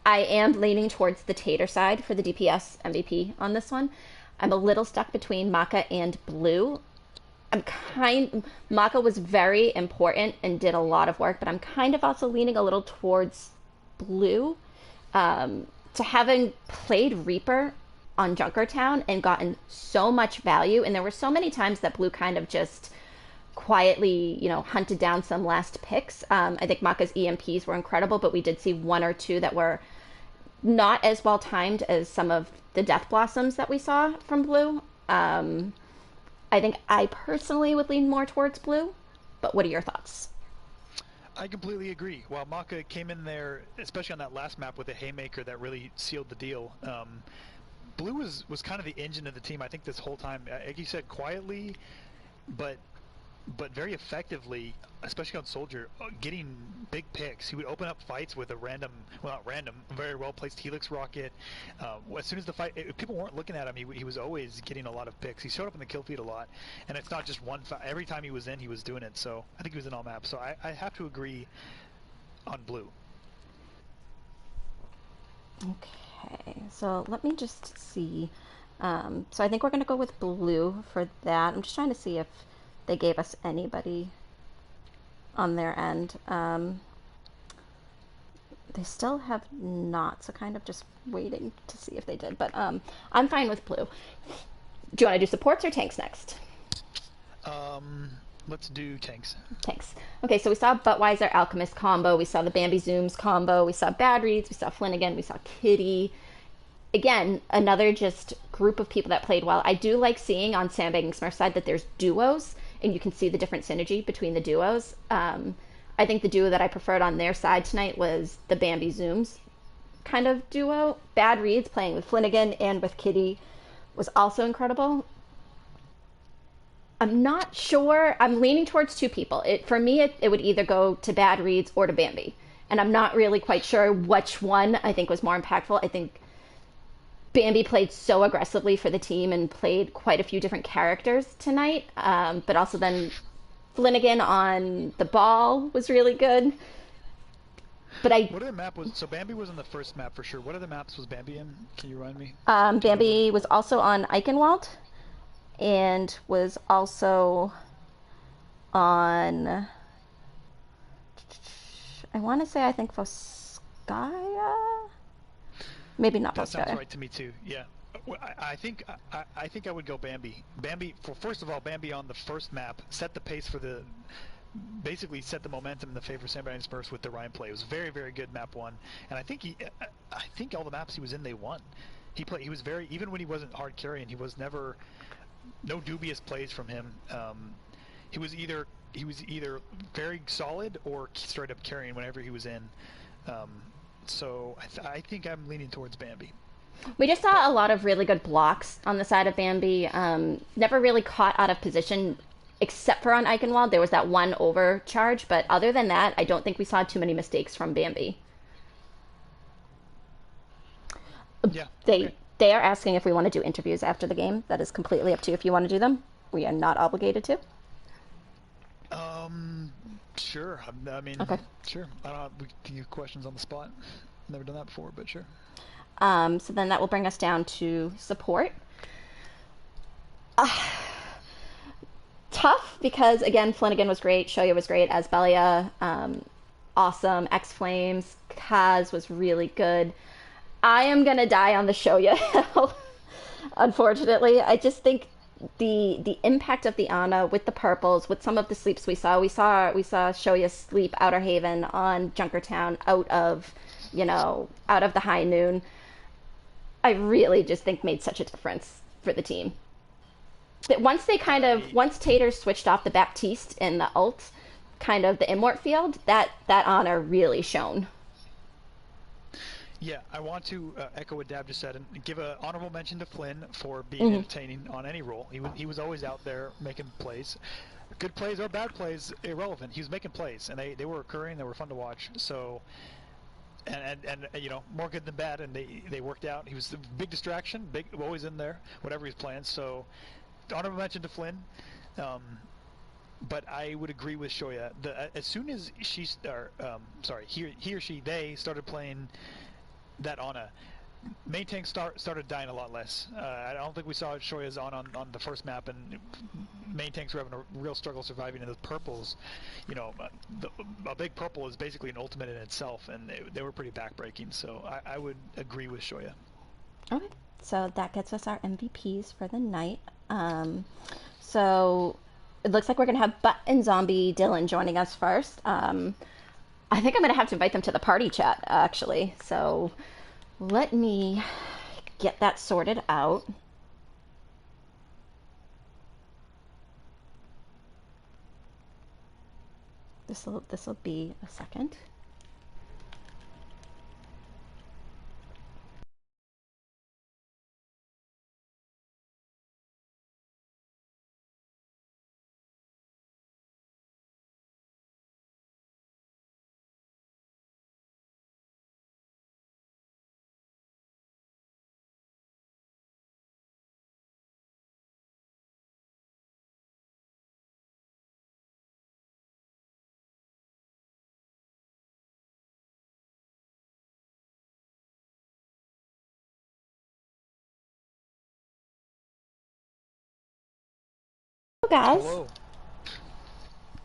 am leaning towards the Tater side for the DPS MVP on this one. I'm a little stuck between Maka and Blue. Maka was very important and did a lot of work, but I'm kind of also leaning a little towards Blue. To having played Reaper on Junkertown and gotten so much value, and there were so many times that Blue kind of just quietly, hunted down some last picks. I think Maka's EMPs were incredible, but we did see 1 or 2 that were not as well timed as some of the Death Blossoms that we saw from Blue. I think I personally would lean more towards Blue, but what are your thoughts? I completely agree. While Maka came in there, especially on that last map with a haymaker that really sealed the deal, Blue was kind of the engine of the team, I think, this whole time. Like you said, quietly, but very effectively, especially on Soldier, getting big picks. He would open up fights with a not random, very well-placed Helix rocket. As soon as the fight, if people weren't looking at him, he was always getting a lot of picks. He showed up in the kill feed a lot, and it's not just one fight. Every time he was in, he was doing it. So I think he was in all maps. So I have to agree on Blue. Okay, so let me just see. So I think we're going to go with Blue for that. I'm just trying to see if they gave us anybody on their end. They still have not, so kind of just waiting to see if they did. But I'm fine with Blue. Do you want to do supports or tanks next? Let's do tanks. Tanks. Okay, so we saw Buttweiser Alchemist combo. We saw the Bambi Zooms combo. We saw Bad Reads. We saw Flanagan. We saw Kitty. Again, another just group of people that played well. I do like seeing on Sandbagging Smurf side that there's duos, and you can see the different synergy between the duos. I think the duo that I preferred on their side tonight was the Bambi Zooms kind of duo. Bad Reads playing with Flanagan and with Kitty was also incredible. I'm not sure. I'm leaning towards 2 people. For me, it would either go to Bad Reads or to Bambi. And I'm not really quite sure which one I think was more impactful. I think Bambi played so aggressively for the team and played quite a few different characters tonight. But also then Flanagan on the ball was really good. But I What other map was so Bambi was on the first map for sure. What other maps was Bambi in? Can you remind me? Do you remember? Bambi was also on Eichenwald and was also on. I want to say I think Voskaya, maybe not That sounds Voskaya. right to me too. Yeah. I think I would go Bambi. Bambi for first of all, Bambi on the first map set the pace for the basically set the momentum in the favor of Sandbagging Smurfs with the Ryan play. It was very very good map one, and I think all the maps he was in they won. He was very even when he wasn't hard carrying. He was never no dubious plays from him. He was either very solid or straight up carrying whenever he was in. Um, so I think I'm leaning towards Bambi. We just But saw a lot of really good blocks on the side of Bambi. Never really caught out of position, except for on Eichenwald. There was that one overcharge, but other than that, I don't think we saw too many mistakes from Bambi. yeah, okay. They are asking if we want to do interviews after the game. That is completely up to you if you want to do them. We are not obligated to. Um, sure. I mean, Okay. sure. I don't know. We can do questions on the spot. Never done that before, but sure. So then that will bring us down to support. Tough because again Flanagan was great, Shoya was great, Asbelia, awesome, X Flames, Kaz was really good. I am gonna die on the Shoya hill. Unfortunately, I just think the impact of the Ana with the purples, with some of the sleeps we saw Shoya sleep Outer Haven on Junkertown out of the high noon. I really just think made such a difference for the team. That I once Tater switched off the Baptiste in the ult, kind of the Immort field, that honor really shone. Yeah, I want to echo what Dab just said and give an honorable mention to Flynn for being Mm-hmm. entertaining on any role. He was always out there making plays, good plays or bad plays, irrelevant. He was making plays, and they were occurring. They were fun to watch. So and more good than bad, and they worked out. He was a big distraction, big always in there, whatever he's playing. So honorable mention to Flynn. Um, but I would agree with Shoya. As soon as sorry, he or she they started playing that Ana, main tank started dying a lot less. I don't think we saw Shoya's on the first map, and main tanks were having a real struggle surviving. And the purples, a big purple is basically an ultimate in itself, and they were pretty backbreaking. So I would agree with Shoya. Okay, so that gets us our MVPs for the night. So it looks like we're gonna have Butt and Zombie Dylan joining us first. I think I'm gonna have to invite them to the party chat actually. So let me get that sorted out. This will be a second. Guys, Hello.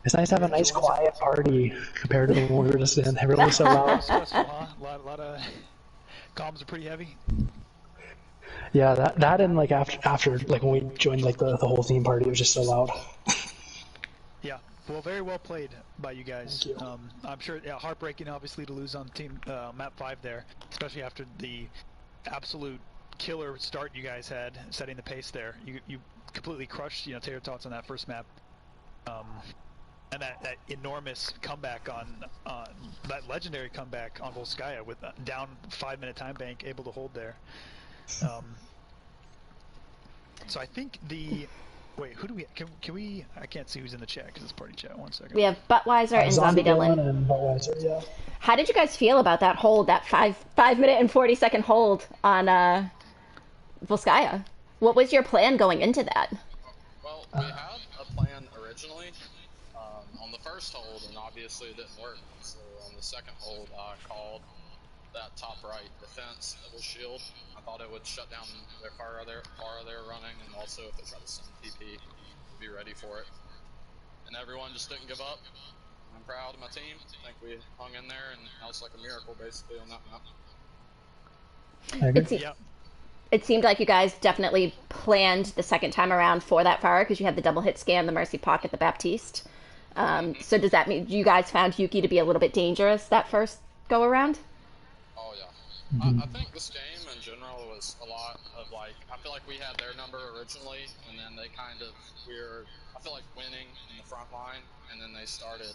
It's nice to have a Yeah, nice join us. quiet party compared to the one we were just in. Everyone was so A loud. little stressful, huh? A lot of comms are pretty heavy. Yeah, that and like after like when we joined like the whole theme party, it was just so loud. Yeah, well, very well played by you Thank guys. you. I'm sure, yeah, heartbreaking obviously to lose on team map 5 there, especially after the absolute killer start you guys had, setting the pace there. You completely crushed, Tater Tots on that first map. Um, and that enormous comeback on that legendary comeback on Volskaya with down 5-minute time bank, able to hold there. Um, so I think wait, who do we can we I can't see who's in the chat because it's party chat. 1 second. we have Buttweiser and Zombie Zombie Dylan. Dylan and Budweiser, yeah. How did you guys feel about that hold, that 5 minute and 40 second hold on Volskaya. What was your plan going into that? Well, we had a plan originally on the first hold, and obviously it didn't work. So on the second hold, I called that top right defense double shield. I thought it would shut down their far they're running, and also if they try to send TP, we'd be ready for it. And everyone just didn't give up. I'm proud of my team. I think we hung in there, and that was like a miracle basically on that map. I agree. It, se- Yeah. it seemed like you guys definitely planned the second time around for that fire because you had the double hit scan, the Mercy Pocket, the Baptiste. Mm-hmm. So does that mean you guys found Yuki to be a little bit dangerous that first go around? Oh yeah. Hmm. I think this game in general was a lot of like I feel like we had their number originally, and then they kind of I feel like winning in the front line, and then they started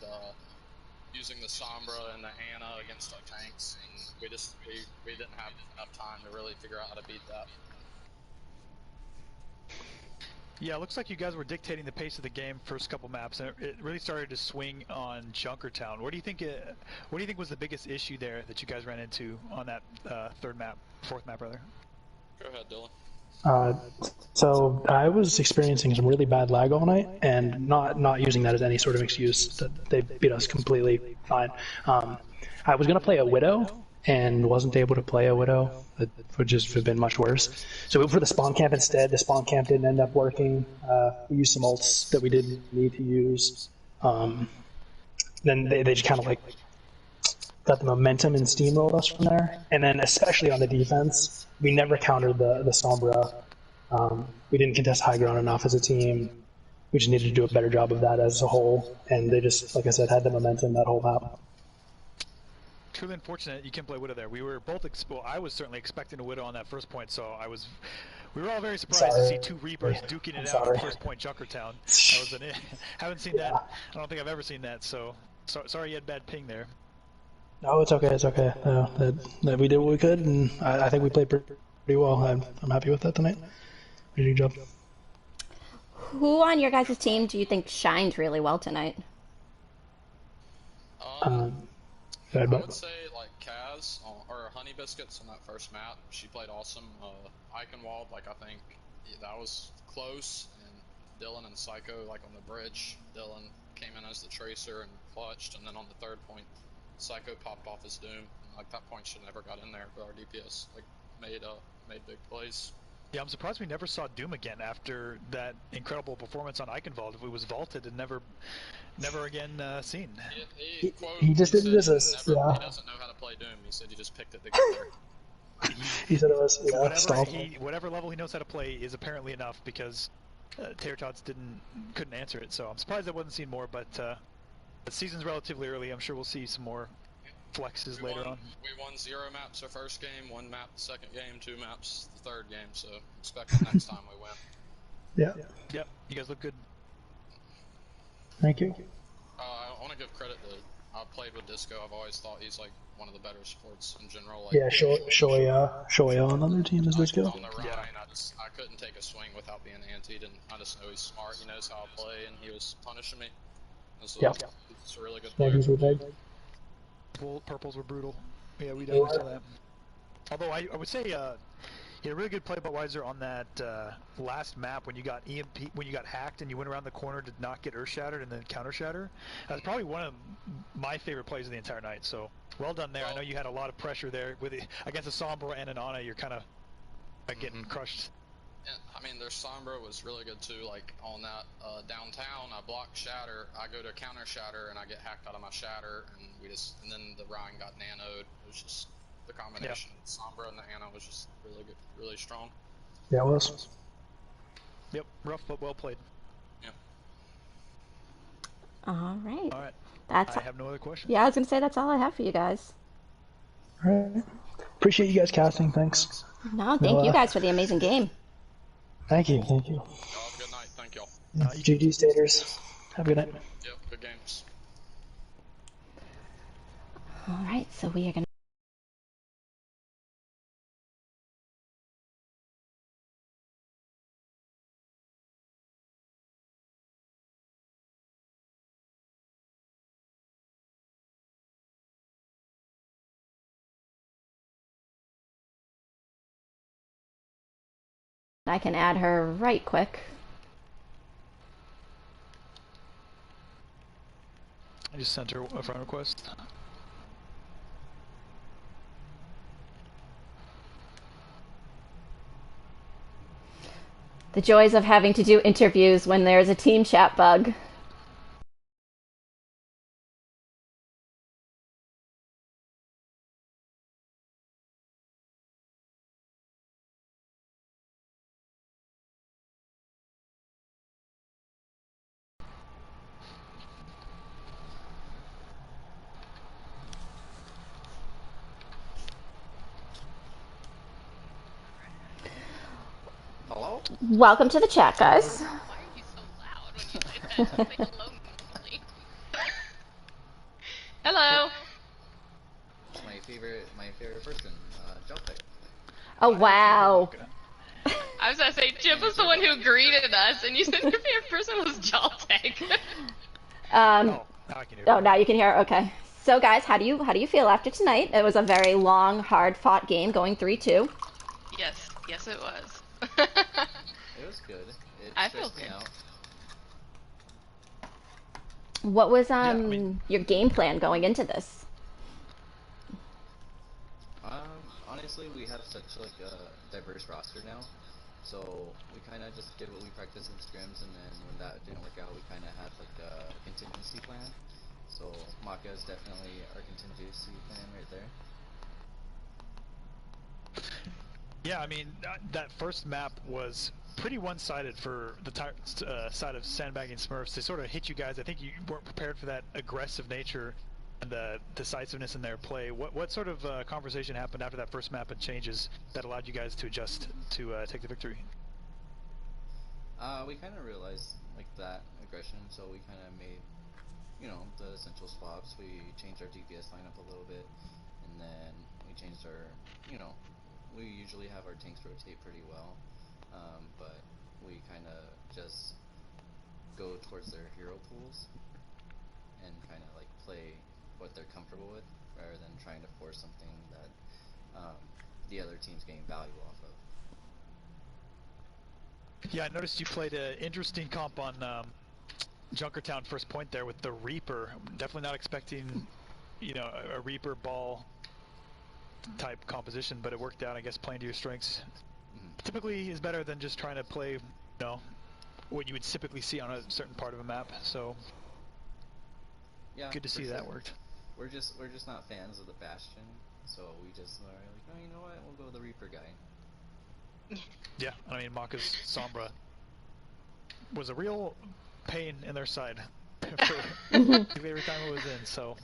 using the Sombra and the Ana against our tanks, and we didn't have enough time to really figure out how to beat that. Yeah, it looks like you guys were dictating the pace of the game first couple maps, and it really started to swing on Junkertown. What do you think was the biggest issue there that you guys ran into on that fourth map rather? Go ahead, Dylan. Uh, so I was experiencing some really bad lag all night, and not using that as any sort of excuse that they beat us completely fine. I was gonna play a widow and wasn't able to play a widow. That would just have been much worse. So we went for the spawn camp instead. The spawn camp didn't end up working. We used some ults that we didn't need to use. Um, then they just kind of like got the momentum and steamrolled us from there. And then especially on the defense, we never countered the Sombra. We didn't contest high ground enough as a team. We just needed to do a better job of that as a whole. And they just, like I said, had the momentum that whole map. Truly unfortunate you couldn't play Widow there. We were both well, I was certainly expecting a Widow on that first point, so we were all very surprised to Sorry. see two Reapers duking I'm it out on sorry. first point Junkertown. That was an haven't seen that. Yeah. I don't think I've ever seen that. So sorry you had bad ping there. No, it's okay. It's okay. That we did what we could, and I think we played pretty well. I'm happy with that tonight. Pretty good job. Who on your guys' team do you think shined really well tonight? Um, Go ahead, I would but say like Kaz or Honey Biscuits on that first map. She played awesome. Eichenwald, like I think that was close, and Dylan and Psycho like on the bridge. Dylan came in as the tracer and clutched, and then on the third point, Psycho popped off his doom. And, like that point should never got in there, but our DPS like made big plays. Yeah, I'm surprised we never saw Doom again after that incredible performance on Eichenwald. If it was vaulted and never again seen. he just He didn't said resist. he Yeah, doesn't know how to play Doom. He said he just picked it to get there. he said it was Whatever stop. whatever level he knows how to play is apparently enough because Tater Tots couldn't answer it. So I'm surprised I wasn't seen more. But the season's relatively early. I'm sure we'll see some more flexes later on. We won 0 maps our first game, 1 map the second game, 2 maps the third game. So expect the next time we win. Yeah, Yep, you guys look good. thank you. I want to give credit to. I played with Disco. I've always thought he's like one of the better supports in general. Like Yeah, Shoya on the other team is this on go. the Rhine, Yeah. I couldn't take a swing without being antied, and I just know he's smart. He knows how to play, and he was punishing me. Yeah, He's a really good player. Yankees were big. Purples were brutal. Yeah, we They definitely saw were. that. Although I would say he had a really good play by Weiser on that last map when you got when you got hacked and you went around the corner to not get Earth Shattered and then counter Shatter. That was probably one of my favorite plays of the entire night. So well done there. I know you had a lot of pressure there against a Sombra and an Ana. You're kind of getting crushed. And, I mean, their Sombra was really good too. Like on that downtown, I block Shatter. I go to counter Shatter, and I get hacked out of my Shatter, and then the Rhine got nanoed. It was just the combination of Sombra and the Ana was just really good, really strong. Yeah, it was. Yep, rough but well played. Yeah. All right. All right, That's I have no other questions. Yeah, I was gonna say that's all I have for you guys. All right. Appreciate you guys casting. Thanks. No, We'll, thank you guys for the amazing game. Thank you. Thank you. Y'all have a good night. Thank y'all. GG Staters. Have a good night. Yep. Good games. All right, so we are gonna I can add her right quick. I just sent her a friend request. The joys of having to do interviews when there's a team chat bug. Hello? Welcome to the chat, guys. Why are you so loud when you say that? Just say hello normally. Hello. It's my favorite person, Jumper. Oh, wow. I was gonna say Chip was the one who greeted us, and you said your favorite person was Jaltec. Now I can hear Oh, you. now you can hear. Okay. So, guys, how do you feel after tonight? It was a very long, hard-fought game, going 3-2. Yes, it was. It was good. It I feel stressed me good. out. What was Yeah, I mean, your game plan going into this? Honestly, we have such like a diverse roster now, so we kind of just did what we practiced in scrims, and then when that didn't work out, we kind of had like a contingency plan. So Maka is definitely our contingency plan right there. yeah, I mean that first map was pretty one-sided for the side of Sandbagging Smurfs. They sort of hit you guys. I think you weren't prepared for that aggressive nature and the decisiveness in their play. What sort of conversation happened after that first map and changes that allowed you guys to adjust to take the victory? We kind of realized like that aggression, so we kind of made the essential swaps. We changed our DPS lineup a little bit, and then we changed our you know we usually have our tanks rotate pretty well, but we kind of just go towards their hero pools and kind of like play what they're comfortable with rather than trying to force something that the other team's getting value off of. Yeah, I noticed you played an interesting comp on Junkertown first point there with the Reaper. Definitely not expecting, a Reaper ball type composition, but it worked out, I guess, playing to your strengths. Mm-hmm. Typically is better than just trying to play, what you would typically see on a certain part of a map. So Yeah, good to for see sure. that worked. We're just not fans of the Bastion, so we just are like, oh, you know what? We'll go with the Reaper guy. Yeah, I mean, Maka's Sombra was a real pain in their side for every time it was in, so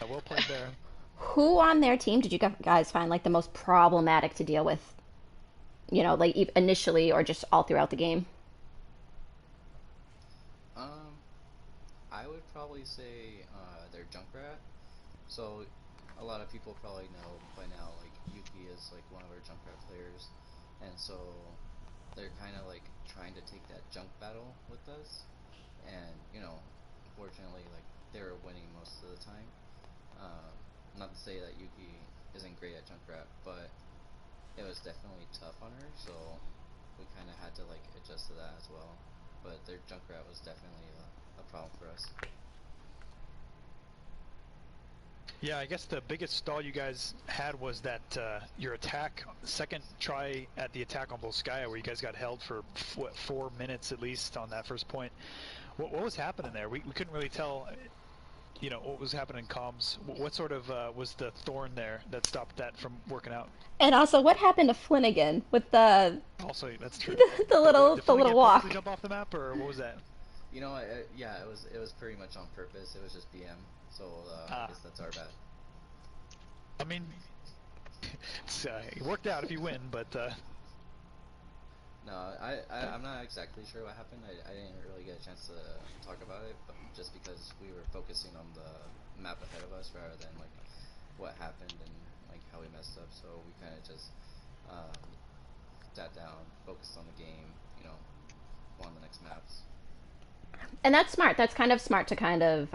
well played there. Who on their team did you guys find like the most problematic to deal with? Like initially or just all throughout the game? Um, I would probably say they're Junkrat. So a lot of people probably know by now, like Yuki is like one of our Junkrat players, and so they're kind of like trying to take that junk battle with us, and unfortunately, like they were winning most of the time. Um, Not to say that Yuki isn't great at Junkrat, but it was definitely tough on her, so we kind of had to like adjust to that as well. But their Junkrat was definitely a problem for us. Yeah, I guess the biggest stall you guys had was that your attack, second try at the attack on Volskaya, where you guys got held for 4 minutes at least on that first point. What was happening there? We couldn't really tell, what was happening in comms. What sort of was the thorn there that stopped that from working out? And also, what happened to Flanagan with the Also, that's true. the little Did the little Flanagan purposely walk? jump off the map, or what was that? Yeah, it was pretty much on purpose. It was just BM, so I guess that's our bad. I mean, it worked out if you win, but No, I'm not exactly sure what happened. I didn't really get a chance to talk about it, but just because we were focusing on the map ahead of us rather than like what happened and like how we messed up. So we kind of just um, sat down, focused on the game, on the next maps. And that's smart. That's kind of smart to kind of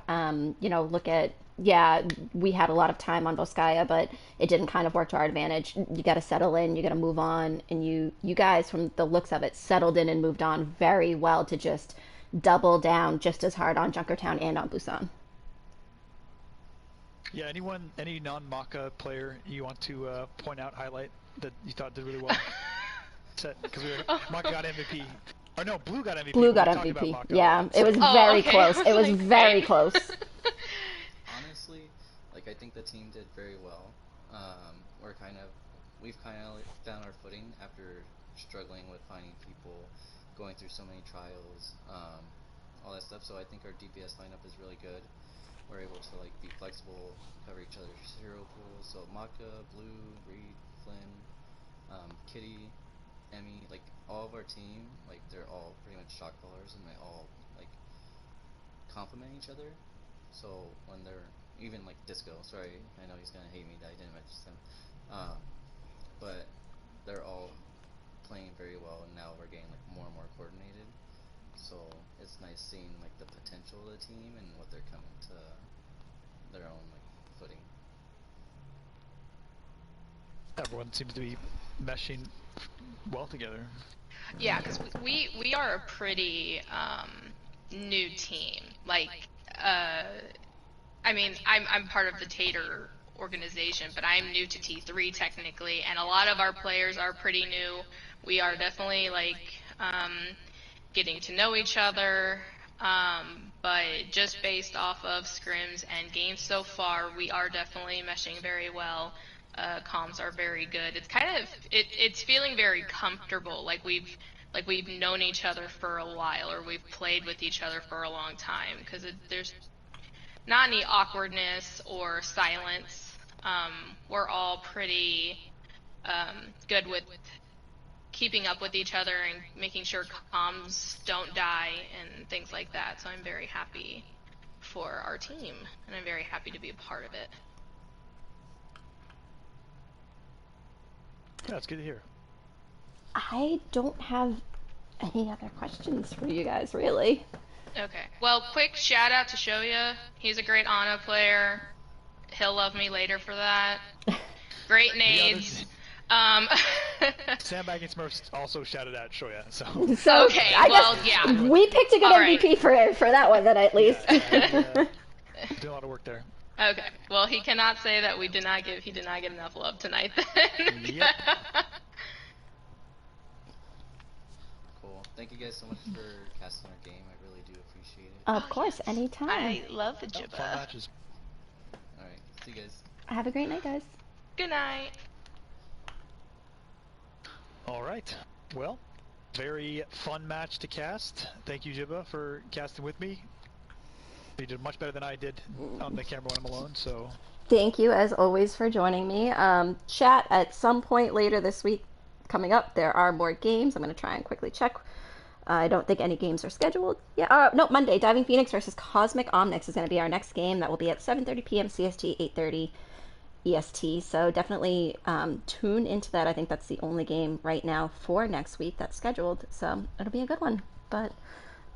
look at yeah, we had a lot of time on Volskaya, but it didn't kind of work to our advantage. You got to settle in, you got to move on, and you guys, from the looks of it, settled in and moved on very well to just double down just as hard on Junkertown and on Busan. Yeah, any non-Maka player you want to point out, highlight that you thought did really well? Because Maka got MVP. Or no, Blue got MVP. Blue We got talked about MVP. Maka a Yeah, lot, it so. was Oh, very okay. close. I It was like, very okay. close. Honestly, like I think the team did very well. We've kind of like found our footing after struggling with finding people, going through so many trials, all that stuff. So I think our DPS lineup is really good. We're able to like be flexible, cover each other's hero pools. So Maka, Blue, Reed, Flynn, Kitty, Emmy, like all of our team, like they're all pretty much shock callers, and they all like complement each other. So when they're even like Disco, sorry, I know he's gonna hate me that I didn't mention him, but they're all playing very well, and now we're getting like more and more coordinated. So it's nice seeing like the potential of the team and what they're coming to their own like footing. Everyone seems to be meshing well together. Yeah, because we are a pretty new team. Like, I mean, I'm part of the Tater organization, but I'm new to T3 technically, and a lot of our players are pretty new. We are definitely like getting to know each other, but just based off of scrims and games so far, we are definitely meshing very well. Comms are very good. It's kind of it's feeling very comfortable, like we've known each other for a while, or we've played with each other for a long time, because there's not any awkwardness or silence. We're all pretty good with keeping up with each other and making sure comms don't die and things like that. So I'm very happy for our team, and I'm very happy to be a part of it. Yeah, it's good to hear. I don't have any other questions for you guys, really. Okay. Well, quick shout out to Shoya. He's a great Ana player. He'll love me later for that. Great nades. Sandbagging Smurfs also shouted out Shoya, so. So Okay, I well, guess yeah. we picked a good All right. MVP for that one then, at least. Yeah, doing a lot of work there. Okay. Well, he cannot say that he did not get enough love tonight then. Yep. Cool. Thank you guys so much for casting our game. I really do appreciate it. Of course, anytime. I love the Fun Jibba. matches. Alright, see you guys. Have a great night, guys. Good night. All right. Well, very fun match to cast. Thank you, Jibba, for casting with me. You did much better than I did on the camera when I'm alone, so. Thank you, as always, for joining me. Chat, at some point later this week coming up, there are more games. I'm going to try and quickly check. I don't think any games are scheduled. Yeah, no, Monday, Diving Phoenix versus Cosmic Omnix is going to be our next game. That will be at 7:30 p.m. CST, 8:30 EST. So definitely tune into that. I think that's the only game right now for next week that's scheduled. So it'll be a good one. But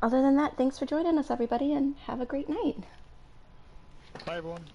other than that, thanks for joining us, everybody, and have a great night. Bye, everyone.